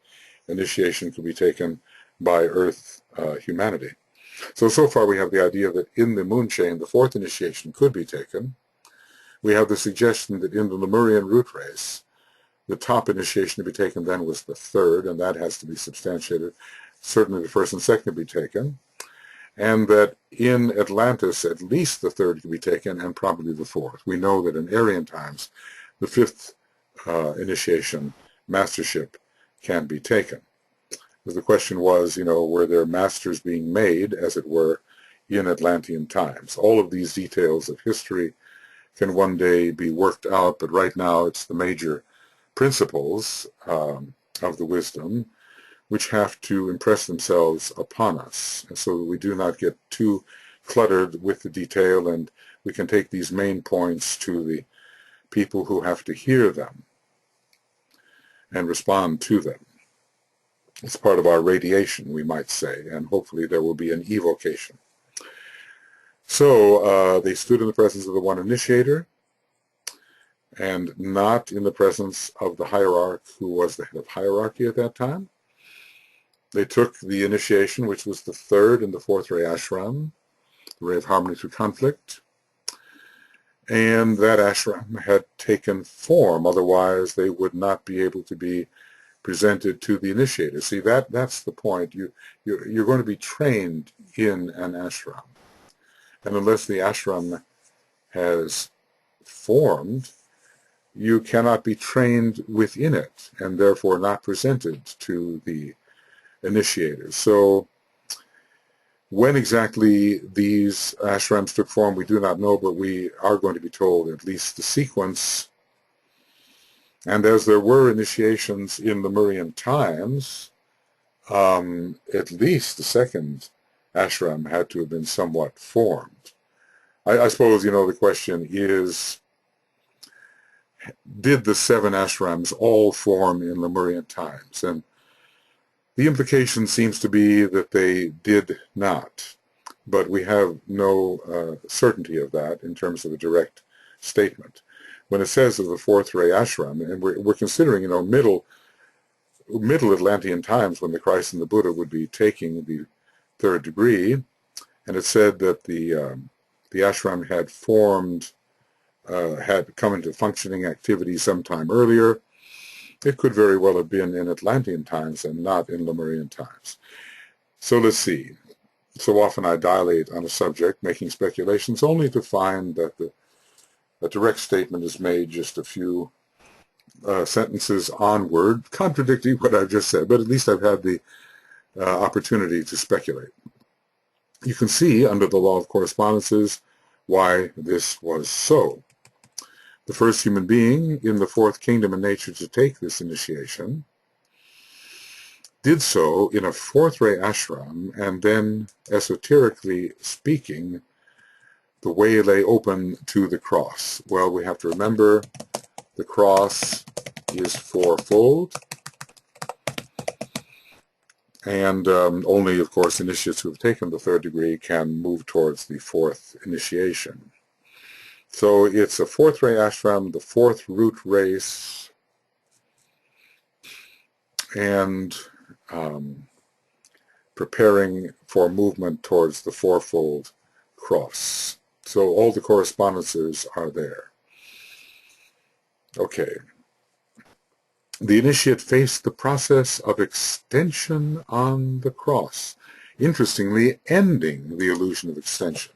initiation could be taken by Earth humanity. So far we have the idea that in the moon chain the fourth initiation could be taken. We have the suggestion that in the Lemurian root race the top initiation to be taken then was the third, and that has to be substantiated. Certainly the first and second to be taken. And that in Atlantis at least the third could be taken, and probably the fourth. We know that in Aryan times the fifth initiation, mastership, can be taken. The question was, were there masters being made, as it were, in Atlantean times? All of these details of history can one day be worked out, but right now it's the major principles of the wisdom which have to impress themselves upon us, so that we do not get too cluttered with the detail, and we can take these main points to the people who have to hear them and respond to them. It's part of our radiation, we might say, and hopefully there will be an evocation. So they stood in the presence of the one initiator, and not in the presence of the hierarch who was the head of hierarchy at that time. They took the initiation, which was the third in the fourth ray ashram, the ray of harmony through conflict, and that ashram had taken form, otherwise they would not be able to be presented to the initiator. See, that's the point. You're going to be trained in an ashram, and unless the ashram has formed, you cannot be trained within it, and therefore not presented to the initiators. So when exactly these ashrams took form, we do not know, but we are going to be told at least the sequence. And as there were initiations in Lemurian times, at least the second ashram had to have been somewhat formed. I suppose, the question is, did the 7 ashrams all form in Lemurian times? And the implication seems to be that they did not, but we have no certainty of that in terms of a direct statement. When it says of the fourth ray ashram, and we're considering, middle Atlantean times when the Christ and the Buddha would be taking the third degree, and it said that the ashram had formed, had come into functioning activity sometime earlier. It could very well have been in Atlantean times and not in Lemurian times. So let's see. So often I dilate on a subject, making speculations, only to find that a direct statement is made just a few sentences onward, contradicting what I've just said, but at least I've had the opportunity to speculate. You can see under the law of correspondences why this was so. The first human being in the fourth kingdom in nature to take this initiation did so in a fourth ray ashram, and then, esoterically speaking, the way lay open to the cross. Well, we have to remember the cross is fourfold, And only, of course, initiates who have taken the third degree can move towards the fourth initiation. So it's a fourth ray ashram, the fourth root race, and preparing for movement towards the fourfold cross. So all the correspondences are there. Okay. The initiate faced the process of extension on the cross, interestingly ending the illusion of extension.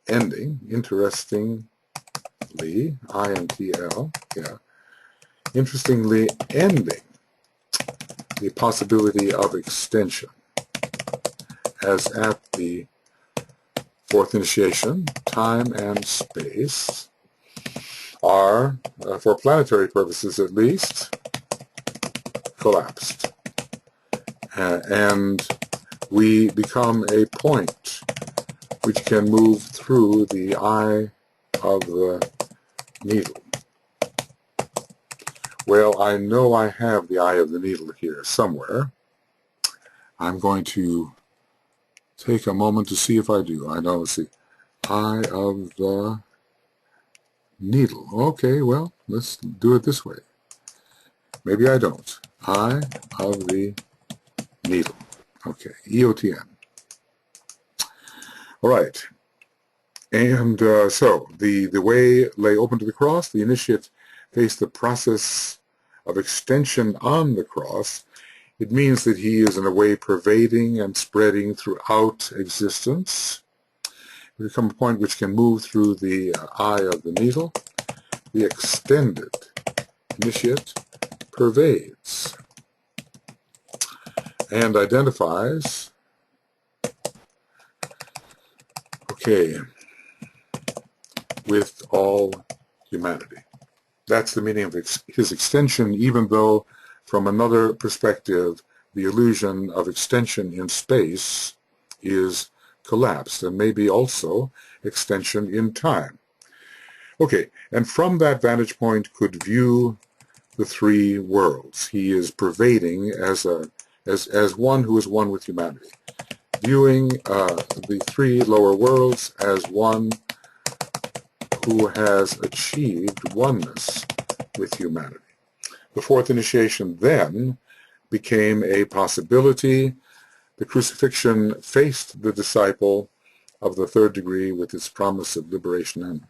Ending, interestingly, INTL, yeah, interestingly ending the possibility of extension, as at the fourth initiation, time and space are, for planetary purposes at least, collapsed. And we become a point which can move through the eye of the needle. Well, I know I have the eye of the needle here somewhere. I'm going to take a moment to see if I do. I know, let's see. Eye of the needle. Okay, well, let's do it this way. Maybe I don't. Eye of the needle. Okay, EOTN. All right. And so the way lay open to the cross, the initiate faced the process of extension on the cross. It means that he is in a way pervading and spreading throughout existence. We become a point which can move through the eye of the needle. The extended initiate pervades and identifies, okay, with all humanity. That's the meaning of his extension, even though from another perspective the illusion of extension in space is collapsed, and maybe also extension in time. Okay, and from that vantage point could view the three worlds. He is pervading as one who is one with humanity, viewing the three lower worlds as one who has achieved oneness with humanity. The fourth initiation then became a possibility. The crucifixion faced the disciple of the third degree with its promise of liberation and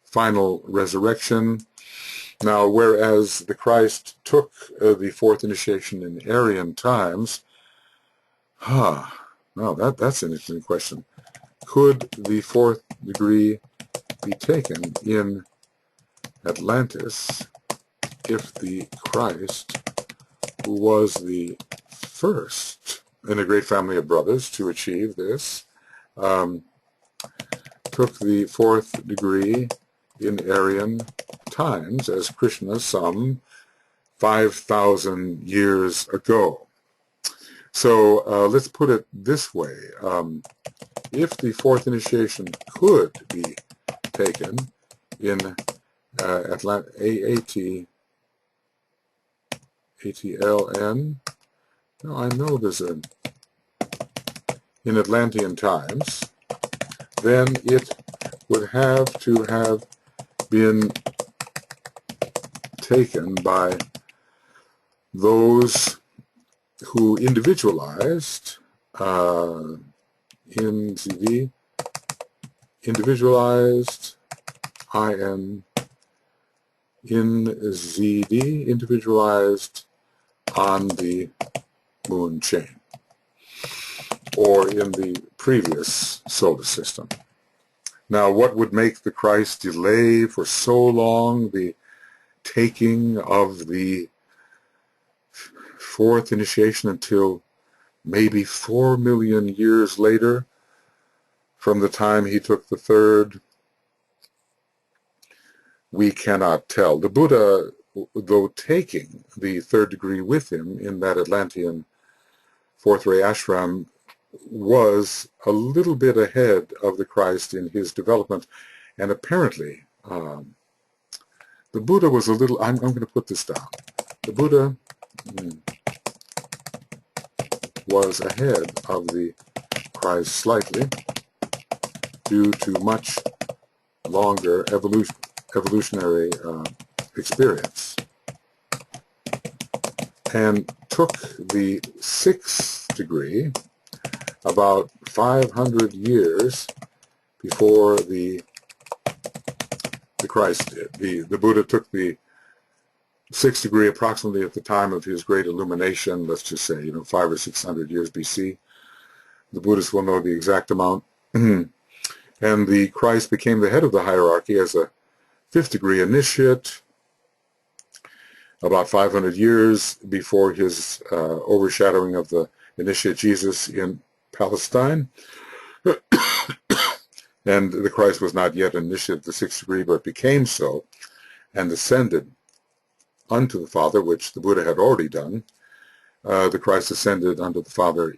final resurrection. Now, whereas the Christ took the fourth initiation in Aryan times, now that's an interesting question. Could the fourth degree be taken in Atlantis if the Christ, who was the first in a great family of brothers to achieve this, took the fourth degree in Aryan times as Krishna some 5,000 years ago? So let's put it this way. If the fourth initiation could be taken in ATLN, no, I know there's in Atlantean times, then it would have to have been taken by those who individualized individualized individualized on the moon chain, or in the previous solar system. Now, what would make the Christ delay for so long the taking of the fourth initiation until maybe 4 million years later from the time he took the third? We cannot tell. The Buddha, though taking the third degree with him in that Atlantean fourth ray ashram, was a little bit ahead of the Christ in his development, and apparently the Buddha was a little, I'm going to put this down, the Buddha was ahead of the Christ slightly due to much longer evolutionary experience, and took the 6th degree about 500 years before the Christ did. The Buddha took the 6th degree approximately at the time of his great illumination, let's just say, 500 or 600 years BC. The Buddhists will know the exact amount. And the Christ became the head of the hierarchy as a 5th degree initiate about 500 years before his overshadowing of the initiate Jesus in Palestine. And the Christ was not yet initiate of the 6th degree, but became so, and ascended unto the Father, which the Buddha had already done. The Christ ascended unto the Father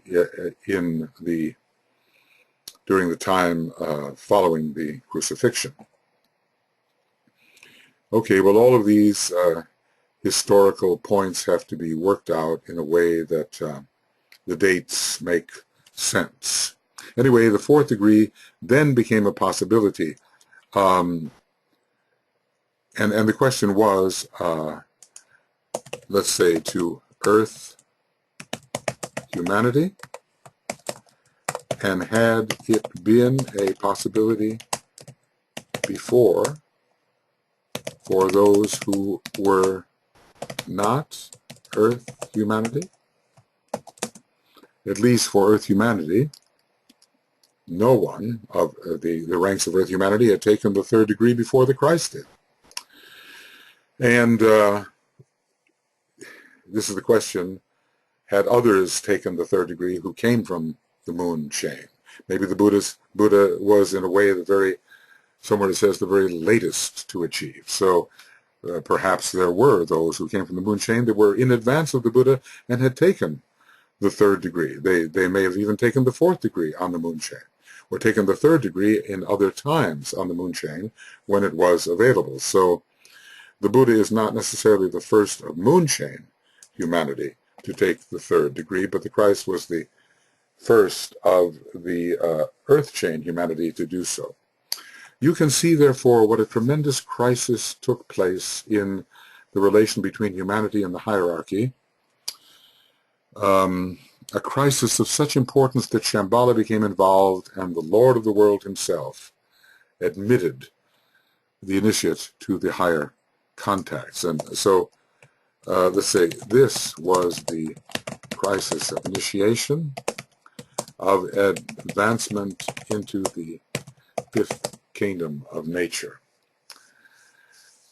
during the time following the crucifixion. Okay, well, all of these historical points have to be worked out in a way that the dates make sense. Anyway, the 4th degree then became a possibility. And the question was, let's say, to Earth humanity, and had it been a possibility before for those who were not Earth humanity? At least for Earth humanity, no one of the ranks of Earth humanity had taken the 3rd degree before the Christ did. And this is the question, had others taken the 3rd degree who came from the moon chain? Maybe the Buddha was in a way somewhere it says the very latest to achieve. So perhaps there were those who came from the moon chain that were in advance of the Buddha and had taken the 3rd degree. They may have even taken the 4th degree on the moon chain, or taken the 3rd degree in other times on the moon chain when it was available. So the Buddha is not necessarily the first of moon chain humanity to take the 3rd degree, but the Christ was the first of the earth chain humanity to do so. You can see, therefore, what a tremendous crisis took place in the relation between humanity and the hierarchy. A crisis of such importance that Shamballa became involved, and the Lord of the world himself admitted the initiate to the higher contacts. And so, let's say, this was the crisis of initiation, of advancement into the 5th kingdom of nature.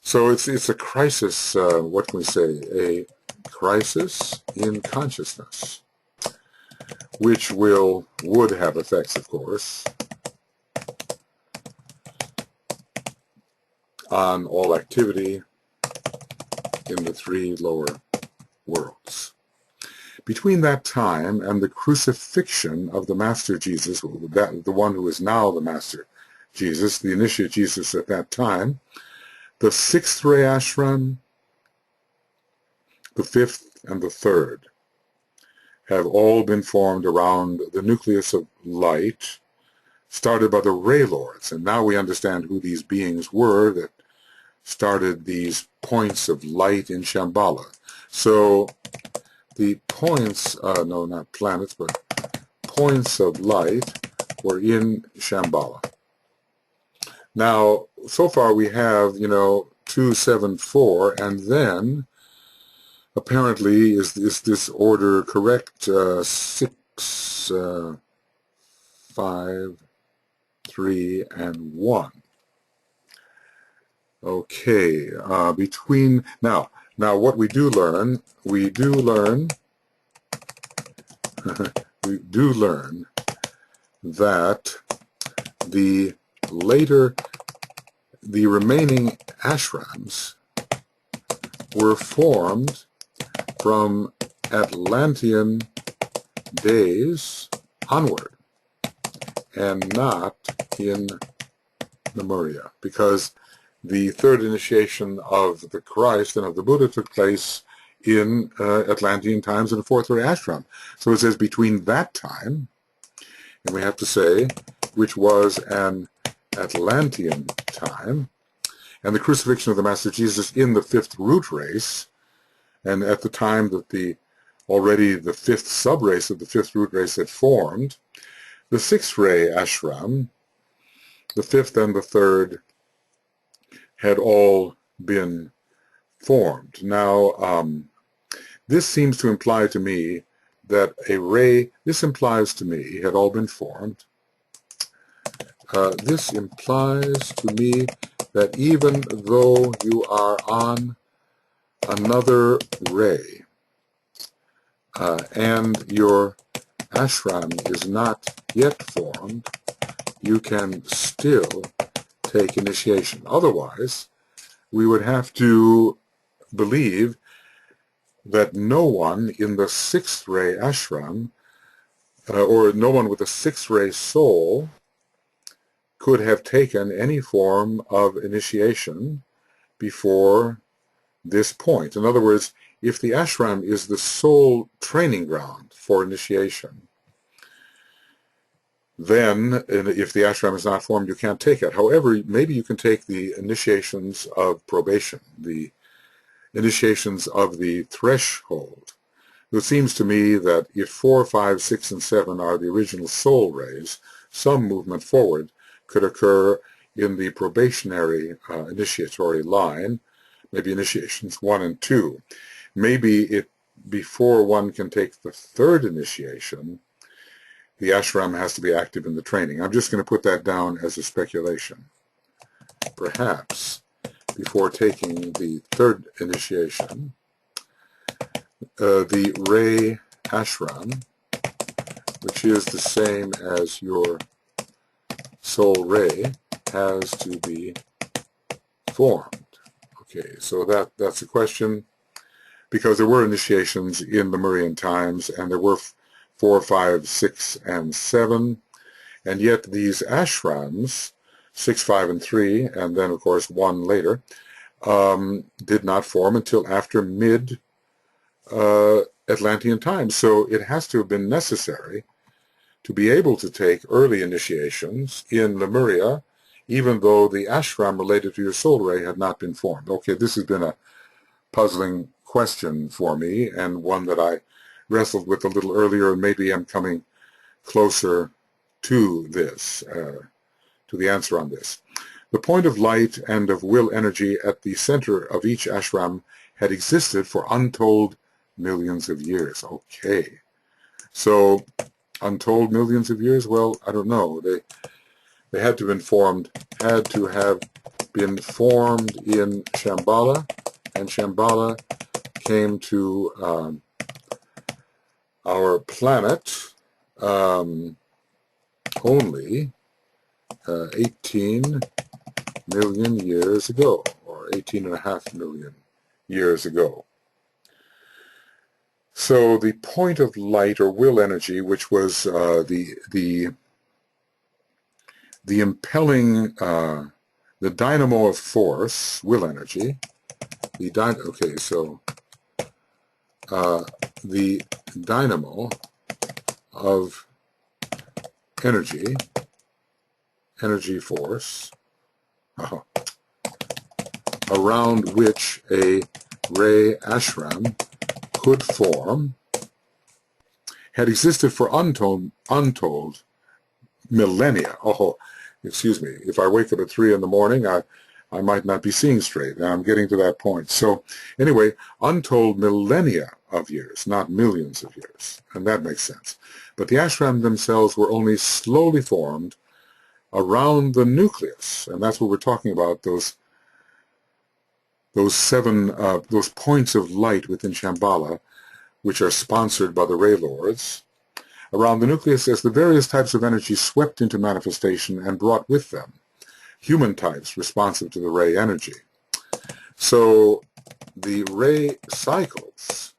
So it's a crisis, what can we say, a crisis in consciousness, which would have effects, of course, on all activity in the 3 lower worlds. Between that time and the crucifixion of the Master Jesus, the one who is now the Master Jesus, the initiate Jesus at that time, the 6th Ray Ashram, the 5th and the 3rd, have all been formed around the nucleus of light, started by the Ray Lords. And now we understand who these beings were that started these points of light in Shamballa. So the points, no, not planets, but points of light were in Shamballa. Now, so far we have, 2, 7, 4, and then apparently, is this order correct? 6, 5, 3, and 1. Okay, now what we do learn that the remaining ashrams were formed from Atlantean days onward, and not in Lemuria, because the 3rd initiation of the Christ and of the Buddha took place in Atlantean times in the fourth ray ashram. So it says between that time, and we have to say, which was an Atlantean time, and the crucifixion of the Master Jesus in the fifth root race, and at the time that already the fifth subrace of the fifth root race had formed, the sixth ray ashram, the fifth and the third, had all been formed. Now, this seems to imply to me that this implies to me, had all been formed. This implies to me that even though you are on another ray, and your ashram is not yet formed, you can still take initiation. Otherwise, we would have to believe that no one in the sixth ray ashram, or no one with a sixth ray soul, could have taken any form of initiation before this point. In other words, if the ashram is the sole training ground for initiation, then if the ashram is not formed, you can't take it. However, maybe you can take the initiations of probation, the initiations of the threshold. It seems to me that if 4, 5, 6, and 7 are the original soul rays, some movement forward could occur in the probationary initiatory line, maybe initiations 1 and 2. Maybe before one can take the third initiation, the ashram has to be active in the training. I'm just going to put that down as a speculation. Perhaps before taking the third initiation, the Ray Ashram, which is the same as your soul ray, has to be formed. Okay, so that's a question, because there were initiations in Lemurian times, and there were 4, 5, 6, and 7, and yet these ashrams, 6, 5, and 3, and then of course 1 later, did not form until after mid-Atlantean times. So it has to have been necessary to be able to take early initiations in Lemuria, even though the ashram related to your soul ray had not been formed. Okay, this has been a puzzling question for me, and one that I wrestled with a little earlier, and maybe I'm coming closer to this, to the answer on this. The point of light and of will energy at the center of each ashram had existed for untold millions of years. Okay, so untold millions of years? Well, I don't know. They had to have been formed in Shamballa, and Shamballa came to our planet only 18 million years ago, or 18.5 million years ago. So the point of light or will energy, which was the impelling, the dynamo of force, will energy, the dynamo of energy force, around which a Ray Ashram could form, had existed for untold millennia. Oh, excuse me. If I wake up at 3 in the morning, I might not be seeing straight, and I'm getting to that point. So anyway, untold millennia of years, not millions of years, and that makes sense. But the ashram themselves were only slowly formed around the nucleus, and that's what we're talking about, those points of light within Shamballa, which are sponsored by the Ray Lords, around the nucleus as the various types of energy swept into manifestation and brought with them human types responsive to the Ray energy. So the Ray cycles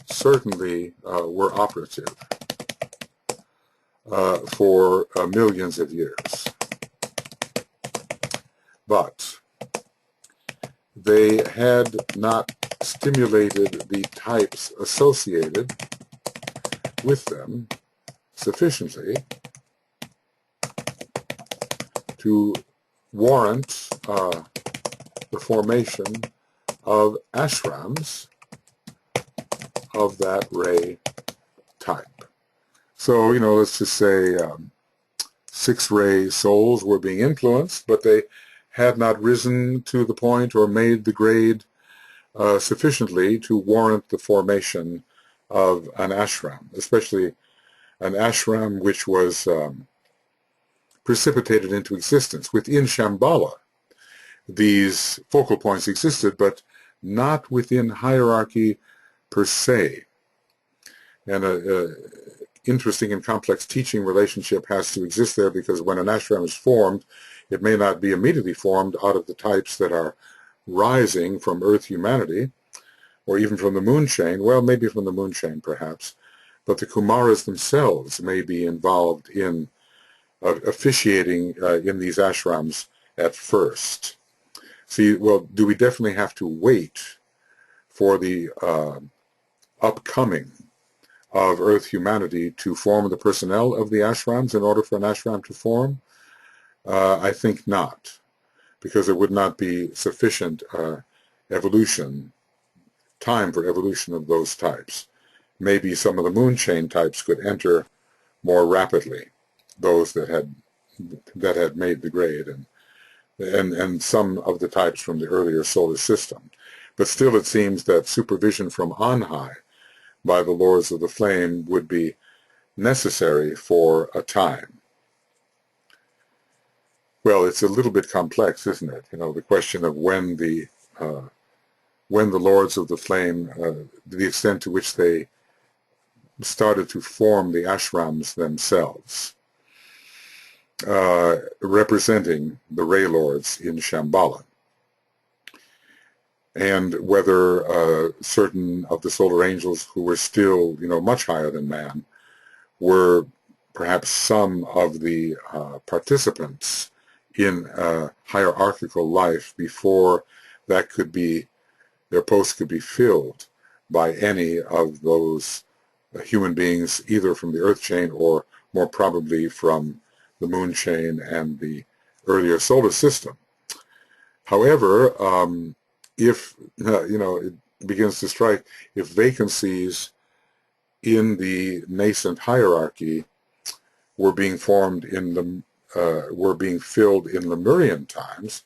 certainly were operative for millions of years. But they had not stimulated the types associated with them sufficiently to warrant the formation of ashrams of that ray type. So, let's just say 6-ray souls were being influenced, but they had not risen to the point or made the grade sufficiently to warrant the formation of an ashram, especially an ashram which was precipitated into existence. Within Shamballa, these focal points existed, but not within hierarchy per se. And an interesting and complex teaching relationship has to exist there, because when an ashram is formed, it may not be immediately formed out of the types that are rising from earth humanity, or even from the moon chain. Well, maybe from the moon chain perhaps, but the Kumaras themselves may be involved in officiating in these ashrams at first. See, well, do we definitely have to wait for the upcoming of earth humanity to form the personnel of the ashrams in order for an ashram to form? I think not, because it would not be sufficient time for evolution of those types. Maybe some of the moon chain types could enter more rapidly, those that had made the grade, and some of the types from the earlier solar system. But still, it seems that supervision from on high by the Lords of the Flame would be necessary for a time. Well, it's a little bit complex, isn't it? The question of when the Lords of the Flame, the extent to which they started to form the ashrams themselves, representing the Ray Lords in Shamballa, and whether certain of the solar angels who were still, much higher than man, were perhaps some of the participants in hierarchical life before that could be, their posts could be filled by any of those human beings, either from the earth chain or more probably from the moon chain and the earlier solar system. However, if it begins to strike, if vacancies in the nascent hierarchy were being formed were being filled in Lemurian times,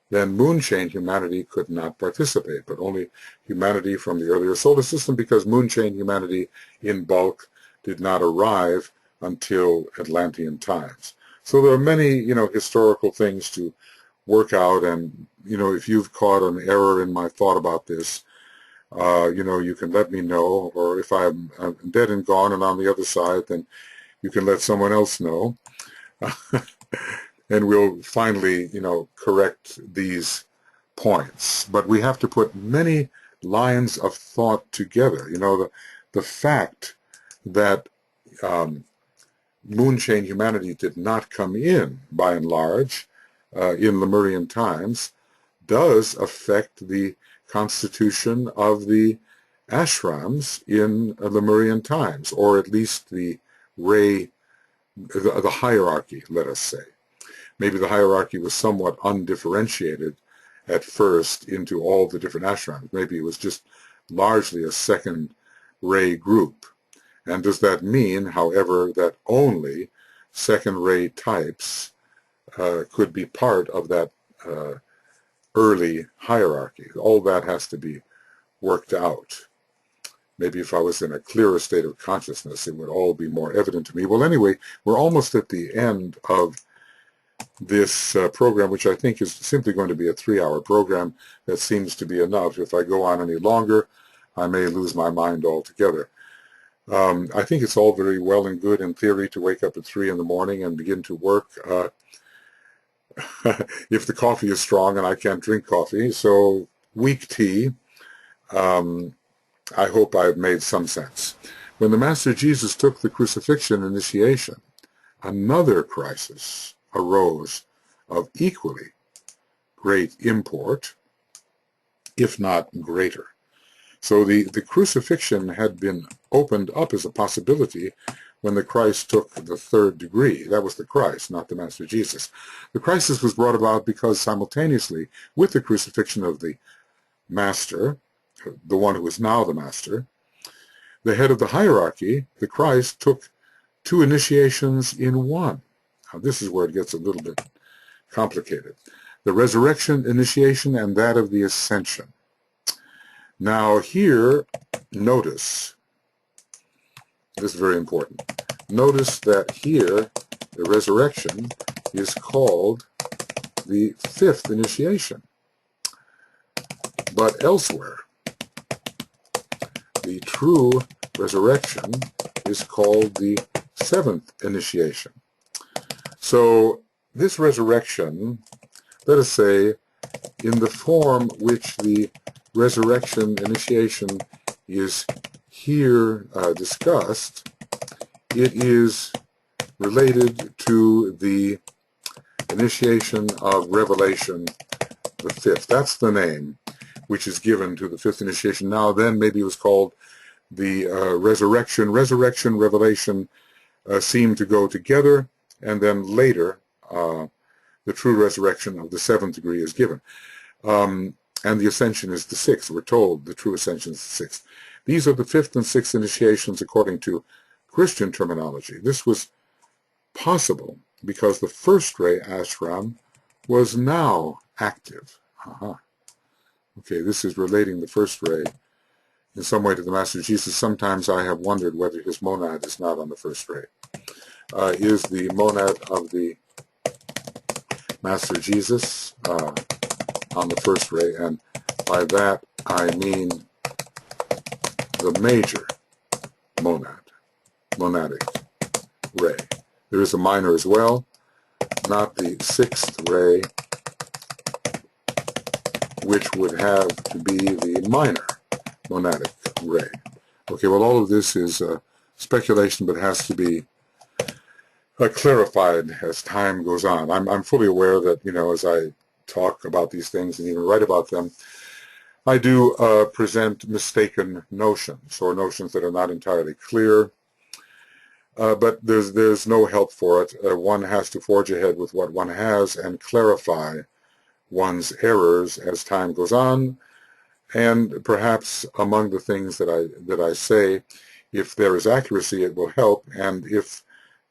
then moon chain humanity could not participate, but only humanity from the earlier solar system, because moon chain humanity in bulk did not arrive until Atlantean times. So there are many, historical things to work out, and, if you've caught an error in my thought about this, you can let me know, or if I'm dead and gone and on the other side, then you can let someone else know. And we'll finally, correct these points. But we have to put many lines of thought together. The fact that moon chain humanity did not come in, by and large, in Lemurian times, does affect the constitution of the ashrams in Lemurian times, or at least the hierarchy, let us say. Maybe the hierarchy was somewhat undifferentiated at first into all the different ashrams. Maybe it was just largely a second ray group. And does that mean, however, that only second ray types could be part of that early hierarchy? All that has to be worked out. Maybe if I was in a clearer state of consciousness, it would all be more evident to me. Well, anyway, we're almost at the end of this program, which I think is simply going to be a 3-hour program. That seems to be enough. If I go on any longer, I may lose my mind altogether. I think it's all very well and good in theory to wake up at 3 in the morning and begin to work if the coffee is strong, and I can't drink coffee. So weak tea. I hope I've made some sense. When the Master Jesus took the crucifixion initiation, another crisis arose of equally great import, if not greater. So the crucifixion had been opened up as a possibility when the Christ took the third degree. That was the Christ, not the Master Jesus. The crisis was brought about because simultaneously with the crucifixion of the Master, the one who is now the Master, the head of the hierarchy, the Christ, took two initiations in one. Now this is where it gets a little bit complicated. The resurrection initiation and that of the ascension. Now here, notice, this is very important. Notice that here, the resurrection is called the fifth initiation. But elsewhere, the true resurrection is called the seventh initiation. So this resurrection, let us say, in the form which the resurrection initiation is here discussed, it is related to the initiation of Revelation the fifth. That's the name which is given to the fifth initiation. Now then, maybe it was called the resurrection. Resurrection, revelation seem to go together, and then later the true resurrection of the seventh degree is given. And the ascension is the sixth. We're told the true ascension is the sixth. These are the fifth and sixth initiations according to Christian terminology. This was possible because the first ray ashram was now active. Okay, this is relating the first ray in some way to the Master Jesus. Sometimes I have wondered whether his monad is not on the first ray. Is the monad of the Master Jesus on the first ray, and by that I mean the major monadic ray. There is a minor as well, not the sixth ray, which would have to be the minor monadic ray. Okay, well, all of this is speculation, but has to be clarified as time goes on. I'm fully aware that, you know, as I talk about these things and even write about them, I do present mistaken notions, or notions that are not entirely clear. But there's no help for it. One has to forge ahead with what one has and clarify one's errors as time goes on. And perhaps among the things that I say, if there is accuracy, it will help. And if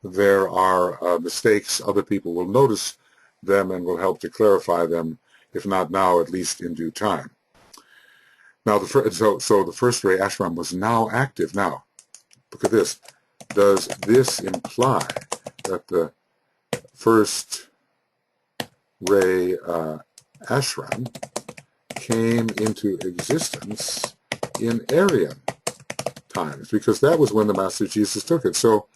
there are mistakes, other people will notice them and will help to clarify them, if not now, at least in due time. Now, so the first ray ashram was now active. Now, look at this. Does this imply that the first ray ashram came into existence in Aryan times? Because that was when the Master Jesus took it. So,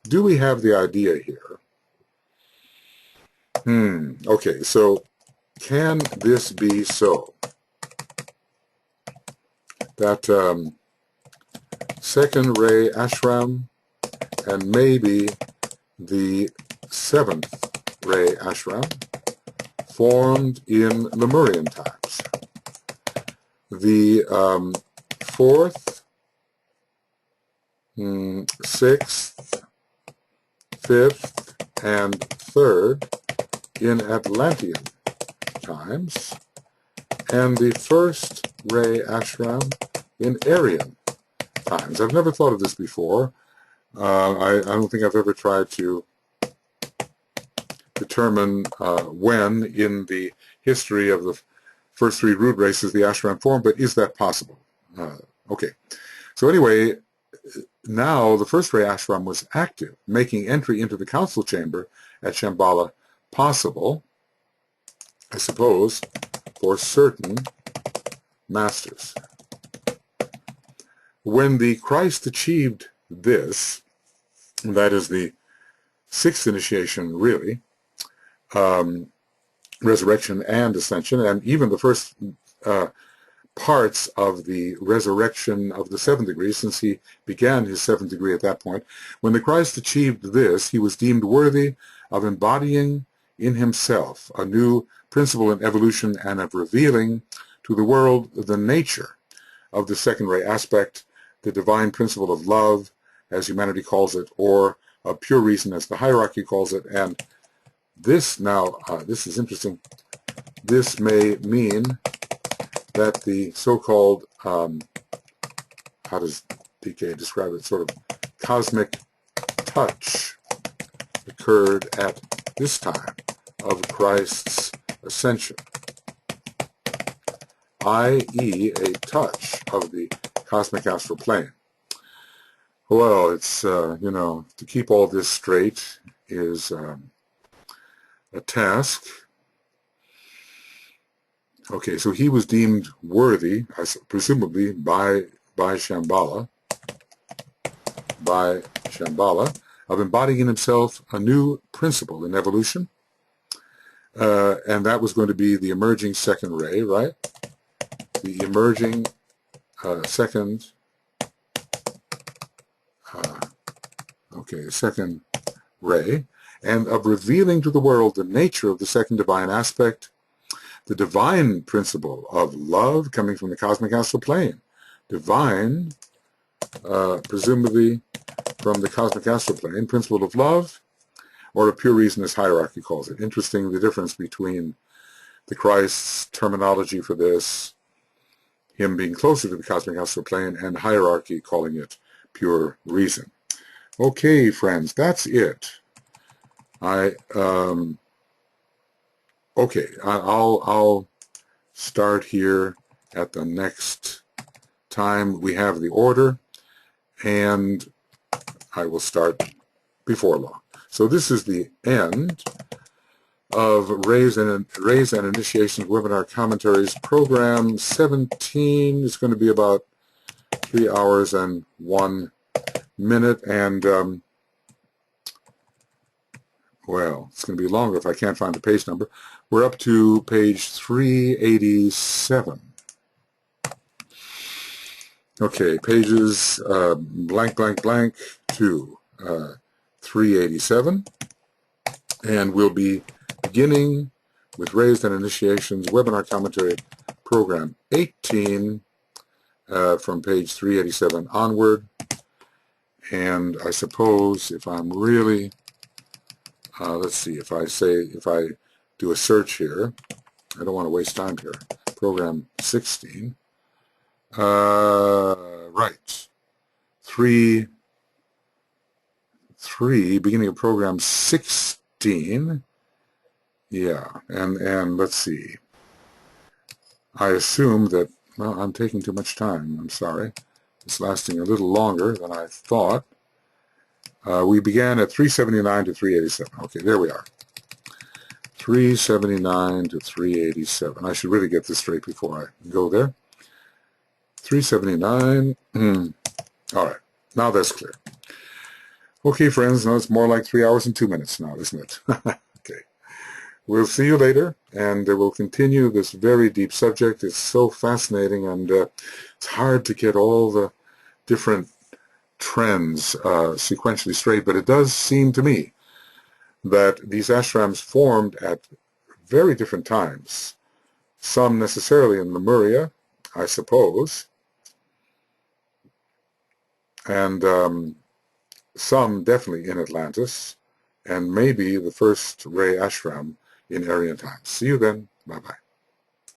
do we have the idea here? Okay, so can this be so? That second ray ashram and maybe the seventh ray ashram formed in Lemurian times. The fourth, sixth, fifth, and third in Atlantean times, and the first ray ashram in Aryan times. I've never thought of this before. I don't think I've ever tried to determine when in the history of the first three root races the ashram formed, but is that possible? Okay. So anyway, now the first ray ashram was active, making entry into the council chamber at Shamballa possible, I suppose, for certain masters. When the Christ achieved this, that is the sixth initiation, really, resurrection and ascension, and even the first parts of the resurrection of the seventh degree, since he began his seventh degree at that point. When the Christ achieved this, he was deemed worthy of embodying in himself a new principle in evolution and of revealing to the world the nature of the second ray aspect, the divine principle of love, as humanity calls it, or of pure reason, as the hierarchy calls it. And this now, this is interesting. This may mean that the so-called, how does DK describe it, sort of cosmic touch occurred at this time of Christ's ascension, i.e. a touch of the cosmic astral plane. Well, it's, you know, to keep all this straight is a task. Okay, so he was deemed worthy, presumably by Shamballa, of embodying in himself a new principle in evolution, and that was going to be the emerging second ray, right? The emerging second ray, and of revealing to the world the nature of the second divine aspect, the divine principle of love coming from the cosmic astral plane. Divine, presumably from the cosmic astral plane, principle of love, or a pure reason as hierarchy calls it. Interesting, the difference between the Christ's terminology for this, him being closer to the cosmic astral plane, and hierarchy calling it pure reason. Okay, friends, that's it. I'll start here at the next time we have the order, and I will start before long. So this is the end of Rays and Initiations Webinar Commentaries. Program 17 is going to be about 3 hours and 1 minute, and well, it's going to be longer if I can't find the page number. We're up to page 387. Okay, pages blank, blank, blank to 387. And we'll be beginning with Raised and Initiations Webinar Commentary Program 18 from page 387 onward. And I suppose if I'm really, let's see, if I do a search here, I don't want to waste time here, program 16, right, 3, beginning of program 16, yeah, and let's see, I assume that, well, I'm taking too much time, I'm sorry, it's lasting a little longer than I thought. We began at 379 to 387. Okay, there we are. 379 to 387. I should really get this straight before I go there. 379. All right, now that's clear. Okay, friends, now it's more like 3 hours and 2 minutes now, isn't it? Okay. We'll see you later, and we'll continue this very deep subject. It's so fascinating, and it's hard to get all the different trends sequentially straight, but it does seem to me that these ashrams formed at very different times, some necessarily in Lemuria, I suppose, and some definitely in Atlantis, and maybe the first Ray Ashram in Aryan times. See you then. Bye-bye.